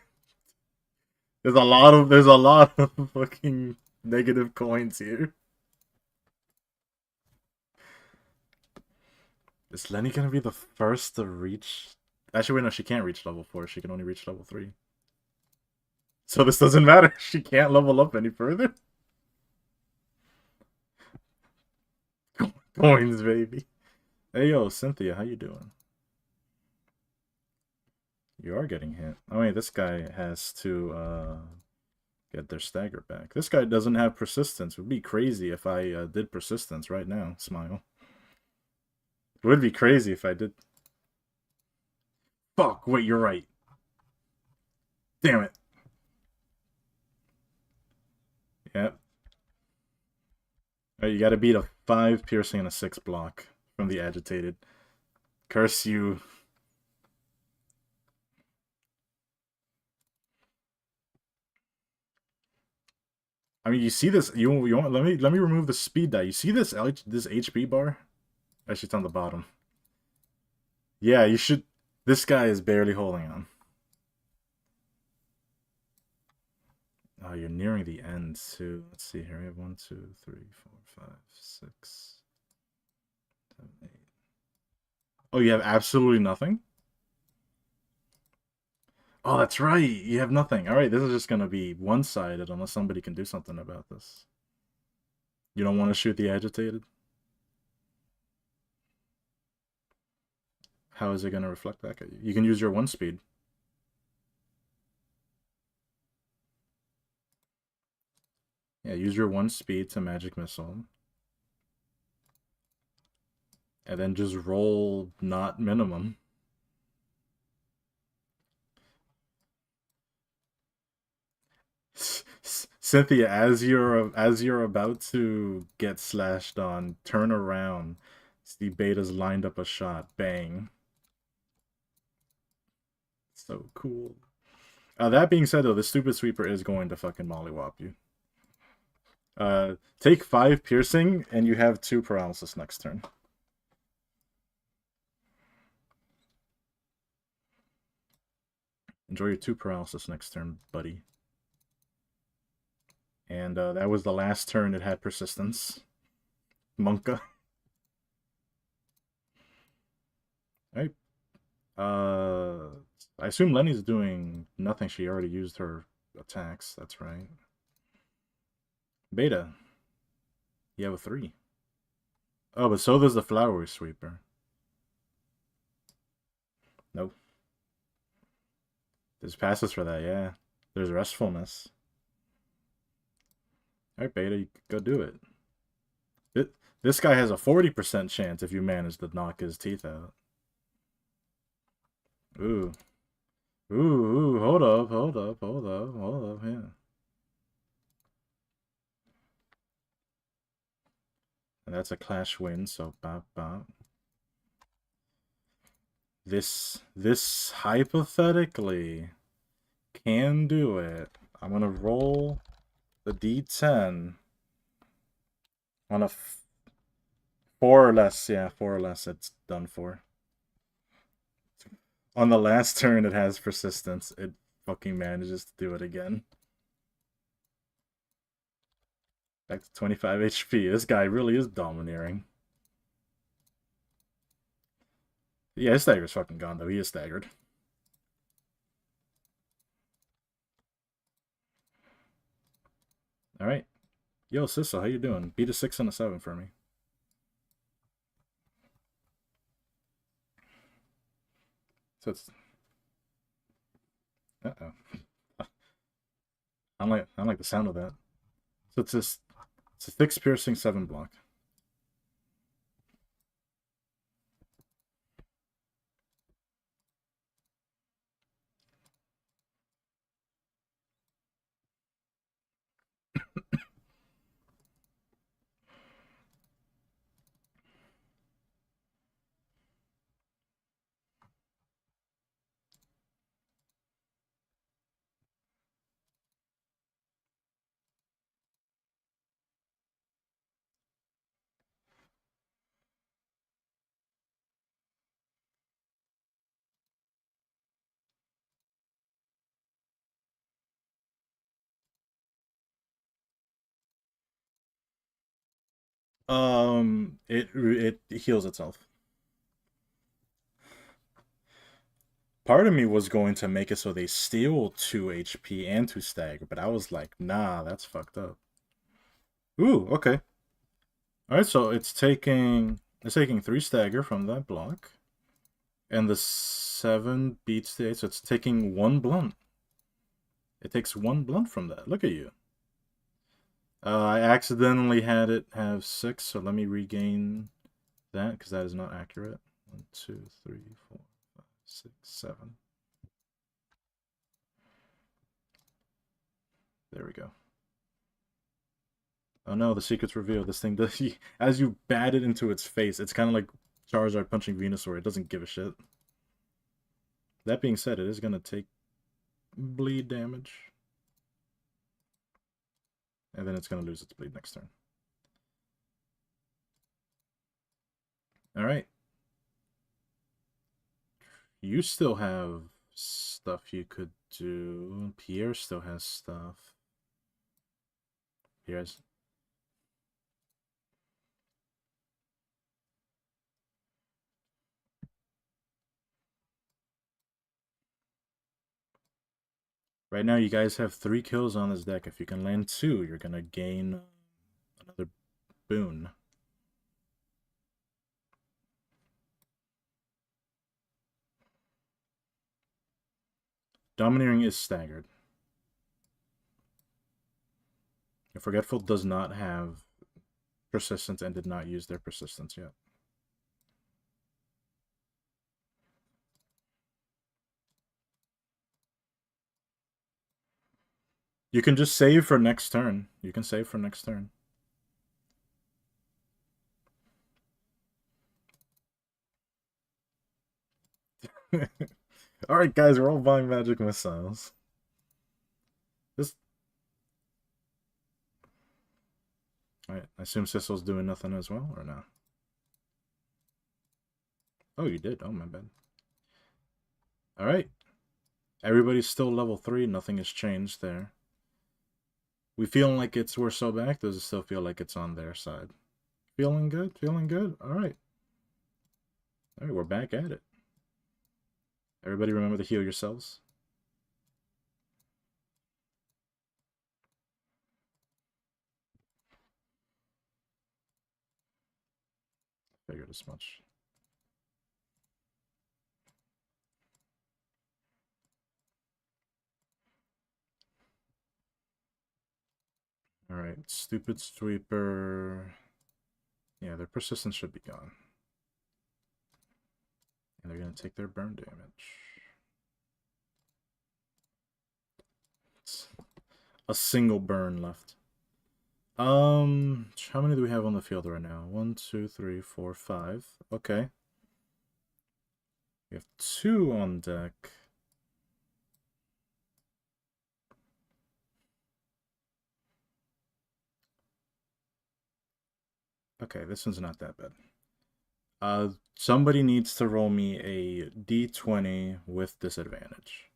There's a lot of fucking negative coins here. Is Lenny gonna be the first to reach? Actually, wait, no, she can't reach level 4. She can only reach level 3. So this doesn't matter. She can't level up any further. Coins, baby. Hey, yo, Cynthia, how you doing? You are getting hit. Oh, wait, this guy has to get their stagger back. This guy doesn't have persistence. It would be crazy if I did persistence right now. Smile. It would be crazy if I did. Fuck, wait, you're right. Damn it. Yep. Right, you gotta beat a 5 piercing and a 6 block from the agitated. Curse you. I mean, you see this? You want? Let me remove the speed die. You see this HP bar? Actually, it's on the bottom. Yeah, you should. This guy is barely holding on. Oh, you're nearing the end too. Let's see here. We have 1, 2, 3, 4, 5, 6, 7, 8. Oh, you have absolutely nothing? Oh, that's right. You have nothing. All right, this is just gonna be one-sided unless somebody can do something about this. You don't want to shoot the agitated? How is it gonna reflect back at you? You can use your 1 speed. Yeah, use your 1 speed to magic missile. And then just roll not minimum. Cynthia, as you're about to get slashed on, turn around. See Beta's lined up a shot. Bang. So cool. That being said, though, the stupid sweeper is going to fucking mollywop you. Take 5 piercing, and you have 2 paralysis next turn. Enjoy your 2 paralysis next turn, buddy. And that was the last turn it had persistence. Monka. Alright. I assume Lenny's doing nothing. She already used her attacks. That's right. Beta. You have a 3. Oh, but so does the Flowery Sweeper. Nope. There's passes for that, yeah. There's Restfulness. Alright, Beta, you go do it. This guy has a 40% chance if you manage to knock his teeth out. Ooh. Ooh, hold up, yeah. And that's a clash win, so bop bop. This hypothetically can do it. I'm gonna roll the D10 on a 4 or less. Yeah, 4 or less. It's done for. On the last turn, it has persistence. It fucking manages to do it again. Back to 25 HP. This guy really is domineering. Yeah, his stagger's fucking gone, though. He is staggered. Alright. Yo, Sissa, how you doing? Beat a 6 and a 7 for me. So it's... Uh-oh. I don't like the sound of that. So it's a 6 piercing, 7 block. It heals itself. Part of me was going to make it so they steal 2 HP and 2 stagger, but I was like, nah, that's fucked up. Ooh, okay. Alright, so it's taking 3 stagger from that block. And the 7 beats the 8, so it's taking 1 blunt. It takes 1 blunt from that. Look at you. I accidentally had it have 6, so let me regain that, because that is not accurate. 1, 2, 3, 4, 5, 6, 7. There we go. Oh no, the secret's revealed. This thing does... As you bat it into its face, it's kind of like Charizard punching Venusaur. It doesn't give a shit. That being said, it is going to take bleed damage. And then it's going to lose its bleed next turn. Alright. You still have stuff you could do. Pierre still has stuff. Pierre's... Right now, you guys have 3 kills on this deck. If you can land 2, you're going to gain another boon. Domineering is staggered. Forgetful does not have persistence and did not use their persistence yet. You can just save for next turn. You can save for next turn. Alright, guys, we're all buying magic missiles. This... Alright, I assume Sissel's doing nothing as well, or no? Oh, you did? Oh, my bad. Alright. Everybody's still level 3. Nothing has changed there. We feel like we're so back. Does it still feel like it's on their side? Feeling good? Feeling good? All right. All right, we're back at it. Everybody remember to heal yourselves. Figured as much. All right, stupid sweeper. Yeah, their persistence should be gone. And they're going to take their burn damage. It's a single burn left. How many do we have on the field right now? 1, 2, 3, 4, 5. Okay. We have 2 on deck. Okay, this one's not that bad. Somebody needs to roll me a d20 with disadvantage.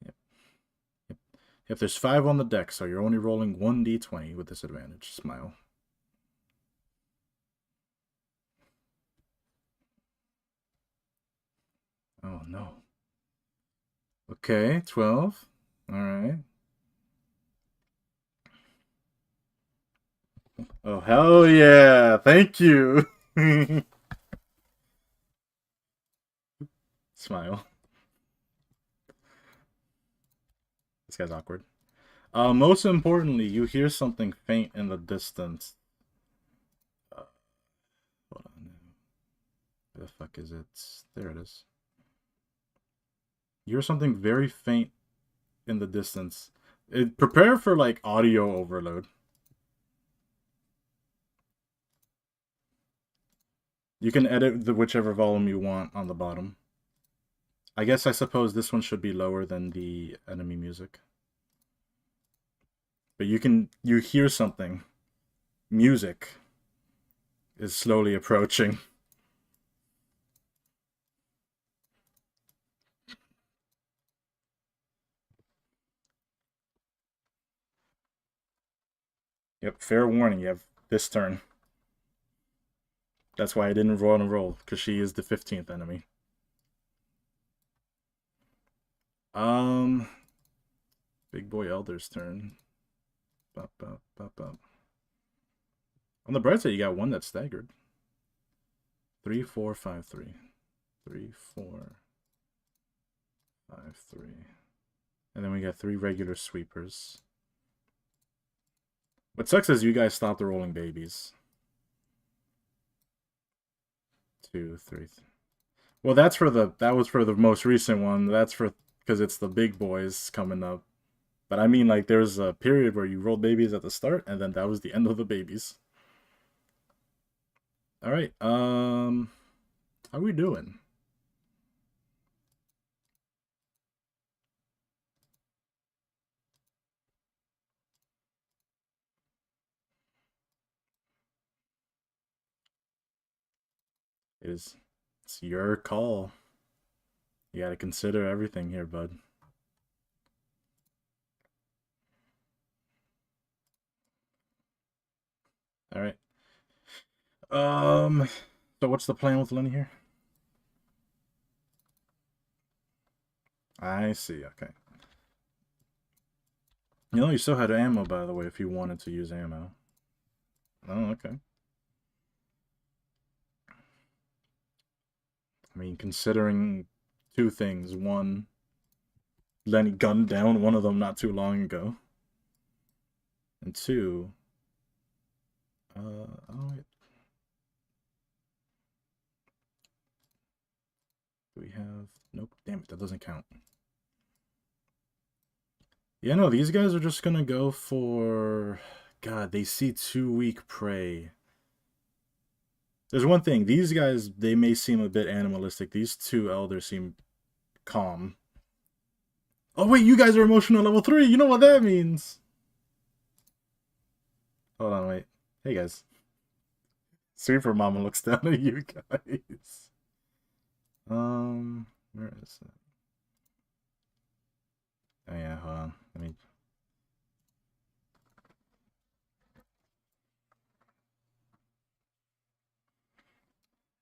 Yep. Yep. If there's 5 on the deck, so you're only rolling 1 d20 with disadvantage. Smile. Oh, no. Okay, 12. All right. Oh, hell yeah. Thank you. Smile. This guy's awkward. Most importantly, you hear something faint in the distance. Hold on. Where the fuck is it? There it is. You hear something very faint in the distance. Prepare for like audio overload. You can edit the whichever volume you want on the bottom. I suppose this one should be lower than the enemy music. But you hear something. Music is slowly approaching. Yep, fair warning, you have this turn. That's why I didn't roll on a roll, because she is the 15th enemy. Big boy Elder's turn. Bop, bop, bop, bop. On the bright side, you got one that's staggered. 3, 4, 5, 3. 3, 4, 5, 3. And then we got 3 regular sweepers. What sucks is you guys stopped the rolling babies. 2, 3. Well, that was for the most recent one. That's for because it's the big boys coming up. But I mean, like, there's a period where you rolled babies at the start, and then that was the end of the babies. All right. How we doing? It's your call. You got to consider everything here, bud. All right. So what's the plan with Lenny here? I see. Okay. You still had ammo, by the way, if you wanted to use ammo. Oh, okay. I mean, considering 2 things. One, Lenny gunned down one of them not too long ago. And 2, oh, wait. Do we have... Nope, damn it, that doesn't count. Yeah, no, these guys are just gonna go for... God, they see 2 weak prey. There's one thing, these guys, they may seem a bit animalistic. These 2 elders seem calm. Oh wait, you guys are emotional level 3, you know what that means! Hold on, wait. Hey guys. Sweeper Mama looks down at you guys. Where is it? Oh yeah, hold on.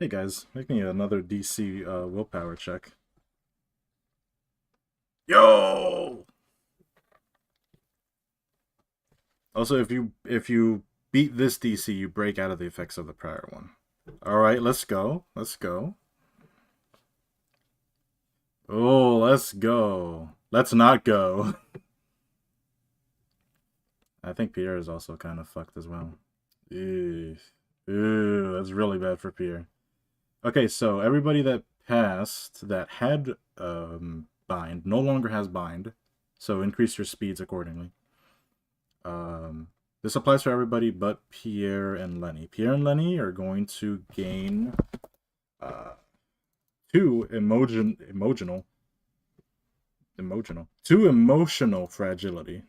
Hey guys, make me another DC willpower check. Yo! Also, if you beat this DC, you break out of the effects of the prior one. All right, let's go. Let's go. Oh, let's go. Let's not go. I think Pierre is also kind of fucked as well. Ew. Ew, that's really bad for Pierre. Okay, so everybody that passed that had bind no longer has bind, so increase your speeds accordingly. This applies for everybody but Pierre and Lenny. Pierre and Lenny are going to gain 2 emotional fragility.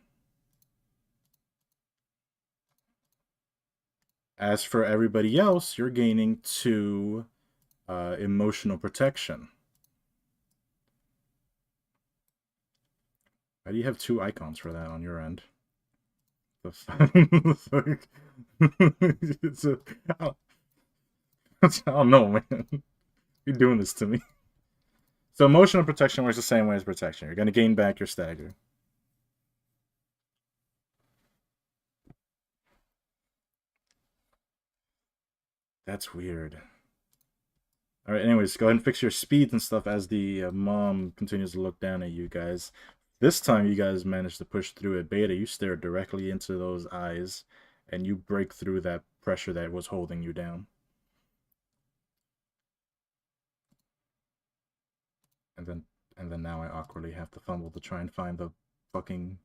As for everybody else, you're gaining 2 emotional protection. Why do you have 2 icons for that on your end? The fuck? I don't know, man. You're doing this to me. So emotional protection works the same way as protection. You're going to gain back your stagger. That's weird. All right, anyways, go ahead and fix your speeds and stuff as the mom continues to look down at you guys. This time you guys managed to push through it. Beta, you stare directly into those eyes, and you break through that pressure that was holding you down. And then now I awkwardly have to fumble to try and find the fucking...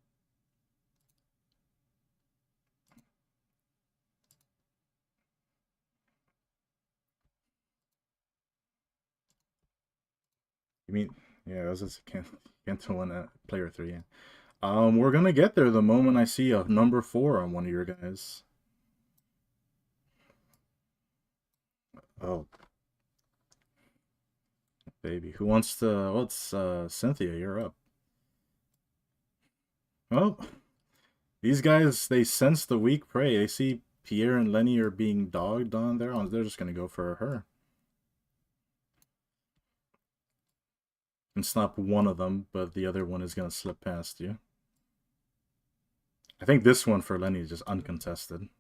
You mean... Yeah, this is Canto 1 player 3, yeah. We're gonna get there the moment I see a number 4 on one of your guys. Oh. Baby. Who wants to... Well, it's Cynthia, you're up. Well, these guys, they sense the weak prey. They see Pierre and Lenny are being dogged on there. They're just gonna go for her. And stop one of them, but the other one is gonna slip past you. I think this one for Lenny is just uncontested.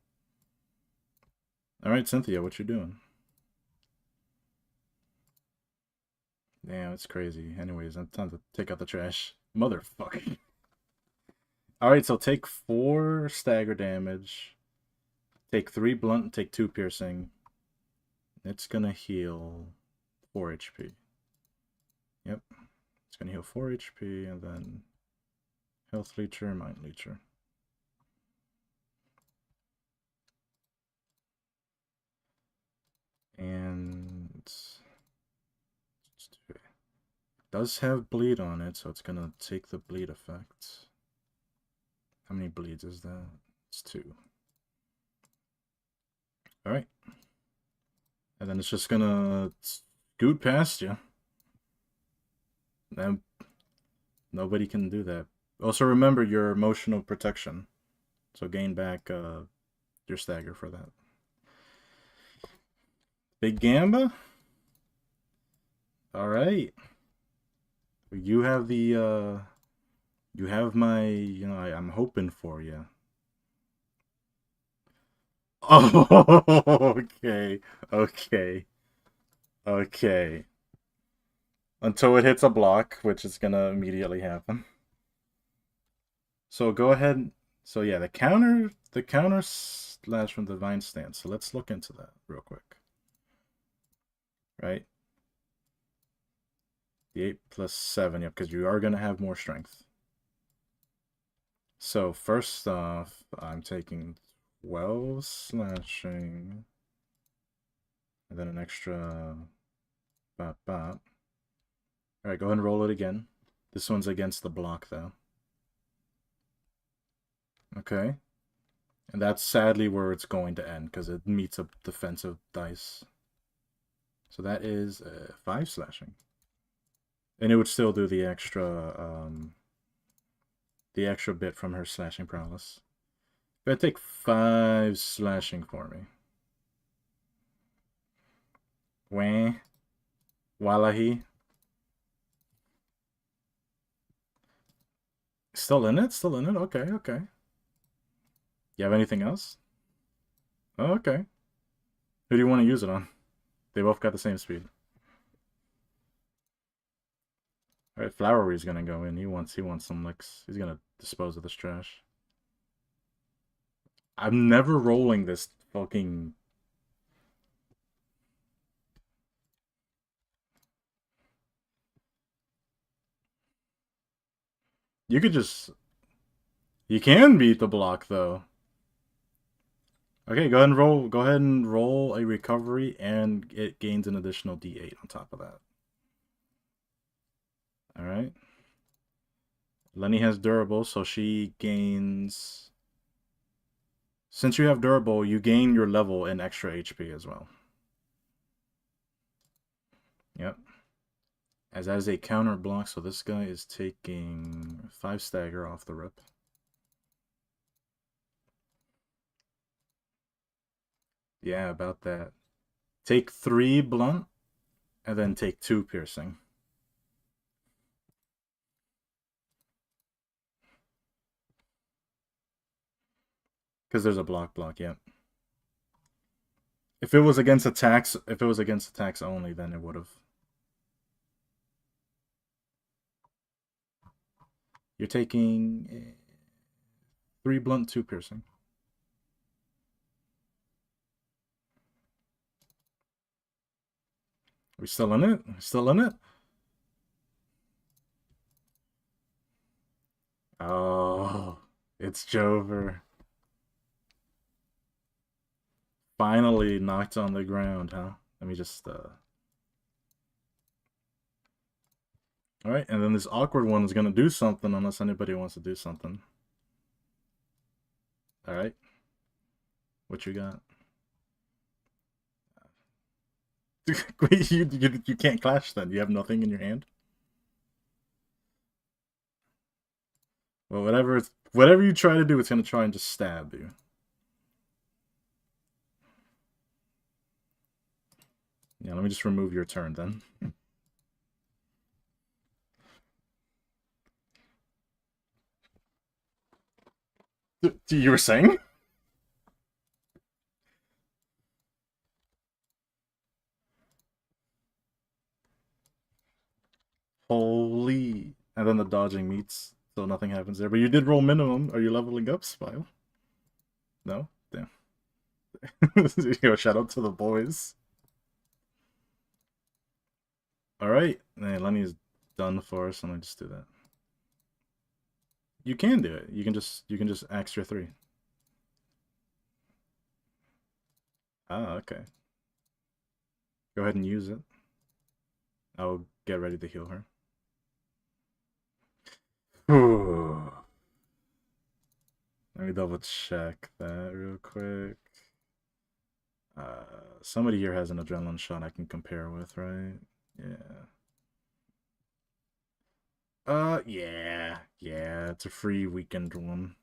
Alright, Cynthia, what you doing? Damn, it's crazy. Anyways, I'm time to take out the trash. Motherfucker. Alright, so take 4 stagger damage. Take 3 blunt, take 2 piercing. It's gonna heal 4 HP. Yep. It's gonna heal 4 HP and then health leecher, mind leecher. And it does have bleed on it, so it's gonna take the bleed effect. How many bleeds is that? It's 2. Alright. And then it's just gonna scoot past you. And nobody can do that. Also remember your emotional protection. So gain back your stagger for that. Big Gamba? Alright. You have the you have my, you know, I'm hoping for you. Oh, okay. Okay. Okay. Until it hits a block, which is gonna immediately happen. So go ahead. So yeah, the counter slash from Divine Stance. So let's look into that real quick. Right? The 8 plus 7, yep, because you are gonna have more strength. So first off, I'm taking 12 slashing. And then an extra bop bop. Alright, go ahead and roll it again. This one's against the block, though. Okay. And that's sadly where it's going to end, because it meets a defensive dice. So that is 5 slashing. And it would still do the extra bit from her slashing prowess. But take 5 slashing for me. Wah. Wallahi. Still in it? Still in it? Okay, okay. You have anything else? Oh, okay. Who do you want to use it on? They both got the same speed. Alright, Flowery's gonna go in. He wants some licks. He's gonna dispose of this trash. I'm never rolling this fucking. You could just. You can beat the block though. Okay, go ahead and roll. Go ahead and roll a recovery, and it gains an additional D8 on top of that. All right. Lenny has durable, so she gains. Since you have durable, you gain your level and extra HP as well. Yep. As that is a counter block, so this guy is taking 5 stagger off the rip. Yeah, about that. Take 3 blunt, and then take 2 piercing. Because there's a block, yeah. If it was against attacks, only, then it would have. You're taking 3 blunt, 2 piercing. We still in it? Still in it? Oh, it's Jover. Finally knocked on the ground, huh? Let me just Alright, and then this awkward one is gonna do something unless anybody wants to do something. Alright. What you got? Wait, you can't clash then. You have nothing in your hand? Well, whatever you try to do, it's gonna try and just stab you. Yeah, let me just remove your turn then. You were saying? Holy. And then the dodging meets, so nothing happens there. But you did roll minimum. Are you leveling up, Spile? No? Damn. Yo, shout out to the boys. Alright. Hey, Lenny's done for us, and I just do that. You can do it. You can just axe your 3. Ah, okay. Go ahead and use it. I'll get ready to heal her. Let me double check that real quick. Somebody here has an adrenaline shot I can compare with, right? Yeah. Yeah, it's a free weekend one.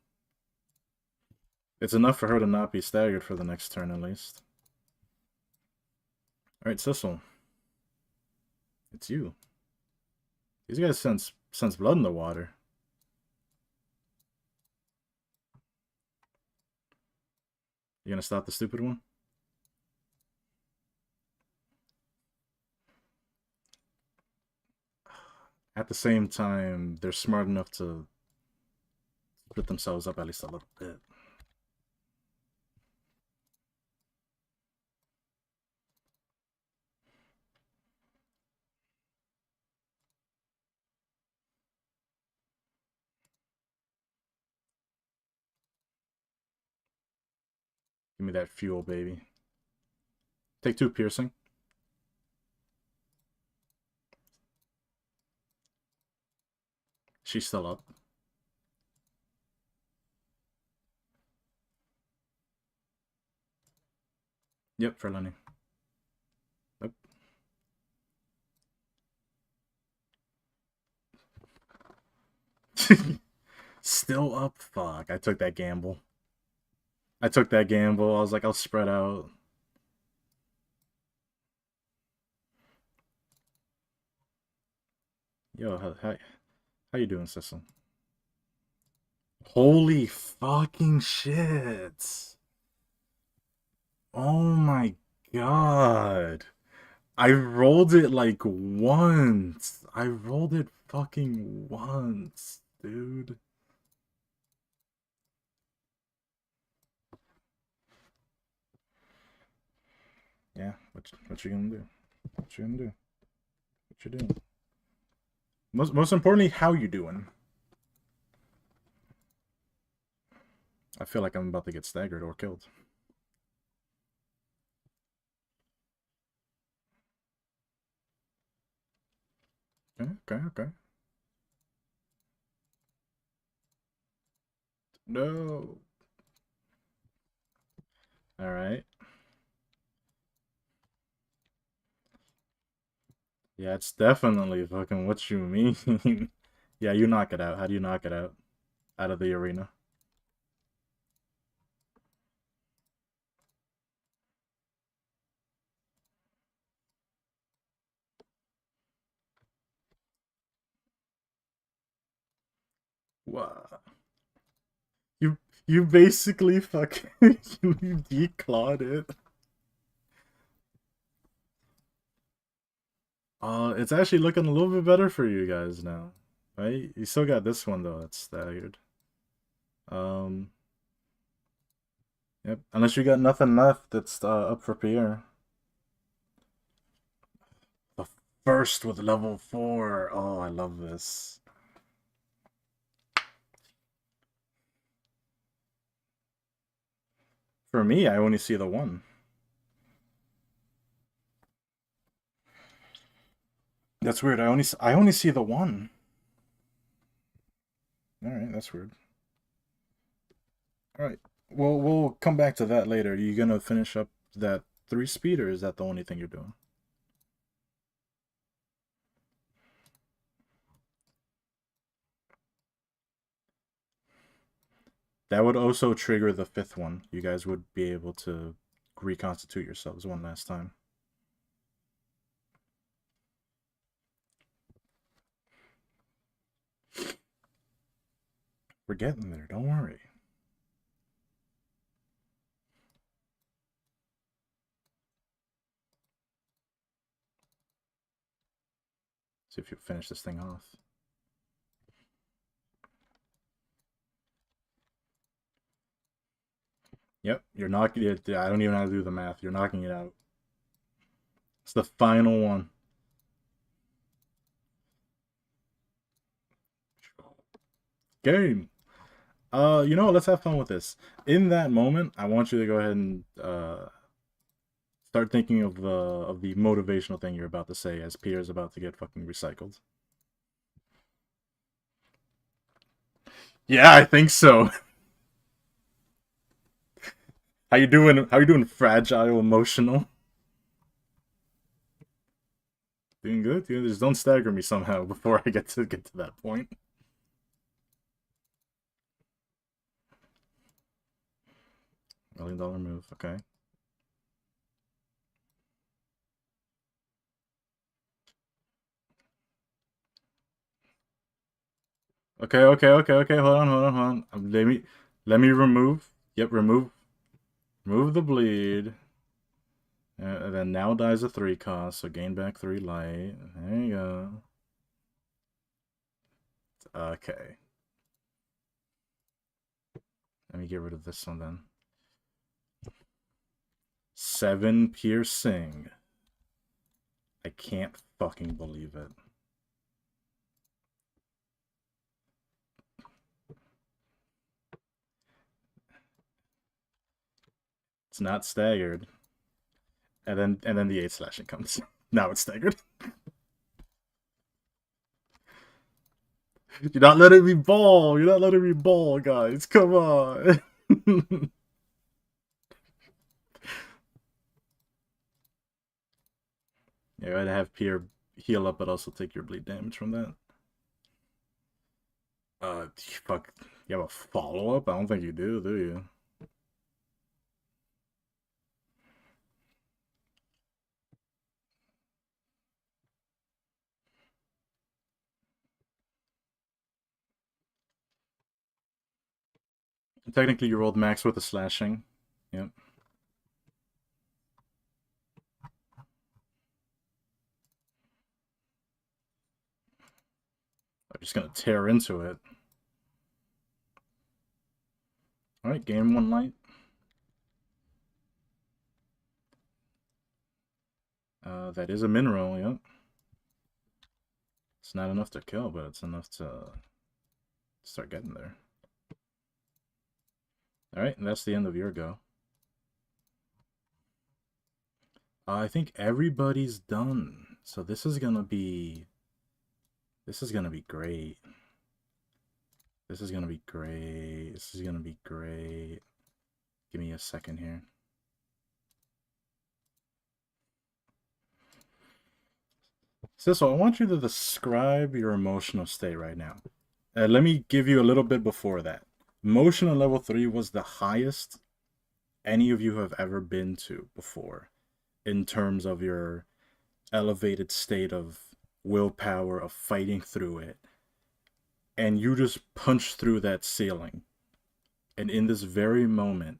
It's enough for her to not be staggered for the next turn, at least. Alright, Sissel. It's you. These guys sense blood in the water. You gonna stop the stupid one? At the same time, they're smart enough to split themselves up at least a little bit. Give me that fuel, baby. Take 2 piercing. She's still up. Yep, for Lenny. Nope. Still up? Fuck, I took that gamble. I was like, I'll spread out. Yo, how you doing, Cecil? Holy fucking shit! Oh my god! I rolled it like once. I rolled it fucking once, dude. Yeah, what you gonna do? What you gonna do? What you doing? Most importantly, how you doing? I feel like I'm about to get staggered or killed. Okay, okay, okay. No. All right. Yeah, it's definitely fucking what you mean. Yeah, you knock it out. How do you knock it out? Out of the arena. Wow. You basically fucking you declawed it. It's actually looking a little bit better for you guys now, right? You still got this one though. That's staggered. Um, yep. Unless you got nothing left that's up for Pierre. The first with level 4. Oh, I love this. For me, I only see the one. That's weird. I only see the one. All right, that's weird. All right. Well, we'll come back to that later. Are you gonna finish up that 3 speed, or is that the only thing you're doing? That would also trigger the 5th one. You guys would be able to reconstitute yourselves one last time. We're getting there. Don't worry. See if you finish this thing off. Yep, you're knocking it. I don't even have to do the math. You're knocking it out. It's the final one. Game. You know what? Let's have fun with this. In that moment, I want you to go ahead and start thinking of the motivational thing you're about to say as Peter's about to get fucking recycled. Yeah, I think so. How you doing? How you doing? Fragile, emotional. Doing good. Just don't stagger me somehow before I get to that point. $1 million move. Okay. Okay. Okay. Okay. Okay. Hold on. Hold on. Hold on. Let me remove. Yep. Remove the bleed. And then now dies a 3 cost, so gain back 3 light. There you go. Okay. Let me get rid of this one then. 7 piercing. I can't fucking believe it. It's not staggered. And then the 8 slashing comes. Now it's staggered. You're not letting me ball. You're not letting me ball, guys. Come on. Yeah, I'd have Pierre heal up, but also take your bleed damage from that. Fuck. You have a follow up? I don't think you do you? Technically, you rolled max with a slashing. Yep. I'm just gonna tear into it. Alright, gain 1 light. That is a mineral, yep. It's not enough to kill, but it's enough to start getting there. Alright, and that's the end of your go. I think everybody's done. So this is gonna be great. This is gonna be great. This is gonna be great. Give me a second here. So I want you to describe your emotional state right now. Let me give you a little bit before that. Emotional level 3 was the highest any of you have ever been to before in terms of your elevated state of willpower, of fighting through it. And you just punched through that ceiling. And in this very moment,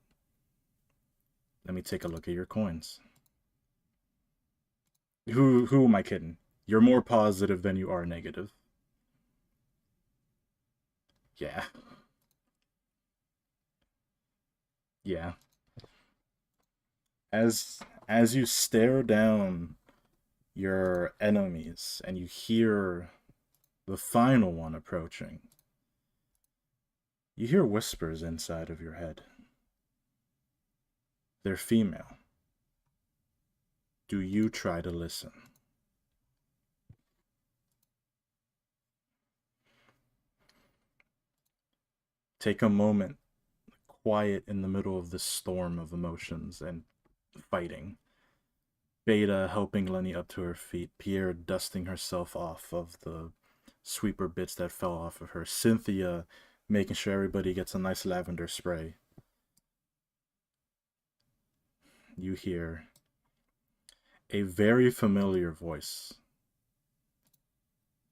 let me take a look at your coins. Who am I kidding? You're more positive than you are negative. Yeah. Yeah. As you stare down your enemies and you hear the final one approaching, you hear whispers inside of your head. They're female. Do you try to listen? Take a moment, quiet in the middle of this storm of emotions and fighting. Beta helping Lenny up to her feet. Pierre dusting herself off of the sweeper bits that fell off of her. Cynthia making sure everybody gets a nice lavender spray. You hear a very familiar voice.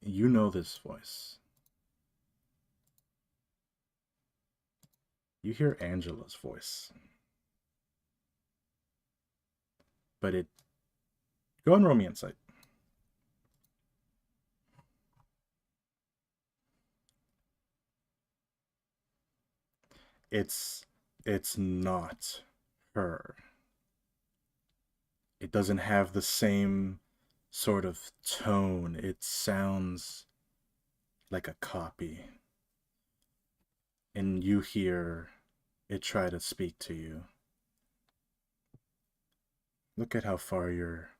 You know this voice. You hear Angela's voice. But it... Go and roll me insight. It's not her. It doesn't have the same sort of tone. It sounds like a copy. And you hear it try to speak to you. Look at how far you're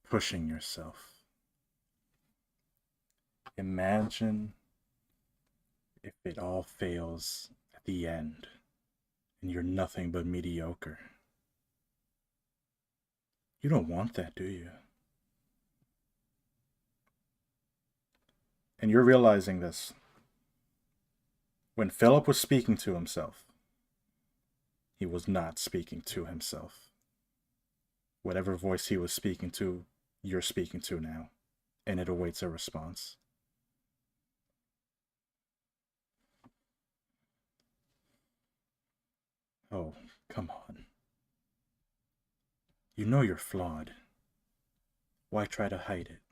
pushing yourself. Imagine if it all fails at the end and you're nothing but mediocre. You don't want that, do you? And you're realizing this. When Philip was speaking to himself, he was not speaking to himself. Whatever voice he was speaking to, you're speaking to now, and it awaits a response. Oh, come on. You know you're flawed. Why try to hide it?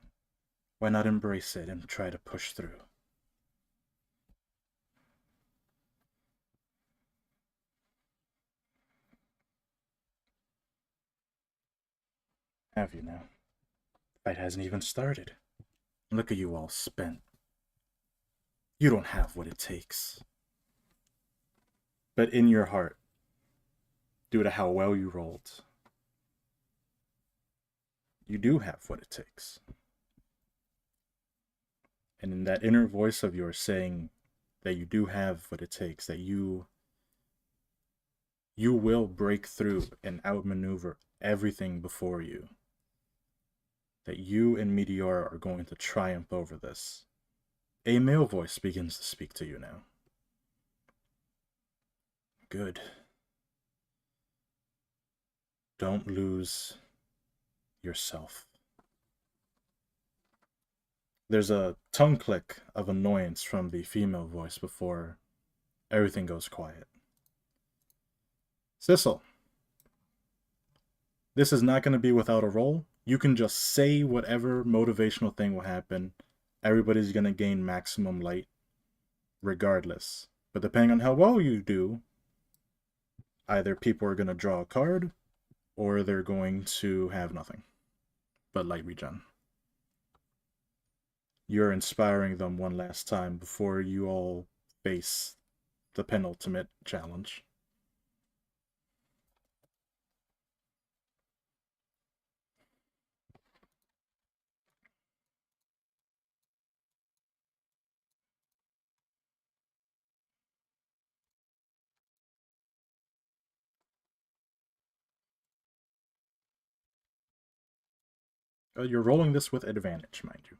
Why not embrace it and try to push through? Have you now? The fight hasn't even started. Look at you all spent. You don't have what it takes. But in your heart, due to how well you rolled, you do have what it takes. And in that inner voice of yours saying that you do have what it takes, that you will break through and outmaneuver everything before you, that you and Meteor are going to triumph over this, a male voice begins to speak to you now. Good. Don't lose yourself. There's a tongue click of annoyance from the female voice before everything goes quiet. Sissel. This is not going to be without a roll. You can just say whatever motivational thing will happen. Everybody's going to gain maximum light regardless. But depending on how well you do, either people are going to draw a card or they're going to have nothing but light regen. You're inspiring them one last time before you all face the penultimate challenge. You're rolling this with advantage, mind you.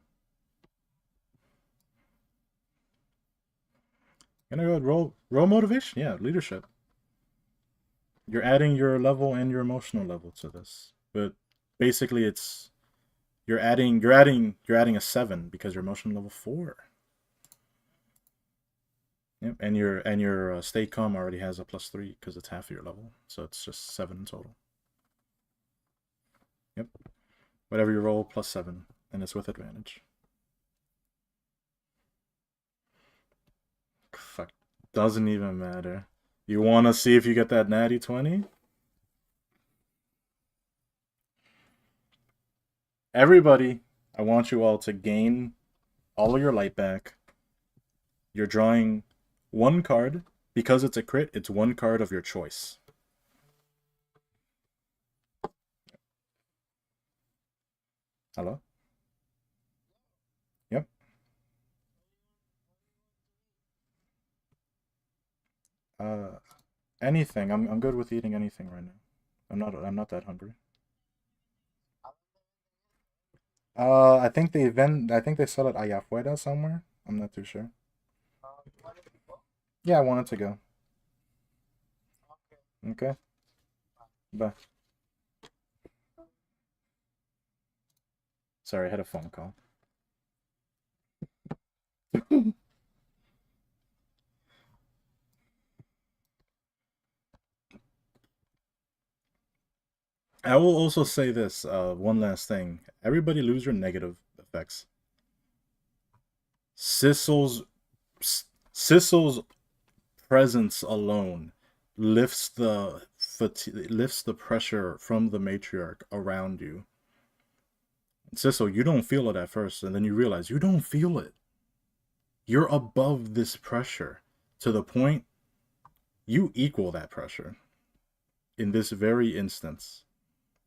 Gonna go roll motivation? Yeah, leadership. You're adding your level and your emotional level to this. But basically it's you're adding a 7 because your emotional level 4. Yep, and your state com already has a +3 because it's half of your level, so it's just 7 in total. Yep. Whatever you roll, +7, and it's with advantage. Fuck. Doesn't even matter. You want to see if you get that natty 20? Everybody, I want you all to gain all of your light back. You're drawing one card. Because it's a crit, it's one card of your choice. Hello? Yep. Anything. I'm good with eating anything right now. I'm not that hungry. I think I think they sell it allá afuera somewhere. I'm not too sure. Yeah, I wanted to go. Okay. Bye. Sorry, I had a phone call. I will also say this, one last thing. Everybody lose your negative effects. Sissel's Sissel's presence alone lifts the pressure from the matriarch around you. Sissel, you don't feel it at first, and then you realize you don't feel it. You're above this pressure to the point you equal that pressure in this very instance.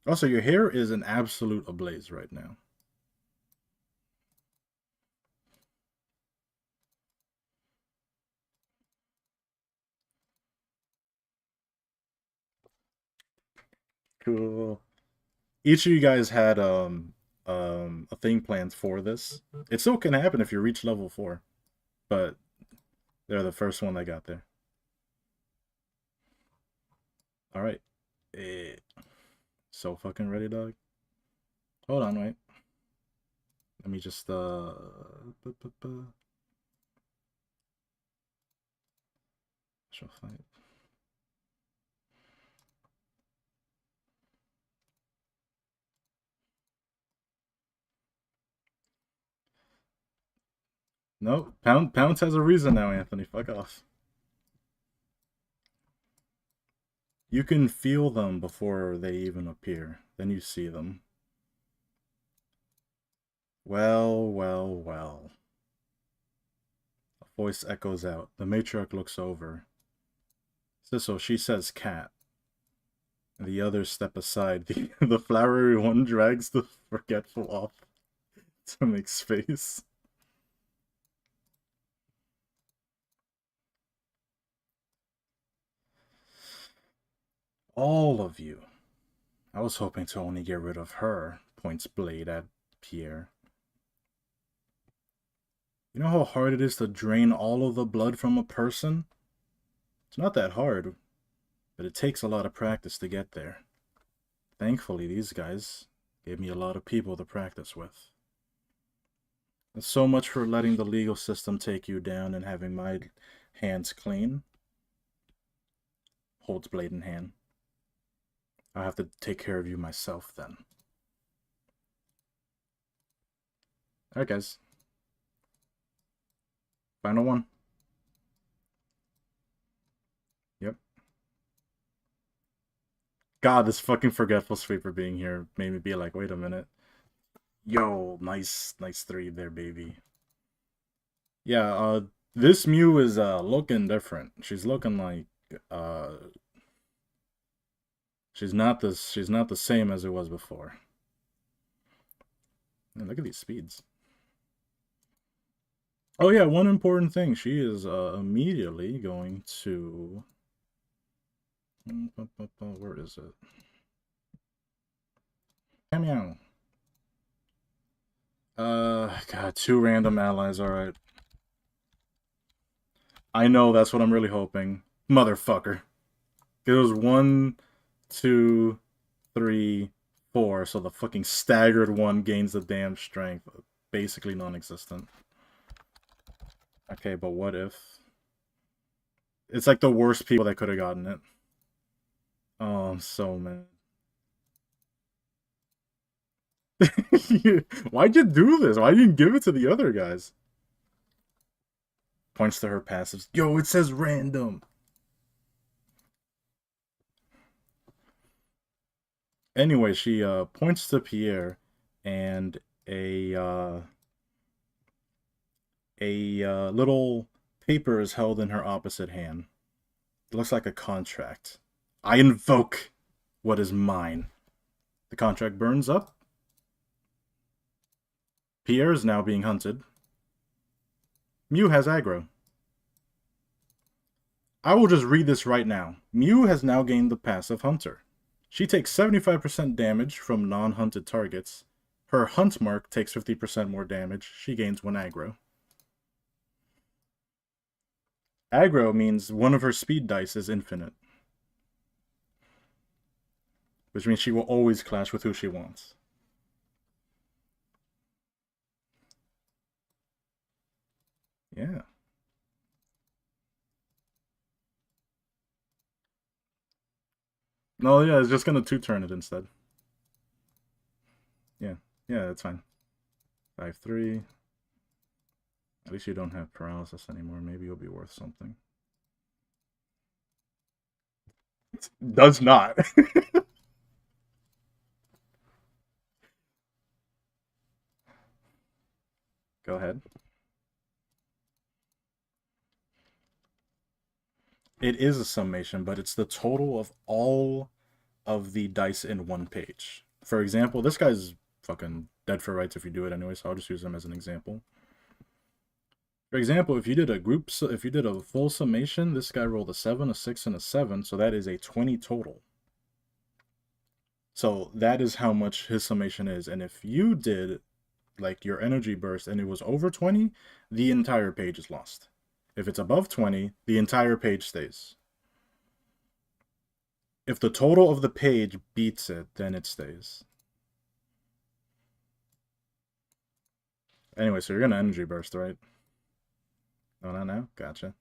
Also, your hair is an absolute ablaze right now. Cool. Each of you guys had a thing planned for this. It still can happen if you reach level 4, but they're the first one that got there. All right. So fucking ready, dog. Hold on, wait. Let me just show fight. No, Pounce has a reason now, Anthony. Fuck off. You can feel them before they even appear. Then you see them. Well, well, well. A voice echoes out. The matriarch looks over. So she says cat. The others step aside. The flowery one drags the forgetful off to make space. All of you. I was hoping to only get rid of her, points Blade at Pierre. You know how hard it is to drain all of the blood from a person? It's not that hard, but it takes a lot of practice to get there. Thankfully, these guys gave me a lot of people to practice with. And so much for letting the legal system take you down and having my hands clean. Holds blade in hand. I'll have to take care of you myself then. Alright, guys. Final one. Yep. God, this fucking forgetful sweeper being here made me be like, wait a minute. Yo, nice 3 there, baby. Yeah, this Mew is looking different. She's looking like she's not the same as it was before. Man, look at these speeds. Oh yeah, one important thing. She is immediately going to where is it? Meow. God, 2 random allies, alright. I know, that's what I'm really hoping. Motherfucker. It was 1, 2, 3, 4, so the fucking staggered one gains the damn strength. Basically non-existent. Okay, but what if... It's like the worst people that could have gotten it. Oh, I'm so mad. Why'd you do this? Why didn't you give it to the other guys? Points to her passives. Yo, it says random. Anyway, she points to Pierre, and a little paper is held in her opposite hand. It looks like a contract. I invoke what is mine. The contract burns up. Pierre is now being hunted. Mew has aggro. I will just read this right now. Mew has now gained the passive Hunter. She takes 75% damage from non-hunted targets. Her hunt mark takes 50% more damage. She gains 1 aggro. Aggro means one of her speed dice is infinite. Which means she will always clash with who she wants. Yeah. No, yeah, it's just gonna 2-turn it instead. Yeah, that's fine. 5-3. At least you don't have paralysis anymore. Maybe you'll be worth something. Does not. Go ahead. It is a summation, but it's the total of all of the dice in one page. For example, this guy's fucking dead for rights if you do it anyway, so I'll just use him as an example. For example, if you did a full summation, this guy rolled a 7, a 6, and a 7, so that is a 20 total. So that is how much his summation is. And if you did like your energy burst and it was over 20, the entire page is lost. If it's above 20, the entire page stays. If the total of the page beats it, then it stays. Anyway, so you're gonna energy burst, right? No, not now? Gotcha.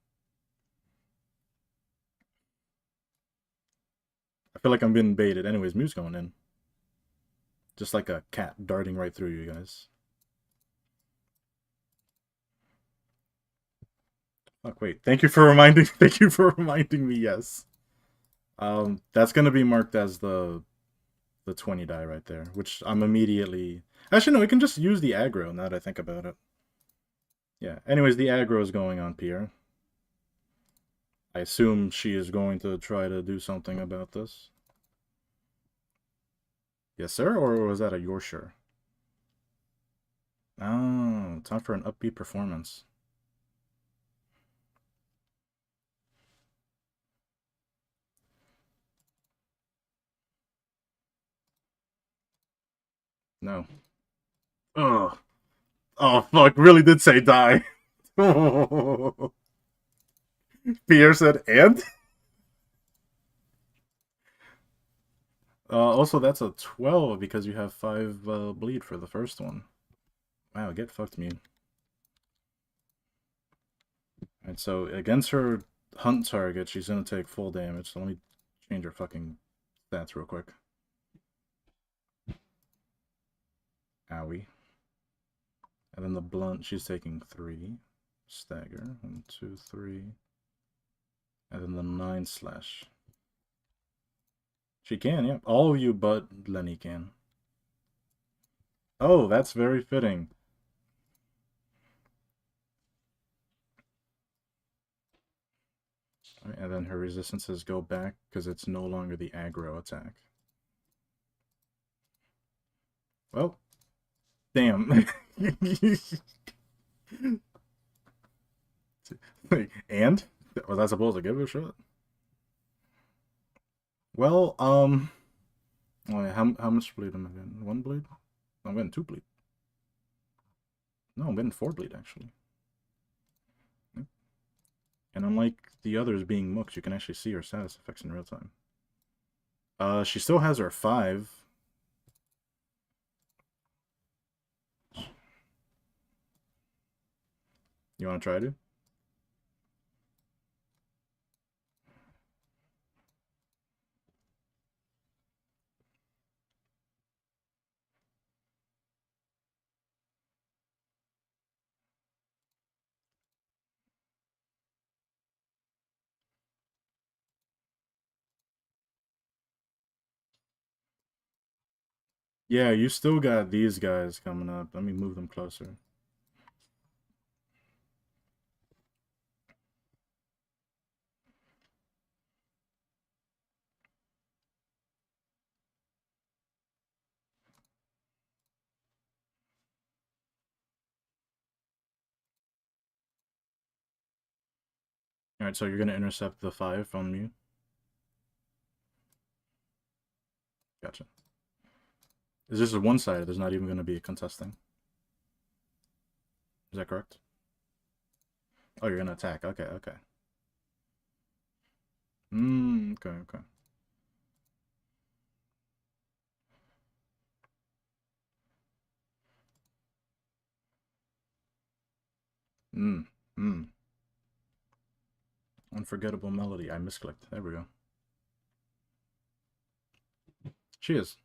I feel like I'm being baited. Anyways, Mew's going in. Just like a cat darting right through you guys. Fuck, wait. Thank you for reminding me, yes. That's gonna be marked as the 20 die right there, which I'm immediately... Actually, no, we can just use the aggro now that I think about it. Yeah, anyways, the aggro is going on Pierre. I assume she is going to try to do something about this. Yes, sir? Or was that a your sure? Oh, time for an upbeat performance. No. Oh. Oh, fuck. Really did say die. Pierre said, and? Also, that's a 12 because you have 5 bleed for the first one. Wow, get fucked, me. And so, against her hunt target, she's gonna take full damage. So let me change her fucking stats real quick. Owie. And then the blunt, she's taking 3. Stagger. 1, 2, 3. And then the 9 slash. She can, yeah. All of you but Lenny can. Oh, that's very fitting. Right, and then her resistances go back because it's no longer the aggro attack. Well, damn. And? Was I supposed to give it a shot? Well, oh, yeah, how much bleed am I getting? 1 bleed? I'm getting 2 bleed. No, I'm getting 4 bleed, actually. And unlike the others being mooks, you can actually see her status effects in real time. She still has her 5. You want to try to? Yeah, you still got these guys coming up. Let me move them closer. Alright, so you're going to intercept the 5 on me? Gotcha. Is this a one-sided? There's not even going to be a contesting. Is that correct? Oh, you're going to attack. Okay, okay. Okay, okay. Unforgettable melody. I misclicked. There we go. She is.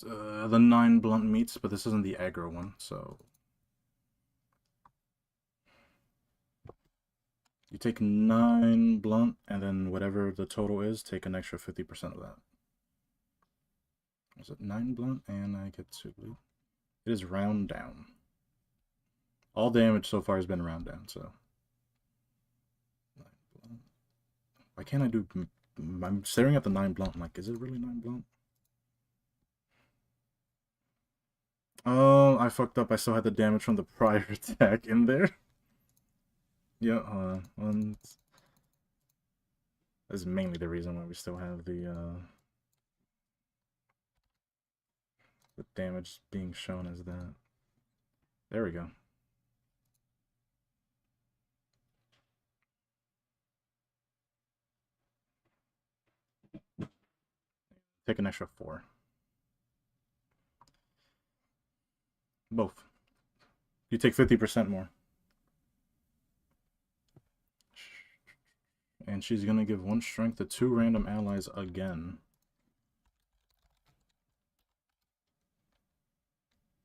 The 9 blunt meats, but this isn't the aggro one, so... You take 9 blunt, and then whatever the total is, take an extra 50% of that. Is it 9 blunt? And I get 2 bleed. It is round down. All damage so far has been round down, so... Why can't I do... I'm staring at the 9 blunt, I'm like, is it really 9 blunt? Oh, I fucked up. I still had the damage from the prior attack in there. Yeah, that's mainly the reason why we still have the damage being shown as that. There we go. Take an extra 4. Both. You take 50% more. And she's gonna give 1 strength to 2 random allies again.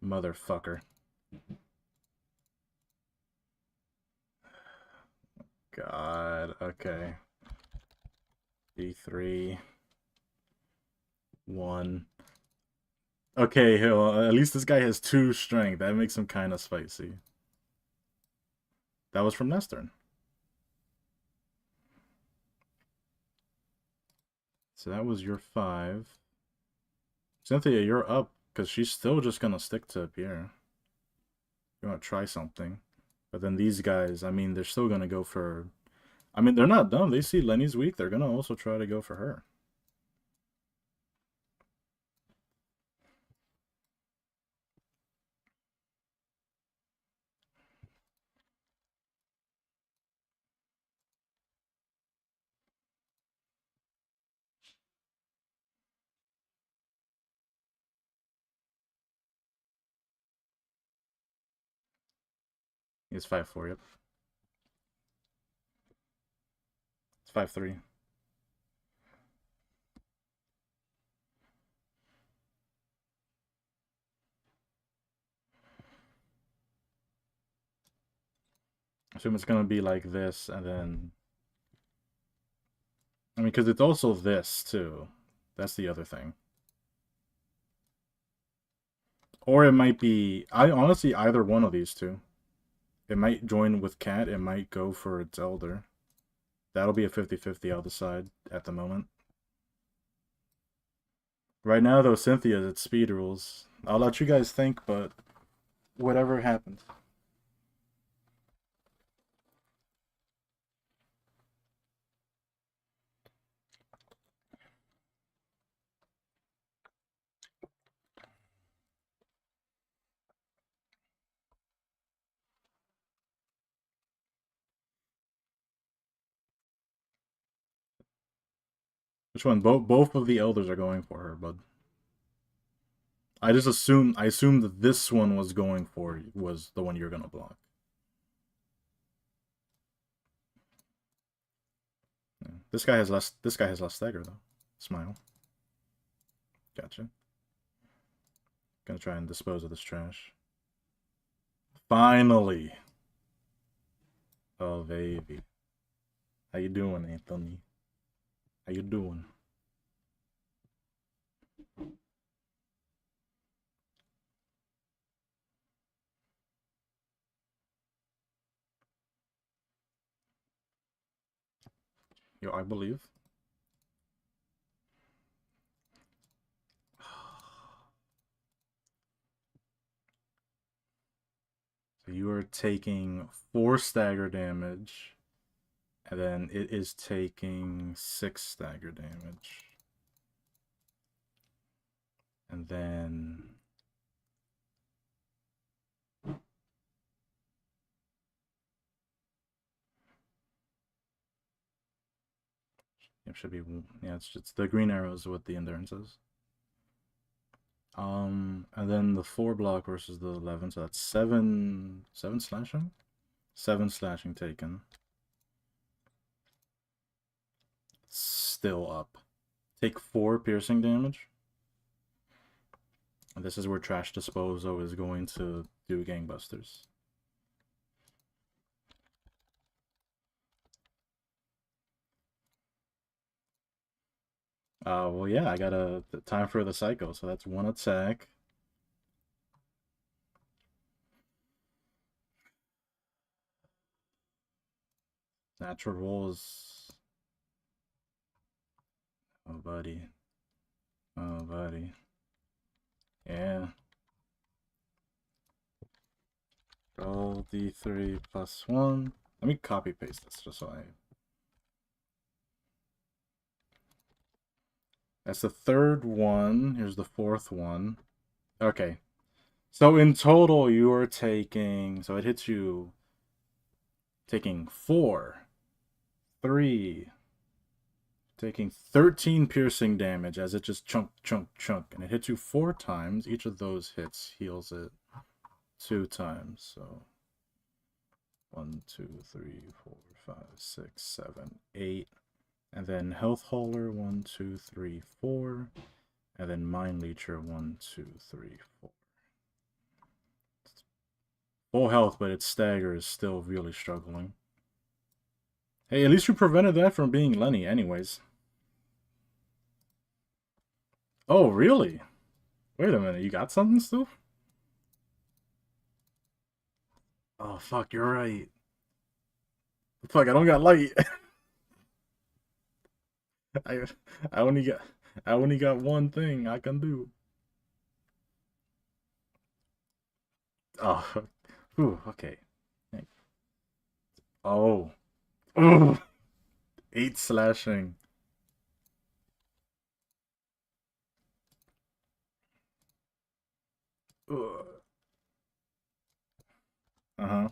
Motherfucker. God, okay. D3. 1. Okay, well, at least this guy has 2 strength. That makes him kind of spicy. That was from Nestor. So that was your 5. Cynthia, you're up, because she's still just going to stick to Pierre. You want to try something. But then these guys, I mean, they're still going to go for... I mean, they're not dumb. They see Lenny's weak. They're going to also try to go for her. It's 5-4, yep. It's 5-3. assume it's gonna be like this, and then... I mean, because it's also this, too. That's the other thing. Or it might be... I honestly, either one of these two. It might join with Cat, it might go for its Elder. That'll be a 50-50, I'll decide at the moment. Right now, though, Cynthia, it's speed rules. I'll let you guys think, but whatever happens. Which one? Both of the elders are going for her, but I assumed that this one was going for was the one you're gonna block. Yeah. This guy has less stagger though. Smile. Gotcha. Gonna try and dispose of this trash. Finally. Oh baby. How you doing, Anthony? How you doing? Yo, I believe. So you are taking 4 stagger damage, and then it is taking 6 stagger damage. And then... It should be... Yeah, it's just the green arrows with the endurance is. And then the 4 block versus the 11, so that's 7 slashing? 7 slashing taken. Still up. Take 4 piercing damage. And this is where Trash Disposal is going to do gangbusters. Well, yeah, I got a time for the cycle, so that's 1 attack. Natural rolls. Oh, buddy. Oh, buddy. Yeah. Roll d3 plus 1. Let me copy paste this just so I... That's the 3rd one. Here's the 4th one. Okay. So in total, you are taking... So it hits you... Taking 4. 3. Taking 13 piercing damage as it just chunk, chunk, chunk. And it hits you 4 times. Each of those hits heals it 2 times. So 1, 2, 3, 4, 5, 6, 7, 8. And then Health Hauler, 1, 2, 3, 4. And then Mind Leecher, 1, 2, 3, 4. Full health, but its stagger is still really struggling. Hey, at least you prevented that from being Lenny anyways. Oh, really? Wait a minute, you got something still? Oh, fuck, you're right. Fuck, I don't got light. I, I only got one thing I can do. Oh, ooh, okay. Oh, ooh, 8 slashing. Uh-huh.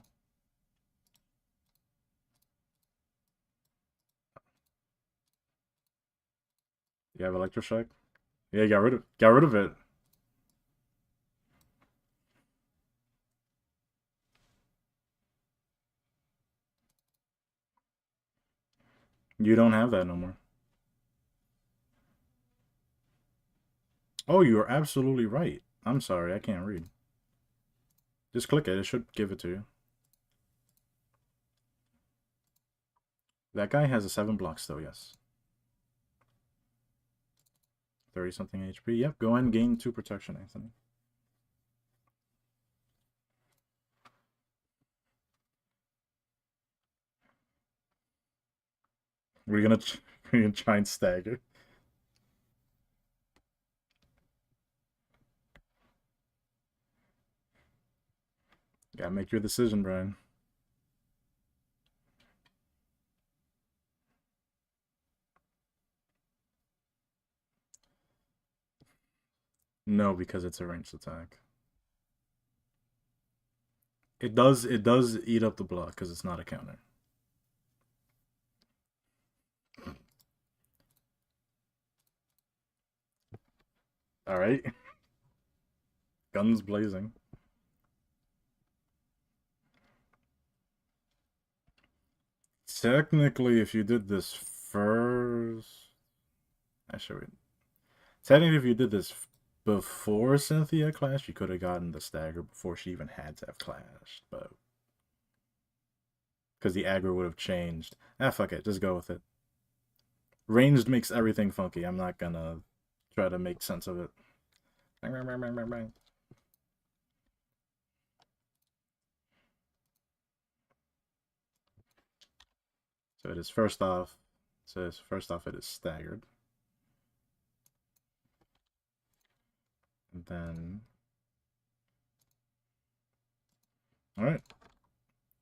You have electroshock? Yeah, got rid of it. You don't have that no more. Oh, you're absolutely right. I'm sorry, I can't read. Just click it. It should give it to you. That guy has a 7 block still, yes. 30-something HP. Yep, go ahead and gain 2 protection, Anthony. We're gonna try and stagger. Gotta make your decision, Brian. No, because it's a ranged attack. It does eat up the block because it's not a counter. All right. Guns blazing. Technically, if you did this first... Actually, technically, if you did this before Cynthia clashed, you could have gotten the stagger before she even had to have clashed, but... Because the aggro would have changed. Ah, fuck it. Just go with it. Ranged makes everything funky. I'm not gonna try to make sense of it. So it is first off. So first off, it is staggered. And then... Alright.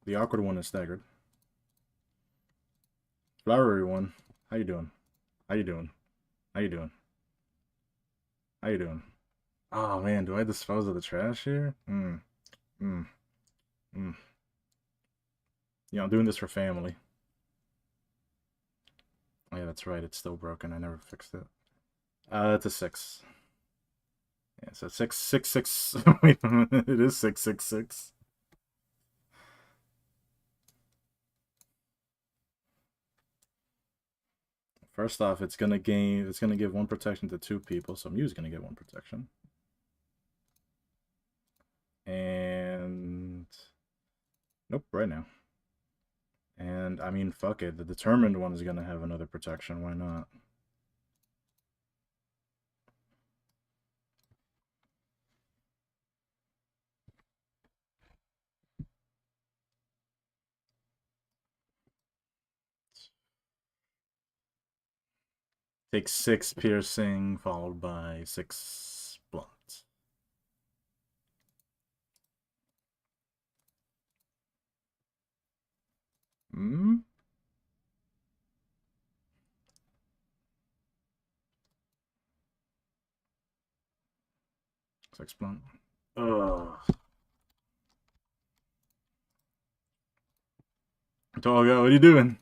The awkward one is staggered. Flowery one. How you doing? How you doing? How you doing? How you doing? Oh man, do I dispose of the trash here? Yeah, I'm doing this for family. Oh yeah, that's right. It's still broken. I never fixed it. It's a 6. Yeah, so 666. Wait a minute. It is 666. First off, it's gonna give 1 protection to 2 people, so Mew's gonna get 1 protection. And nope, right now. And I mean, fuck it. The determined one is gonna have another protection. Why not? Take 6 piercing, followed by 6 blunt. Hmm? 6 blunt. Ugh. Tall guy, what are you doing?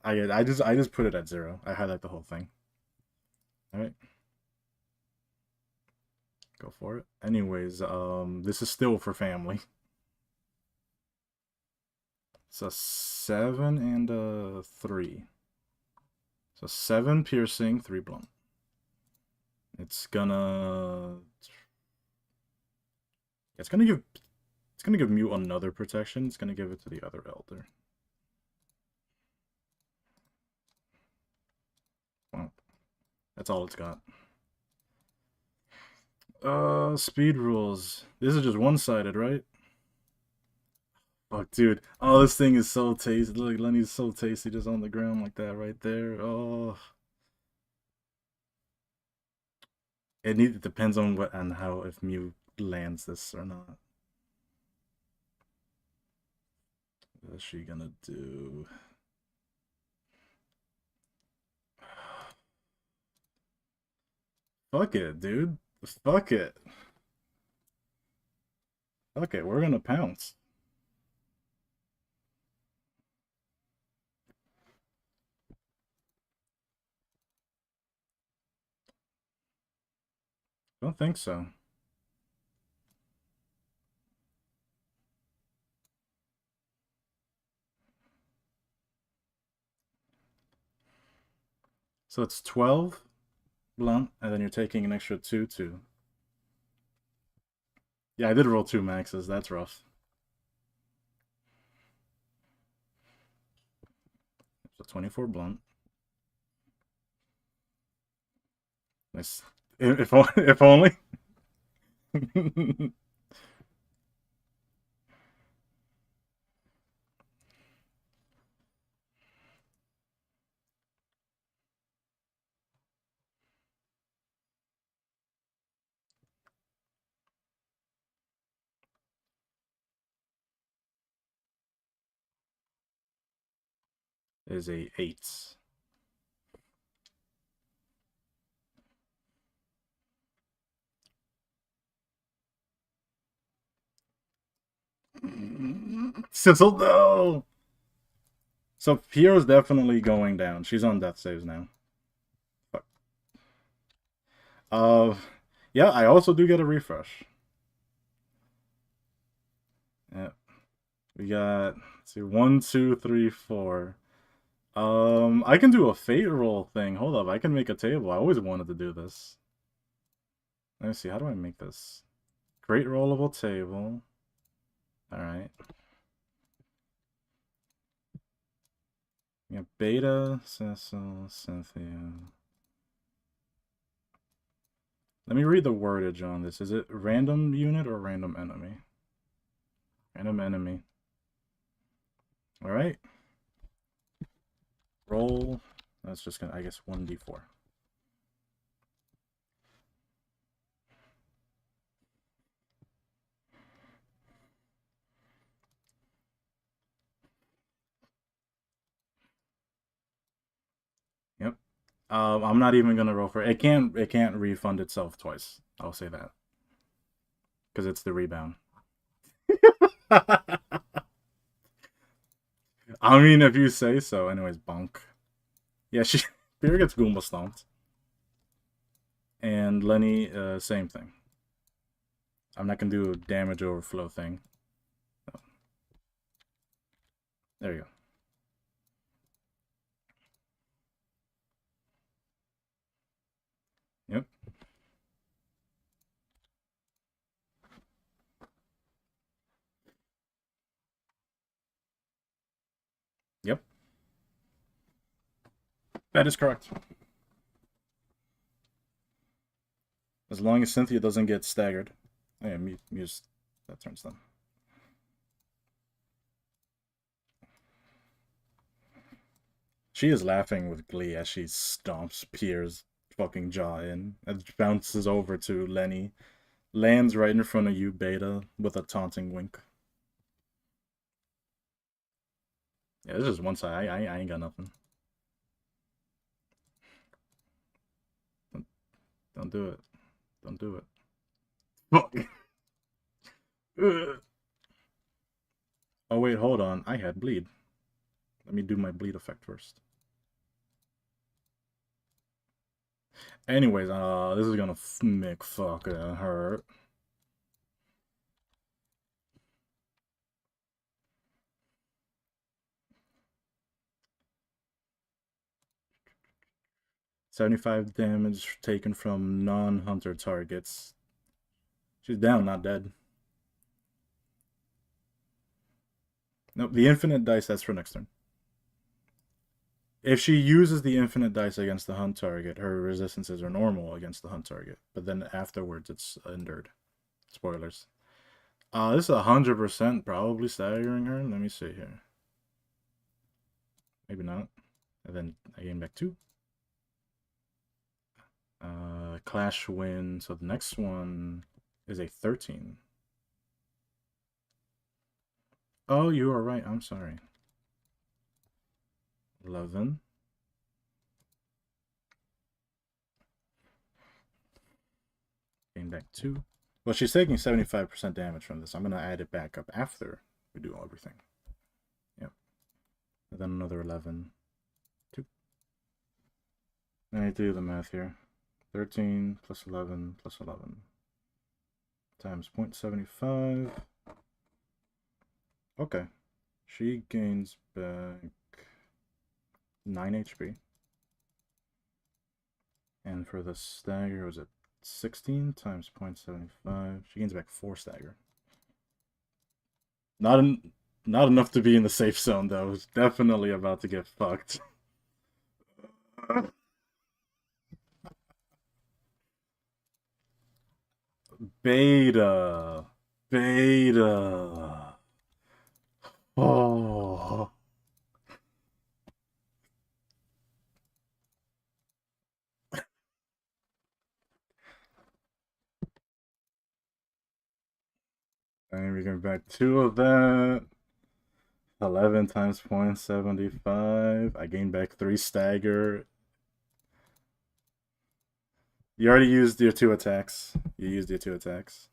I just put it at 0. I highlight the whole thing. Alright. Go for it. Anyways, this is still for family. It's a 7 and a 3. So 7 piercing, 3 blunt. It's gonna give Mew another protection. It's gonna give it to the other elder. Well, that's all it's got. Speed rules. This is just one-sided, right? Fuck, dude. Oh, this thing is so tasty. Look, Lenny's so tasty just on the ground like that right there. Oh. It depends on how if Mew lands this or not. What is she gonna do? Fuck it, dude. Fuck it. Okay, we're gonna pounce. Don't think so. So it's 12 blunt, and then you're taking an extra 2. Yeah, I did roll 2 maxes. That's rough. So 24 blunt. Nice. If only. Is a 8. Sizzle, no! So Piero's definitely going down. She's on death saves now. Fuck. Yeah, I also do get a refresh. Yeah. We got, let's see, 1, 2, 3, 4. I can do a fate roll thing. Hold up, I can make a table. I always wanted to do this. Let me see, how do I make this? Great rollable table. Alright. Yeah, Beta, Cecil, Cynthia. Let me read the wordage on this. Is it random unit or random enemy? Random enemy. Alright. Roll. That's just gonna, I guess, 1d4. Yep. I'm not even gonna roll for it. It can't refund itself twice. I'll say that. Because it's the rebound. I mean, if you say so. Anyways, bonk. Yeah, she Beer gets Goomba stomped. And Lenny, same thing. I'm not gonna do a damage overflow thing. Oh. There you go. Yep. Yep. That is correct. As long as Cynthia doesn't get staggered. Oh, yeah, Muse. That turns them. She is laughing with glee as she stomps Pierre's fucking jaw in. It bounces over to Lenny. Lands right in front of you, Beta, with a taunting wink. Yeah, this is one side. I ain't got nothing. Don't do it. Don't do it. Fuck. Oh, wait, hold on. I had bleed. Let me do my bleed effect first. Anyways, this is gonna make fucking hurt. $75 damage taken from non-hunter targets. She's down, not dead. Nope, the infinite dice, that's for next turn. If she uses the infinite dice against the hunt target, her resistances are normal against the hunt target. But then afterwards, it's endured. Spoilers. This is 100% probably staggering her. Let me see here. Maybe not. And then I gain back 2. Clash win. So the next one is a 13. Oh, you are right. I'm sorry. 11. Gain back 2. Well, she's taking 75% damage from this. I'm going to add it back up after we do everything. Yep. And then another 11. 2. I need to do the math here. 13 plus 11 plus 11 times 0.75. Okay. She gains back 9 HP. And for the stagger, was it 16 times 0.75? She gains back 4 stagger. Not enough to be in the safe zone, though. It's definitely about to get fucked. Beta. Beta. Oh. And we're going back 2 of that. 11 times 0.75. I gained back 3 stagger. You already used your 2 attacks. You used your 2 attacks.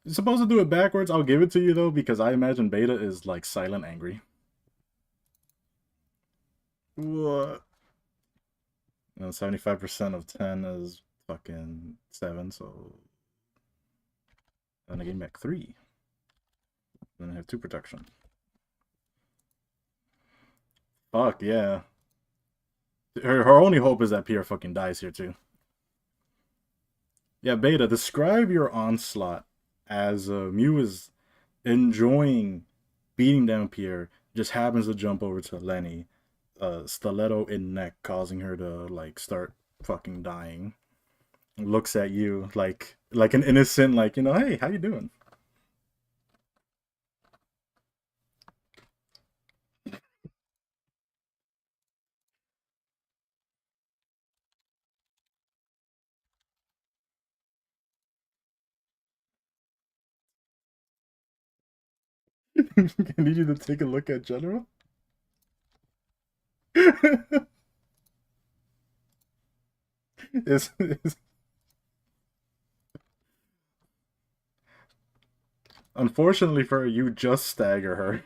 You're supposed to do it backwards. I'll give it to you though, because I imagine beta is like silent angry. What? No, 75% of 10 is fucking 7, so. Then I gain back 3. Then I have 2 protection. Fuck yeah. Her only hope is that Pierre fucking dies here too. Yeah, Beta, describe your onslaught as Mew is enjoying beating down Pierre, just happens to jump over to Lenny, stiletto in neck, causing her to like start fucking dying. Looks at you like an innocent, like, you know, hey, how you doing? I need you to take a look at General. is Unfortunately for her, you just stagger her.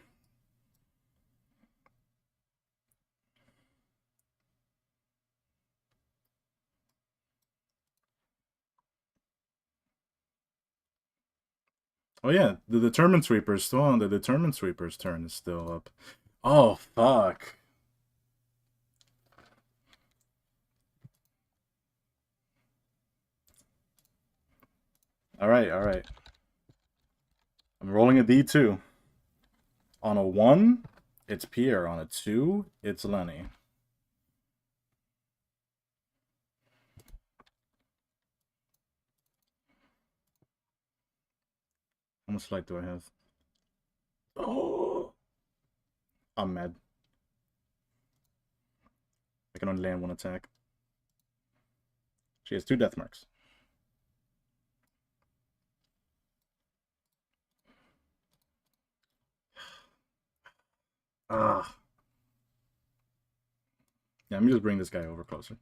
Oh yeah, the determined sweeper is still on. The determined sweeper's turn is still up. Oh fuck. All right, all right. I'm rolling a D2. On a 1, it's Pierre. On a 2, it's Lenny. How much light do I have? Oh, I'm mad. I can only land 1 attack. She has 2 death marks. Ah. Yeah, let me just bring this guy over closer.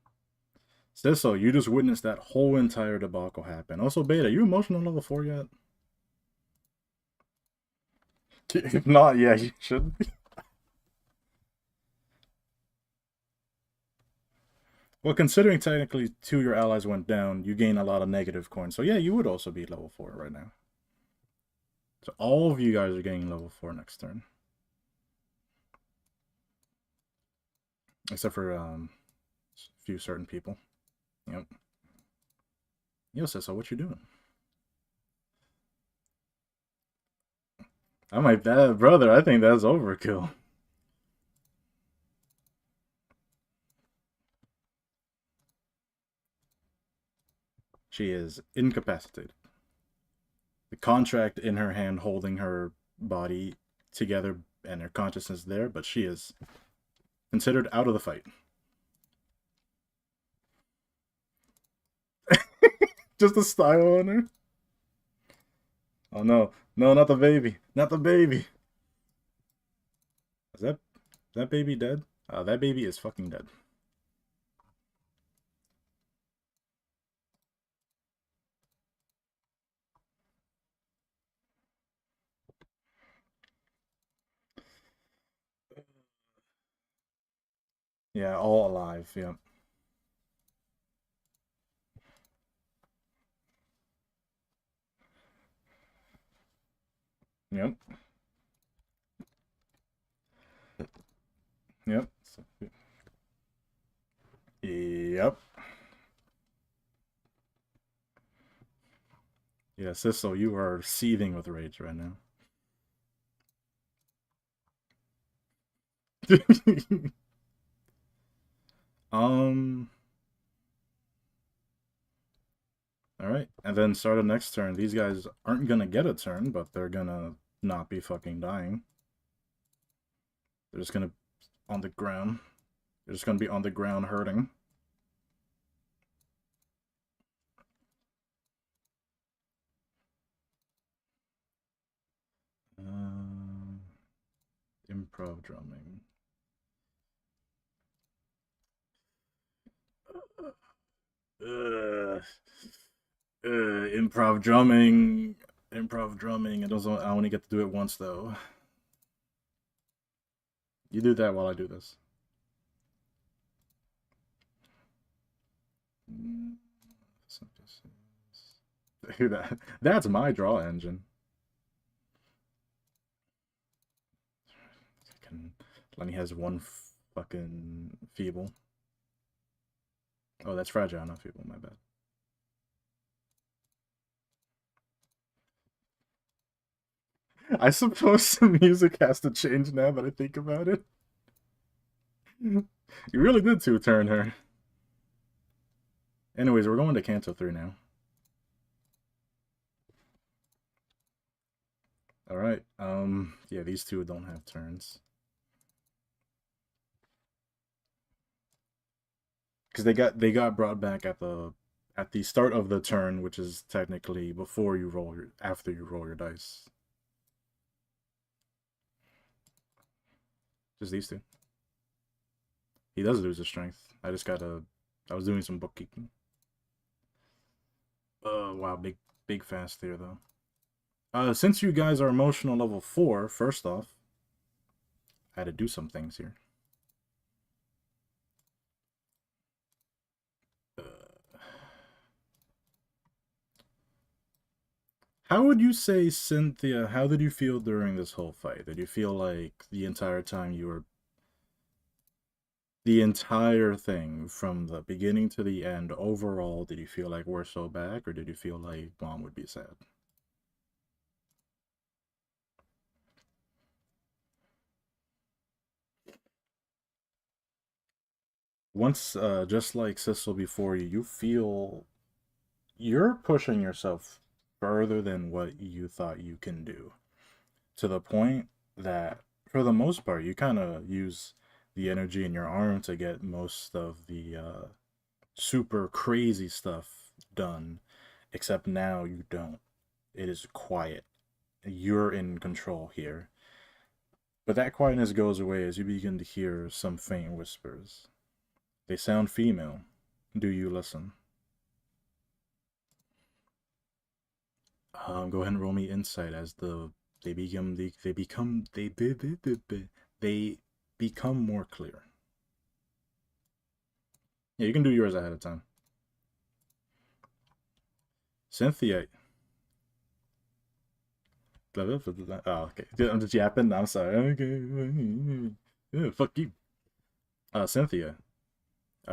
Sisso, you just witnessed that whole entire debacle happen. Also, Beta, you emotional level 4 yet? If not, yeah, you should be. Well, considering technically 2 of your allies went down, you gain a lot of negative coins. So yeah, you would also be level 4 right now. So all of you guys are getting level 4 next turn. Except for a few certain people. Yep. Yo, Sisso, what you doing? I'm like, that, brother, I think that's overkill. She is incapacitated. The contract in her hand holding her body together and her consciousness there, but she is considered out of the fight. Just the style on her. Oh no. No, not the baby. Not the baby. Is that baby dead? That baby is fucking dead. Yeah, all alive. Yep. Yep. Yep. Yep. Yeah, Sisso, you are seething with rage right now. um. All right, and then start of next turn. These guys aren't gonna get a turn, but they're gonna not be fucking dying. They're just gonna on the ground. They're just gonna be on the ground hurting. Improv drumming. Improv drumming. Improv drumming. It doesn't. I only get to do it once though. You do that while I do this. That's my draw engine. Lenny has one fucking feeble. Oh, that's fragile, not feeble. My bad. I suppose the music has to change now that I think about it. You really did two-turn her. Anyways, we're going to Canto 3 now. Alright, yeah, these two don't have turns. Because they got brought back at the start of the turn, which is technically before you roll after you roll your dice. Just these two. He does lose his strength. I was doing some bookkeeping. Wow, big fast there though. Since you guys are emotional level 4, first off, I had to do some things here. How would you say, Cynthia, how did you feel during this whole fight? Did you feel like the entire time you were... The entire thing, from the beginning to the end, overall, did you feel like we're so back, or did you feel like Mom would be sad? Once, just like Sissel before you, you feel... You're pushing yourself further than what you thought you can do. To the point that, for the most part, you kind of use the energy in your arm to get most of the super crazy stuff done, except now you don't. It is quiet. You're in control here. But that quietness goes away as you begin to hear some faint whispers. They sound female. Do you listen? Go ahead and roll me insight as they become more clear. Yeah, you can do yours ahead of time. Cynthia. Oh, okay. I'm just yapping. I'm sorry. Okay. Yeah, fuck you. Cynthia.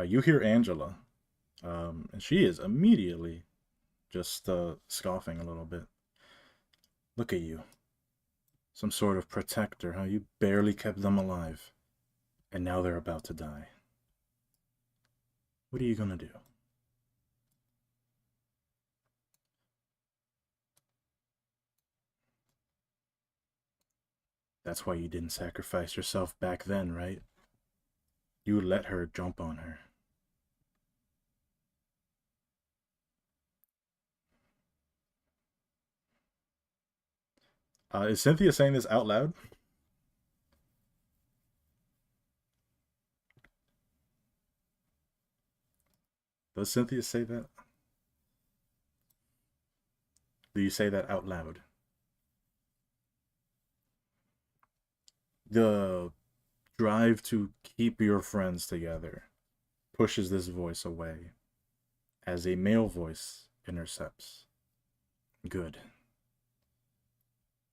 You hear Angela. And she is immediately just scoffing a little bit. Look at you. Some sort of protector, how you barely kept them alive. And now they're about to die. What are you gonna do? That's why you didn't sacrifice yourself back then, right? You let her jump on her. Is Cynthia saying this out loud? Does Cynthia say that? Do you say that out loud? The drive to keep your friends together pushes this voice away as a male voice intercepts. Good.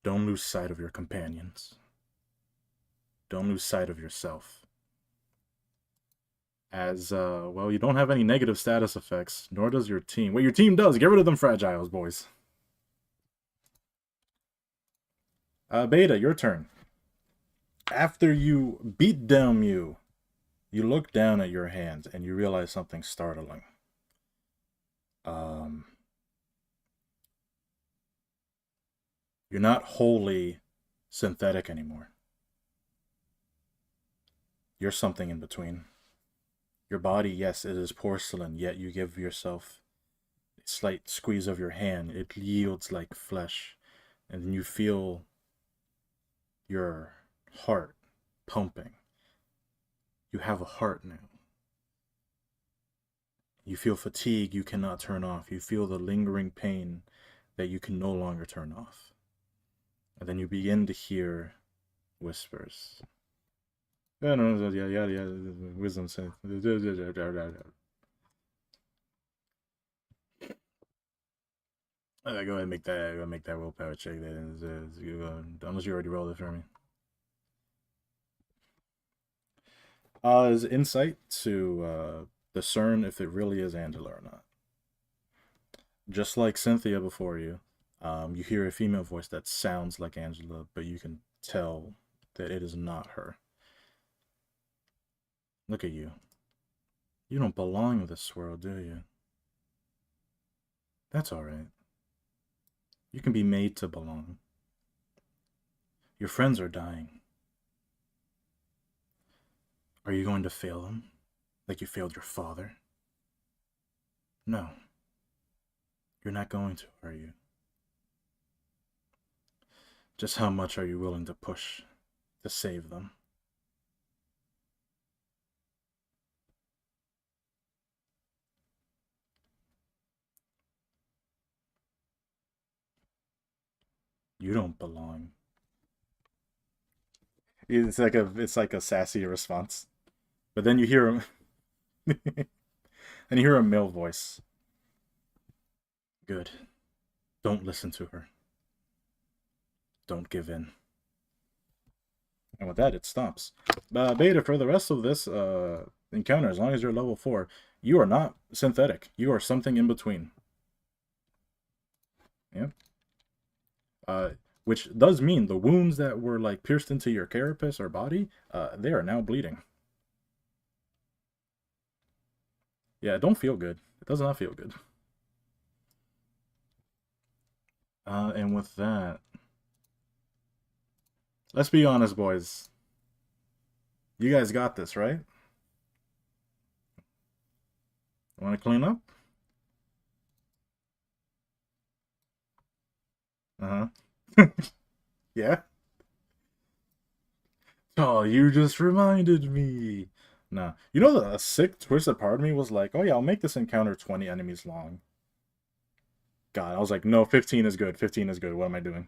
Don't lose sight of your companions. Don't lose sight of yourself. As, well, you don't have any negative status effects, nor does your team. What your team does, get rid of them fragiles, boys. Beta, your turn. After you beat down you look down at your hands and you realize something startling. Um, you're not wholly synthetic anymore. You're something in between. Your body, yes, it is porcelain, yet you give yourself a slight squeeze of your hand. It yields like flesh, and then you feel your heart pumping. You have a heart now. You feel fatigue you cannot turn off. You feel the lingering pain that you can no longer turn off. And then you begin to hear whispers. Yeah, no, yeah. Wisdom says. Go ahead and make that willpower check. Unless you already rolled it for me. Is insight to discern if it really is Angela or not. Just like Cynthia before you, you hear a female voice that sounds like Angela, but you can tell that it is not her. Look at you. You don't belong in this world, do you? That's alright. You can be made to belong. Your friends are dying. Are you going to fail them? Like you failed your father? No. You're not going to, are you? Just how much are you willing to push to save them? You don't belong. It's like a sassy response. But then you hear him and you hear a male voice. Good. Don't listen to her. Don't give in. And with that, it stops. Beta, for the rest of this encounter, as long as you're level 4, you are not synthetic. You are something in between. Yeah. Which does mean the wounds that were like pierced into your carapace or body, they are now bleeding. Yeah, it don't feel good. It does not feel good. And with that, let's be honest, boys. You guys got this, right? Want to clean up? Uh huh. Yeah. Oh, you just reminded me. Nah. You know, the sick, twisted part of me was like, oh yeah, I'll make this encounter 20 enemies long. God, I was like, no, 15 is good. 15 is good. What am I doing?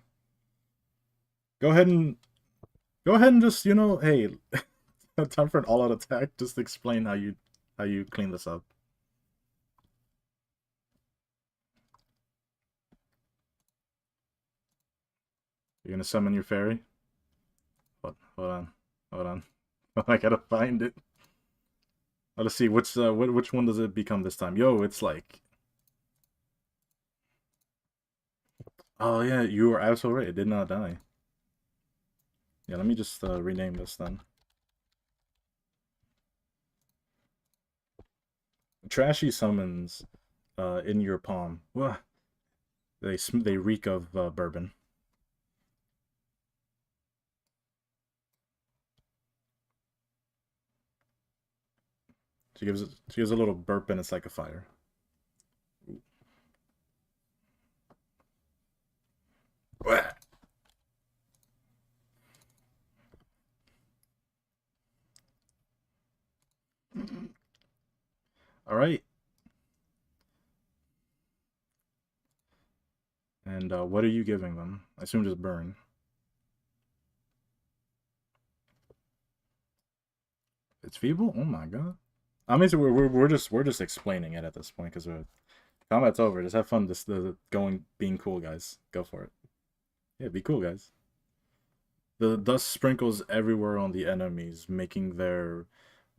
Go ahead and just, hey, time for an all-out attack. Just explain how you clean this up. You're gonna summon your fairy? Hold on. Hold on. I gotta find it. Let's see which one does it become this time? Yo, it's like, oh yeah, you are absolutely right. It did not die. Yeah, let me just rename this then. Trashy summons in your palm. Well, they reek of bourbon. She gives a little burp and it's like a fire. All right. And what are you giving them? I assume just burn. It's feeble. Oh my god. I mean, so we're just explaining it at this point because combat's over. Just have fun. Just being cool, guys. Go for it. Yeah, be cool, guys. The dust sprinkles everywhere on the enemies, making their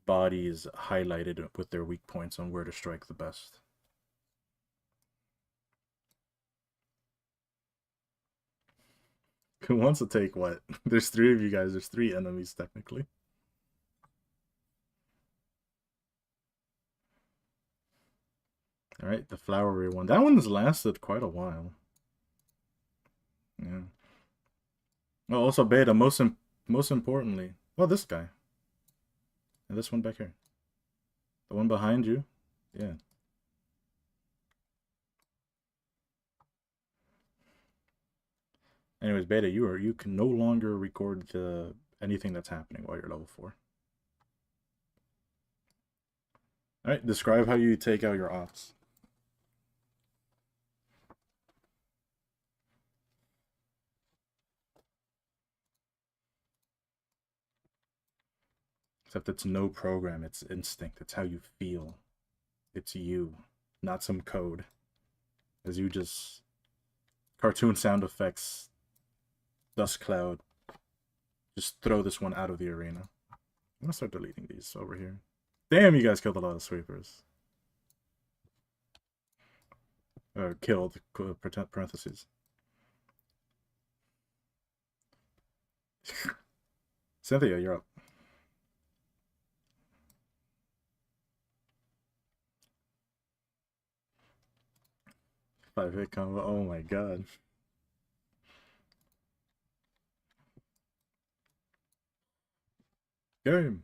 bodies highlighted with their weak points on where to strike the best. Who wants to take what? There's three of you guys. There's three enemies, technically. Alright, the flowery one. That one's lasted quite a while. Yeah. Oh, also beta, most importantly. Well, this guy. And this one back here. The one behind you. Yeah. Anyways, beta, you can no longer record anything that's happening while you're level 4. Alright, describe how you take out your ops. Except it's no program, it's instinct. It's how you feel. It's you, not some code. As you just cartoon sound effects, dust cloud. Just throw this one out of the arena. I'm gonna start deleting these over here. Damn, you guys killed a lot of sweepers. Or killed, parentheses. Cynthia, you're up. 5-hit combo. Oh my god. Game.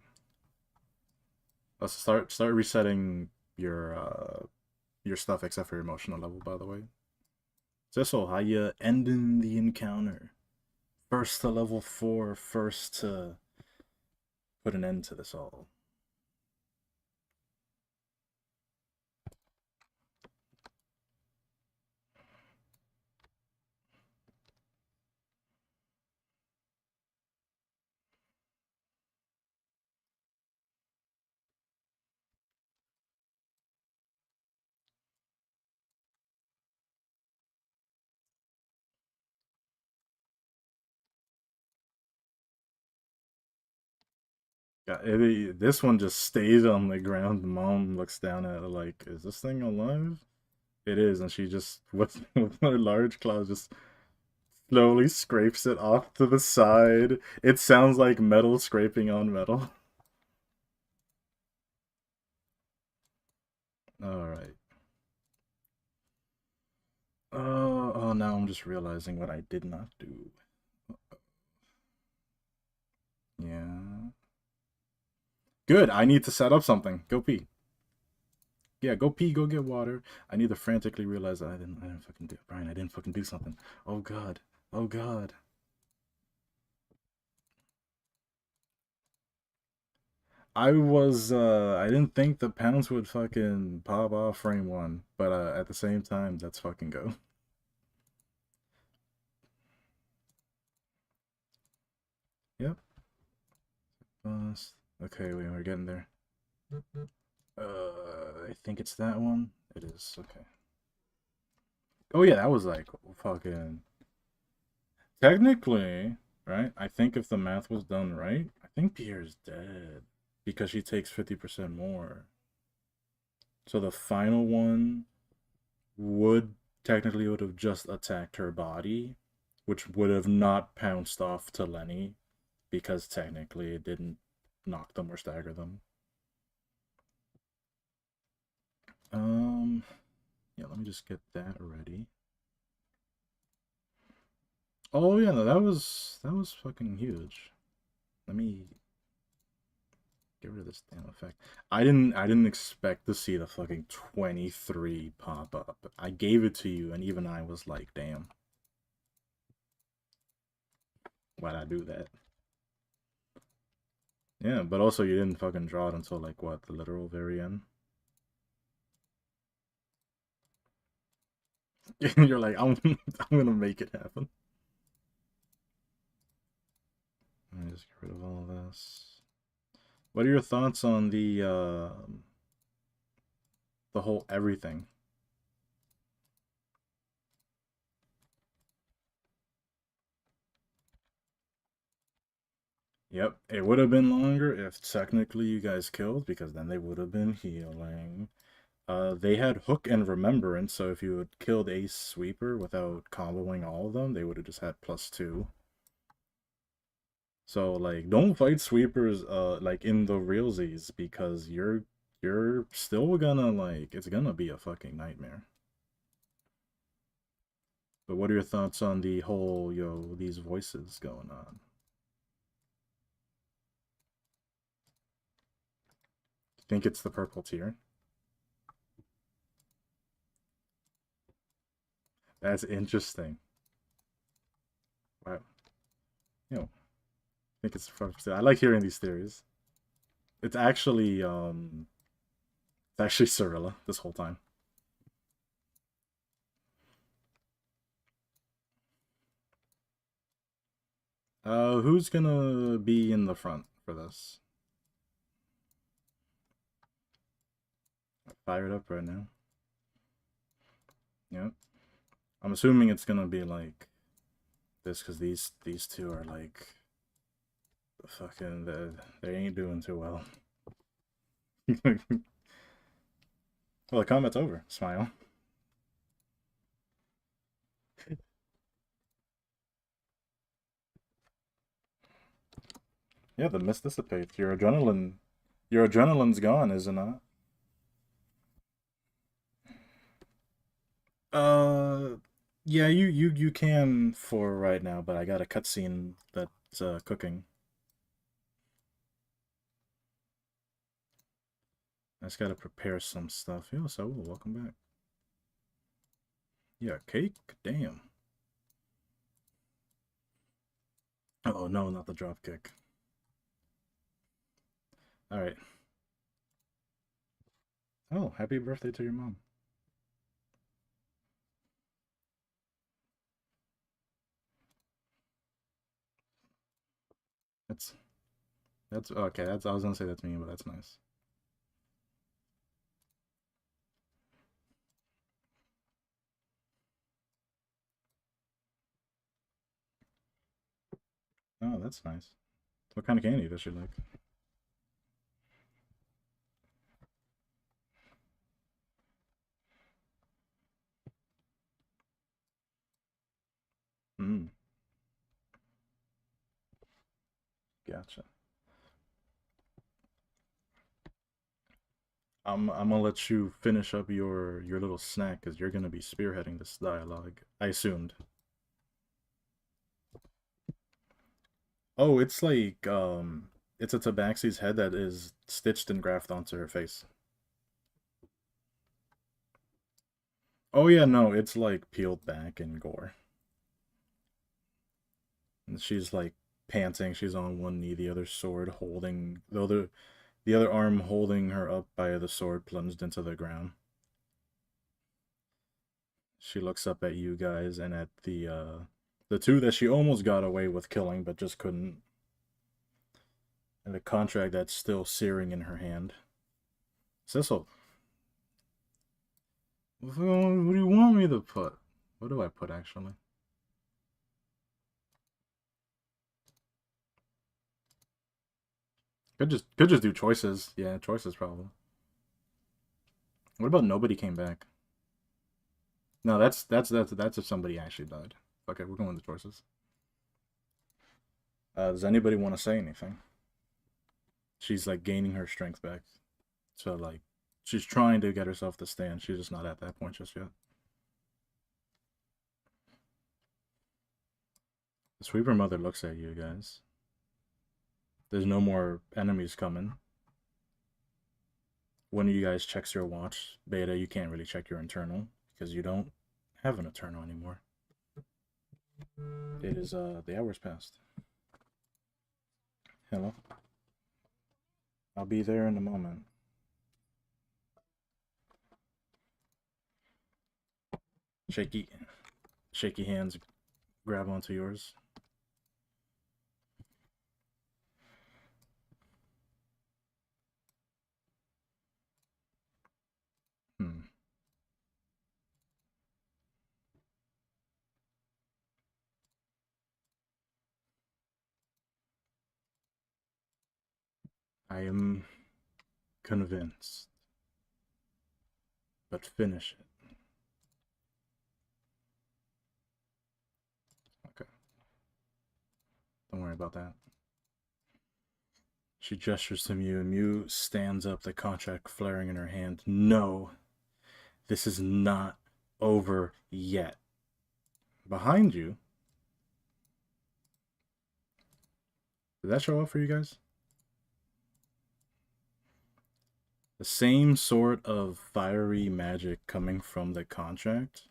Let's start resetting your stuff except for your emotional level, by the way. Cecil, how you ending the encounter? First to level 4, first to put an end to this all. Yeah, this one just stays on the ground. The mom looks down at it like, is this thing alive? It is, and she just, with her large claws, just slowly scrapes it off to the side. It sounds like metal scraping on metal. Alright. Oh, now I'm just realizing what I did not do. Yeah. Good, I need to set up something. Go pee. Yeah, go pee, go get water. I need to frantically realize that I didn't fucking do Brian, I didn't fucking do something. Oh god. Oh god. I didn't think the pounds would fucking pop off frame 1, but at the same time, let's fucking go. Yep. Okay, we're getting there. I think it's that one. It is, okay. Oh yeah, that was like fucking... Technically, right? I think if the math was done right, I think Pierre's dead. Because she takes 50% more. So the final one technically would have just attacked her body, which would have not pounced off to Lenny, because technically it didn't knock them or stagger them. Yeah, let me just get that ready. Oh yeah, no, that was fucking huge. Let me get rid of this damn effect. I didn't expect to see the fucking 23 pop up. I gave it to you, and even I was like, damn. Why'd I do that? Yeah, but also you didn't fucking draw it until like what, the literal very end? You're like, I'm gonna make it happen. Let me just get rid of all this. What are your thoughts on the whole everything? Yep, it would have been longer if technically you guys killed, because then they would have been healing. They had Hook and Remembrance, so if you had killed a sweeper without comboing all of them, they would have just had +2. So like don't fight sweepers like in the realsies because you're still gonna like it's gonna be a fucking nightmare. But what are your thoughts on the whole these voices going on? Think it's the purple tier? That's interesting. Wow. You know, I think it's I like hearing these theories. It's actually Cyrilla this whole time. Who's gonna be in the front for this? Fired up right now. Yep. I'm assuming it's gonna be like this because these two are like fucking they ain't doing too well. Well, the combat's over. Smile. Yeah, the mist dissipates. Your adrenaline's gone, is it not? Uh, yeah, you can for right now, but I got a cutscene that's cooking. I just gotta prepare some stuff. Yo, so welcome back. Yeah, cake. Damn. Oh no, not the drop kick. All right. Oh, happy birthday to your mom. That's that's okay. That's I was gonna say that's me, but that's nice. Oh, that's nice. What kind of candy does she like? Mm, gotcha. I'm gonna let you finish up your little snack because you're gonna be spearheading this dialogue. I assumed. Oh, it's like it's a tabaxi's head that is stitched and grafted onto her face. Oh yeah, no, it's like peeled back and gore. And she's like panting. She's on one knee, the other sword holding the other arm holding her up by the sword plunged into the ground. She looks up at you guys and at the two that she almost got away with killing but just couldn't. And the contract that's still searing in her hand. Sissel, what do you want me to put? What do I put actually? Could just do choices. Yeah, choices probably. What about nobody came back? No, that's if somebody actually died. Okay, we're going with the choices. Does anybody want to say anything? She's like gaining her strength back. So like she's trying to get herself to stand. She's just not at that point just yet. The sweeper mother looks at you guys. There's no more enemies coming. One of you guys checks your watch. Beta, you can't really check your internal because you don't have an eternal anymore. It is the hours passed. Hello. I'll be there in a moment. Shaky shaky hands grab onto yours. Hmm. I am convinced. But finish it. Okay. Don't worry about that. She gestures to Mew, and Mew stands up, the contract flaring in her hand. No, this is not over yet. Behind you. Did that show up for you guys? The same sort of fiery magic coming from the contract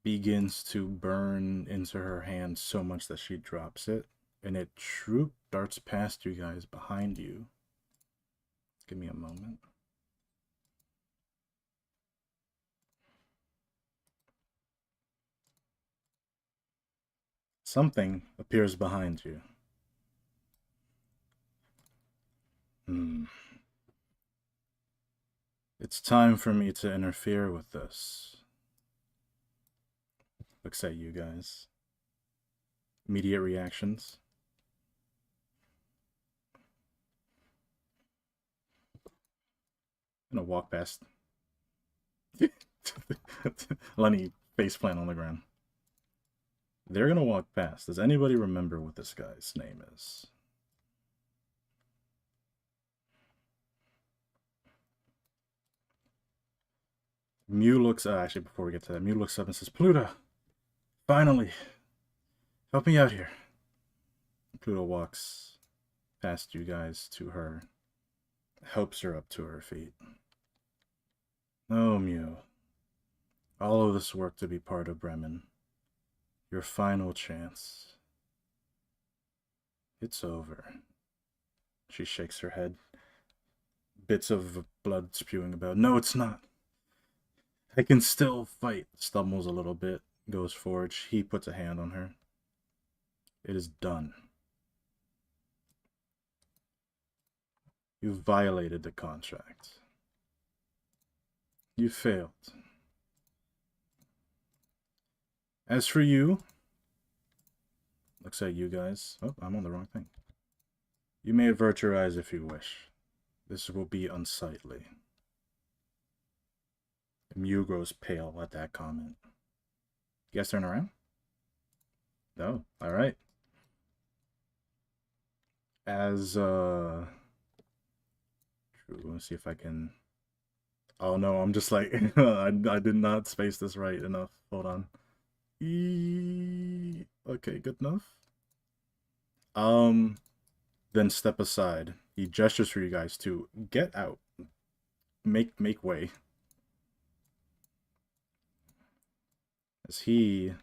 begins to burn into her hand so much that she drops it, and it darts past you guys behind you. Give me a moment. Something appears behind you. It's time for me to interfere with this. Looks at you guys. Immediate reactions. I'm gonna walk past. Lenny faceplant on the ground. They're gonna walk past. Does anybody remember what this guy's name is? Mew looks actually before we get to that, Mew looks up and says, Pluto, finally, help me out here. Pluto walks past you guys to her, helps her up to her feet. Oh, Mew, all of this work to be part of Bremen. Your final chance. It's over. She shakes her head. Bits of blood spewing about. No, it's not. I can still fight. Stumbles a little bit. Goes forward. He puts a hand on her. It is done. You violated the contract. You failed. As for you, looks at you guys. Oh, I'm on the wrong thing. You may avert your eyes if you wish. This will be unsightly. Mew grows pale at that comment. You guys turn around? No? Alright. As, Let's see if I can... Oh no, I'm just like, I did not space this right enough. Hold on. Okay, good enough. Then step aside. He gestures for you guys to get out. Make way. As he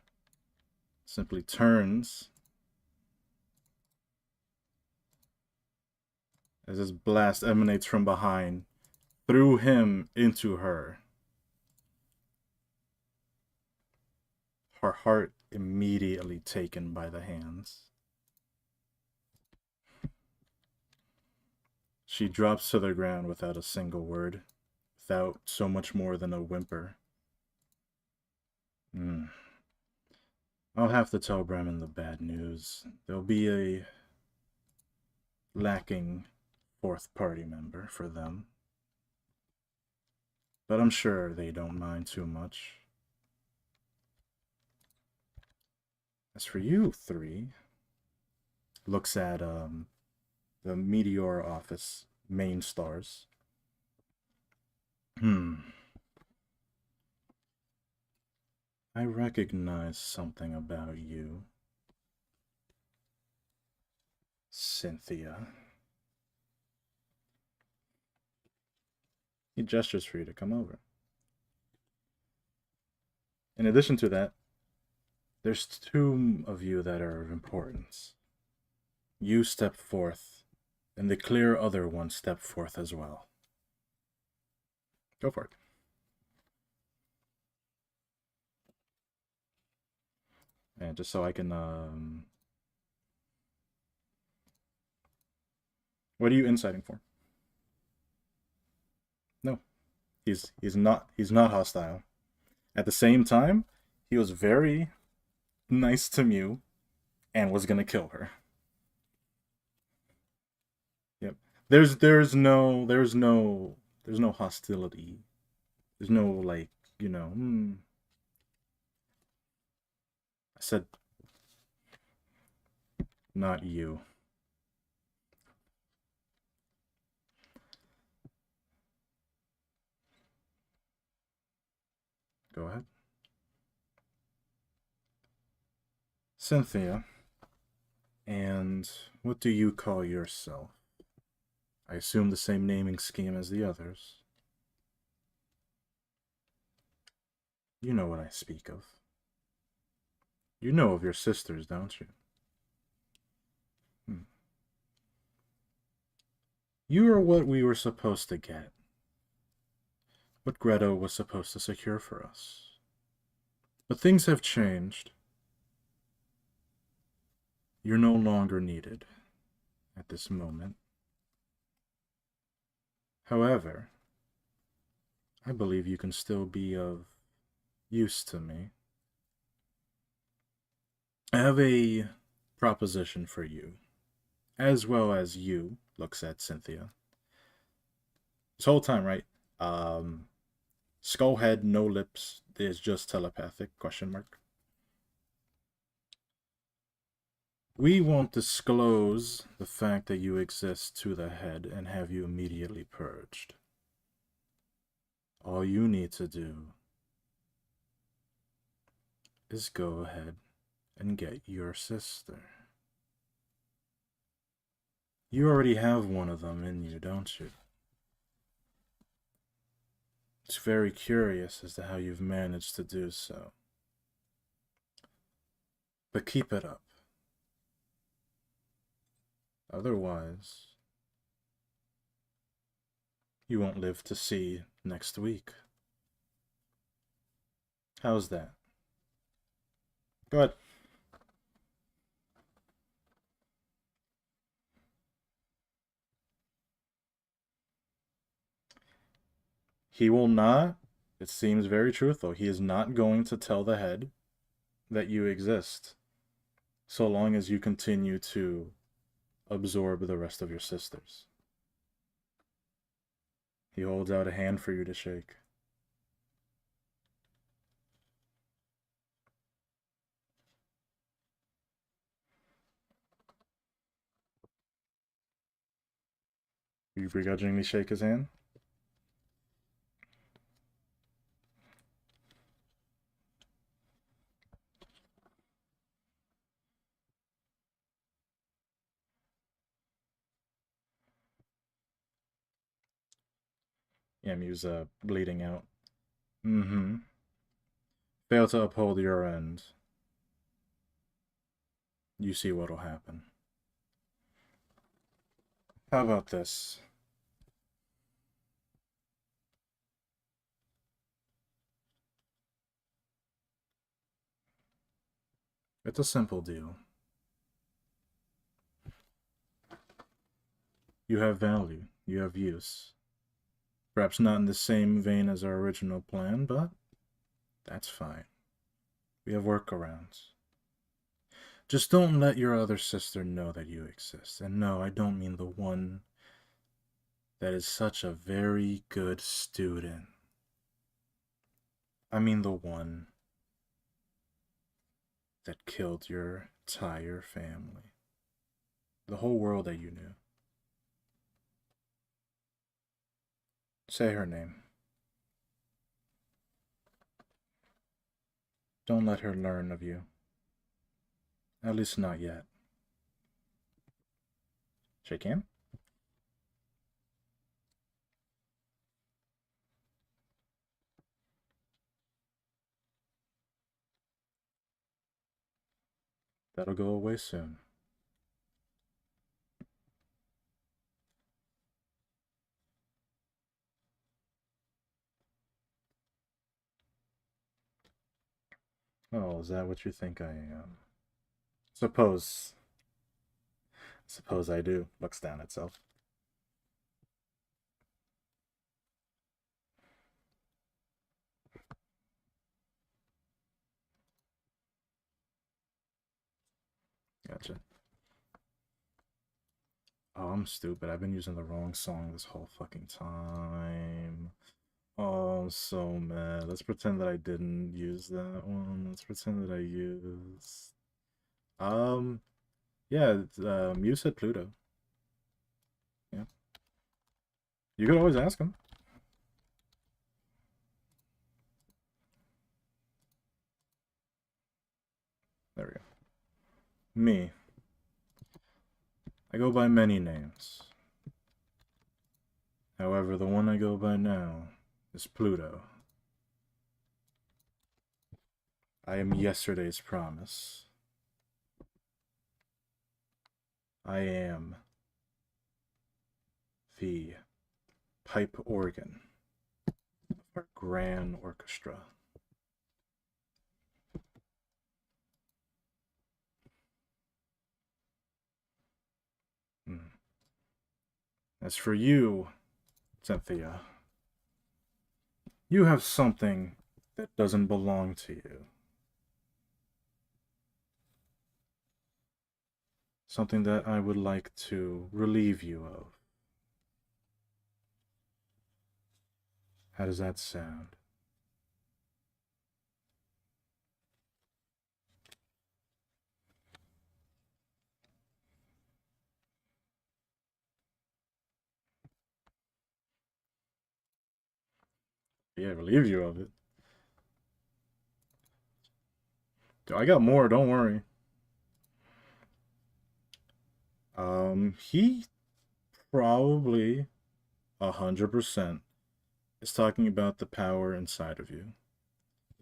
simply turns as his blast emanates from behind, through him into her. Her heart immediately taken by the hands. She drops to the ground without a single word, without so much more than a whimper. I'll have to tell Bremen the bad news. There'll be a lacking fourth party member for them. But I'm sure they don't mind too much. As for you three, looks at the Meteor office main stars. I recognize something about you, Cynthia. He gestures for you to come over. In addition to that, there's two of you that are of importance. You step forth, and the clear other one step forth as well. Go for it. And just so I can, what are you inciting for? No, he's not hostile. At the same time, he was very nice to Mew, and was gonna kill her. Yep. There's no hostility. There's no like, you know. I said, not you. Go ahead. Cynthia, and what do you call yourself? I assume the same naming scheme as the others. You know what I speak of. You know of your sisters, don't you? Hmm. You are what we were supposed to get. What Greta was supposed to secure for us. But things have changed. You're no longer needed at this moment. However, I believe you can still be of use to me. I have a proposition for you, as well as you, looks at Cynthia. This whole time, right? Um, Skull head, no lips, is just telepathic, question mark. We won't disclose the fact that you exist to the head and have you immediately purged. All you need to do is go ahead and get your sister. You already have one of them in you, don't you? It's very curious as to how you've managed to do so. But keep it up. Otherwise, you won't live to see next week. How's that? Go ahead. He will not, it seems very truthful, he is not going to tell the head that you exist so long as you continue to absorb the rest of your sisters. He holds out a hand for you to shake. You begrudgingly shake his hand? Yeah, Muse bleeding out. Mm-hmm. Fail to uphold your end. You see what'll happen. How about this? It's a simple deal. You have value. You have use. Perhaps not in the same vein as our original plan, but that's fine. We have workarounds. Just don't let your other sister know that you exist. And no, I don't mean the one that is such a very good student. I mean the one that killed your entire family. The whole world that you knew. Say her name. Don't let her learn of you. At least not yet. Shake hand? That'll go away soon. Oh, is that what you think I am? Suppose. Suppose I do. Looks down itself. Gotcha. Oh, I'm stupid. I've been using the wrong song this whole fucking time. Oh, I'm so mad. Let's pretend that I didn't use that one. Let's pretend that I used. Um, yeah, you said Pluto. Yeah. You could always ask him. There we go. Me. I go by many names. However, the one I go by now is Pluto. I am yesterday's promise. I am the pipe organ of our grand orchestra. As for you, Cynthia, you have something that doesn't belong to you. Something that I would like to relieve you of. How does that sound? Yeah, relieve you of it. I got more, don't worry. He probably 100% is talking about the power inside of you.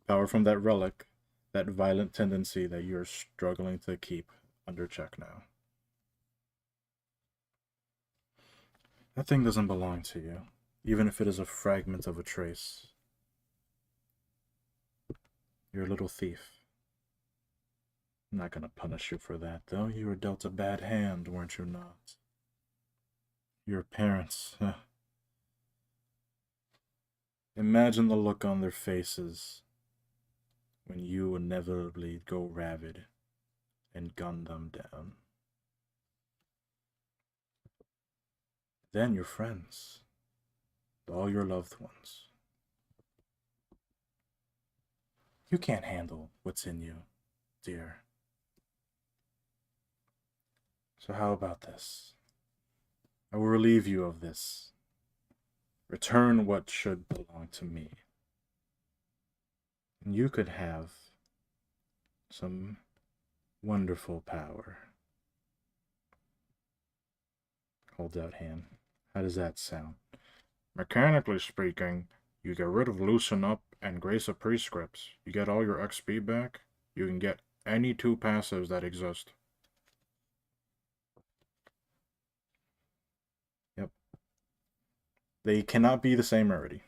Power from that relic, that violent tendency that you're struggling to keep under check now. That thing doesn't belong to you, even if it is a fragment of a trace. You're a little thief. I'm not gonna punish you for that, though. You were dealt a bad hand, weren't you not? Your parents. Imagine the look on their faces when you inevitably go rabid and gun them down. Then your friends, all your loved ones. You can't handle what's in you, dear. So how about this? I will relieve you of this. Return what should belong to me. And you could have some wonderful power. Holds out hand. How does that sound? Mechanically speaking, you get rid of Loosen Up and Grace of Prescripts. You get all your XP back. You can get any 2 passives that exist. Yep. They cannot be the same rarity.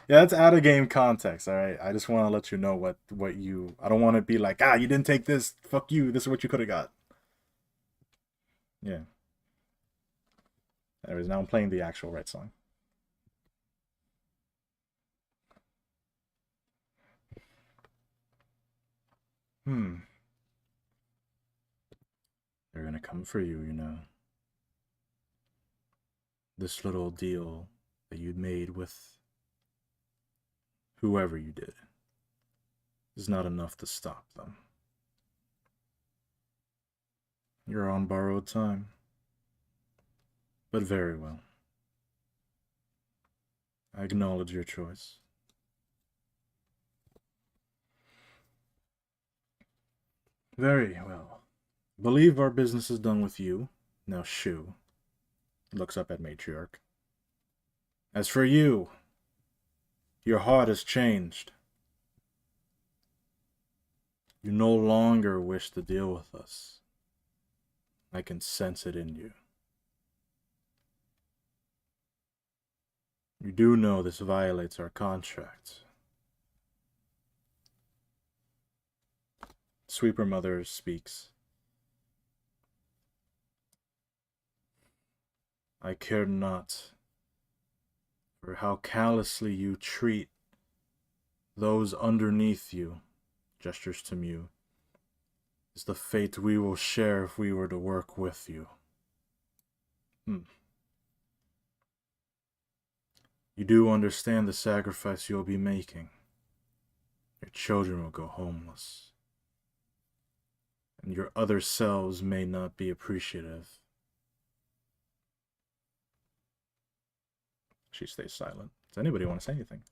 Yeah, that's out of game context, alright? I just want to let you know what you... I don't want to be like, you didn't take this. Fuck you. This is what you could have got. Yeah. Anyways, now I'm playing the actual right song. They're gonna come for you, you know. This little deal that you made with whoever you did is not enough to stop them. You're on borrowed time. But very well. I acknowledge your choice. Very well. Believe our business is done with you. Now shoo. Looks up at Matriarch. As for you, your heart has changed. You no longer wish to deal with us. I can sense it in you. You do know this violates our contract. Sweeper Mother speaks. I care not for how callously you treat those underneath you. Gestures to Mew. Is the fate we will share if we were to work with you. You do understand the sacrifice you'll be making. Your children will go homeless. And your other selves may not be appreciative. She stays silent. Does anybody want to say anything?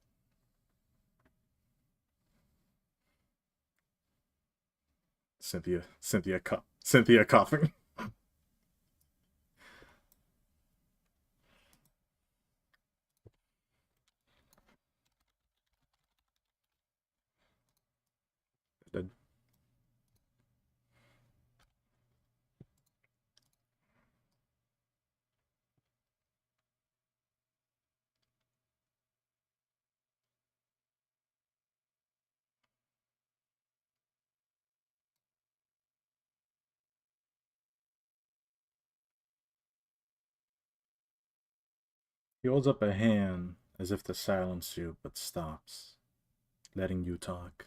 Cynthia coughing. He holds up a hand as if to silence you, but stops, letting you talk.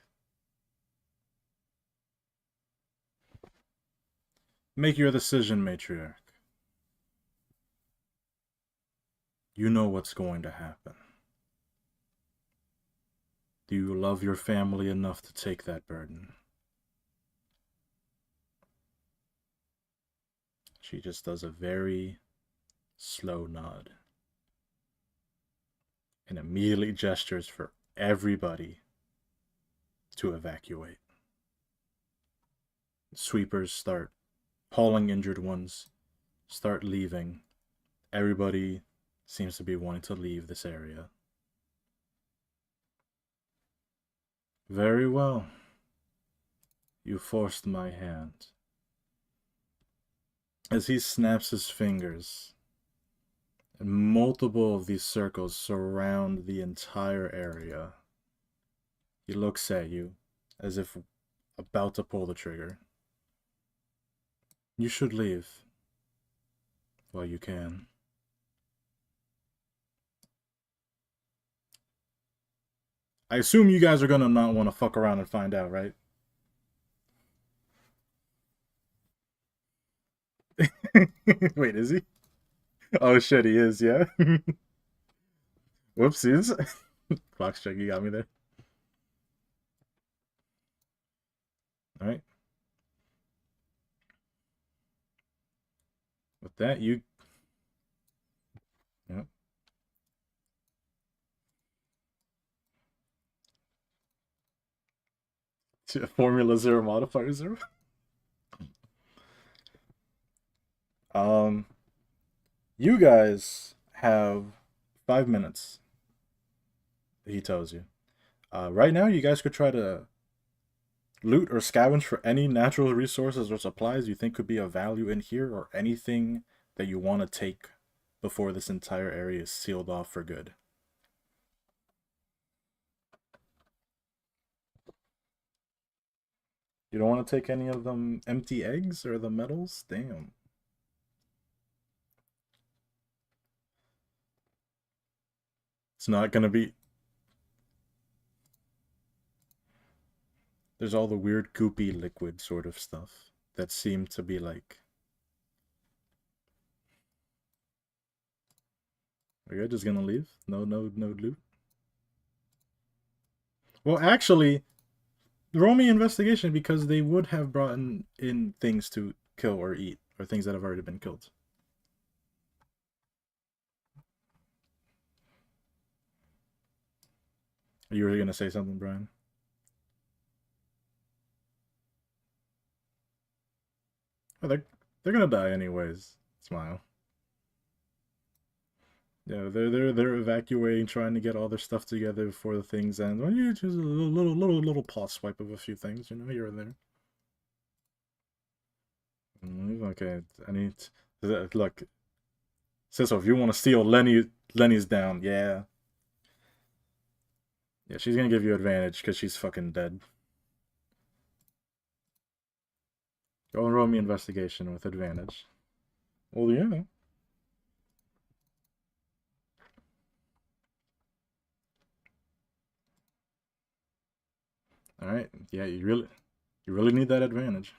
Make your decision, matriarch. You know what's going to happen. Do you love your family enough to take that burden? She just does a very slow nod and immediately gestures for everybody to evacuate. Sweepers start hauling injured ones, start leaving. Everybody seems to be wanting to leave this area. Very well. You forced my hand. As he snaps his fingers, and multiple of these circles surround the entire area. He looks at you as if about to pull the trigger. You should leave while you can. I assume you guys are gonna not want to fuck around and find out, right? Wait, is he? Oh shit, he is, yeah. Whoopsies. Clock's check, you got me there. Alright. With that, you... Yep. Formula 0, modifier 0. You guys have 5 minutes, he tells you. Right now, you guys could try to loot or scavenge for any natural resources or supplies you think could be of value in here, or anything that you want to take before this entire area is sealed off for good. You don't want to take any of them empty eggs or the metals? Damn. It's not gonna be... There's all the weird goopy liquid sort of stuff that seem to be like... Are you just gonna leave? No loot? Well, actually, roll me investigation, because they would have brought in things to kill or eat, or things that have already been killed. You were gonna say something, Brian? Oh, they're gonna die anyways. Smile. Yeah, they're evacuating, trying to get all their stuff together before the things end. Well, you just a little paw swipe of a few things, you know, here and there. Okay, I need look. So if you want to steal Lenny's down, yeah. Yeah, she's gonna give you advantage because she's fucking dead. Go and roll me investigation with advantage. Well, yeah. All right. Yeah, you really need that advantage.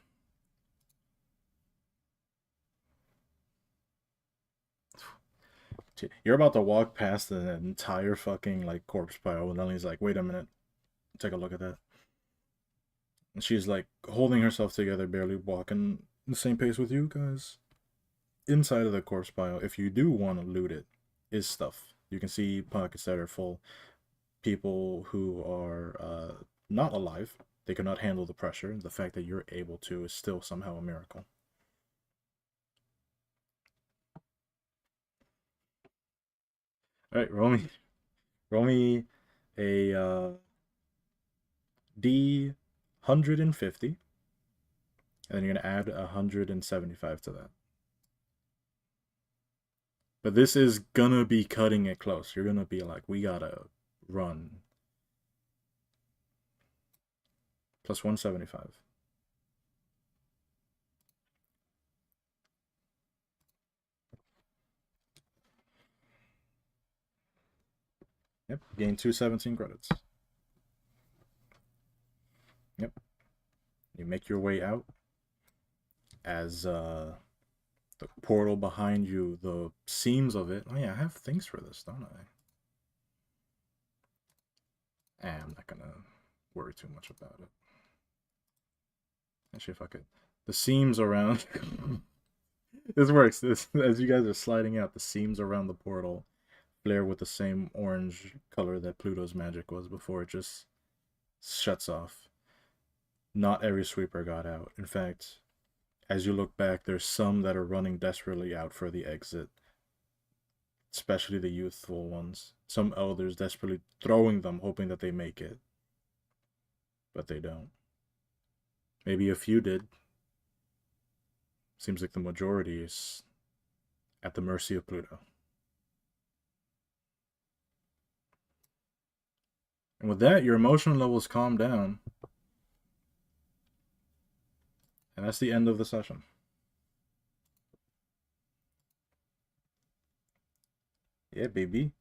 You're about to walk past the entire fucking like corpse pile, and Ellie's like, "Wait a minute, take a look at that." And she's like holding herself together, barely walking the same pace with you guys. Inside of the corpse pile, if you do want to loot it, is stuff. You can see pockets that are full. People who are not alive, they cannot handle the pressure. The fact that you're able to is still somehow a miracle. All right, roll me a D 150, and then you're gonna add 175 to that. But this is gonna be cutting it close. You're gonna be like, we gotta run. Plus 175. Yep, gain 217 credits. Yep. You make your way out as the portal behind you, the seams of it. Oh yeah, I have things for this, don't I? I'm not gonna worry too much about it. Actually, if I could. The seams around... this works. As you guys are sliding out, the seams around the portal flare with the same orange color that Pluto's magic was before it just shuts off. Not every sweeper got out. In fact, as you look back, there's some that are running desperately out for the exit, especially the youthful ones. Some elders desperately throwing them, hoping that they make it, but they don't. Maybe a few did. Seems like the majority is at the mercy of Pluto. And with that, your emotional levels calm down. And that's the end of the session. Yeah, baby.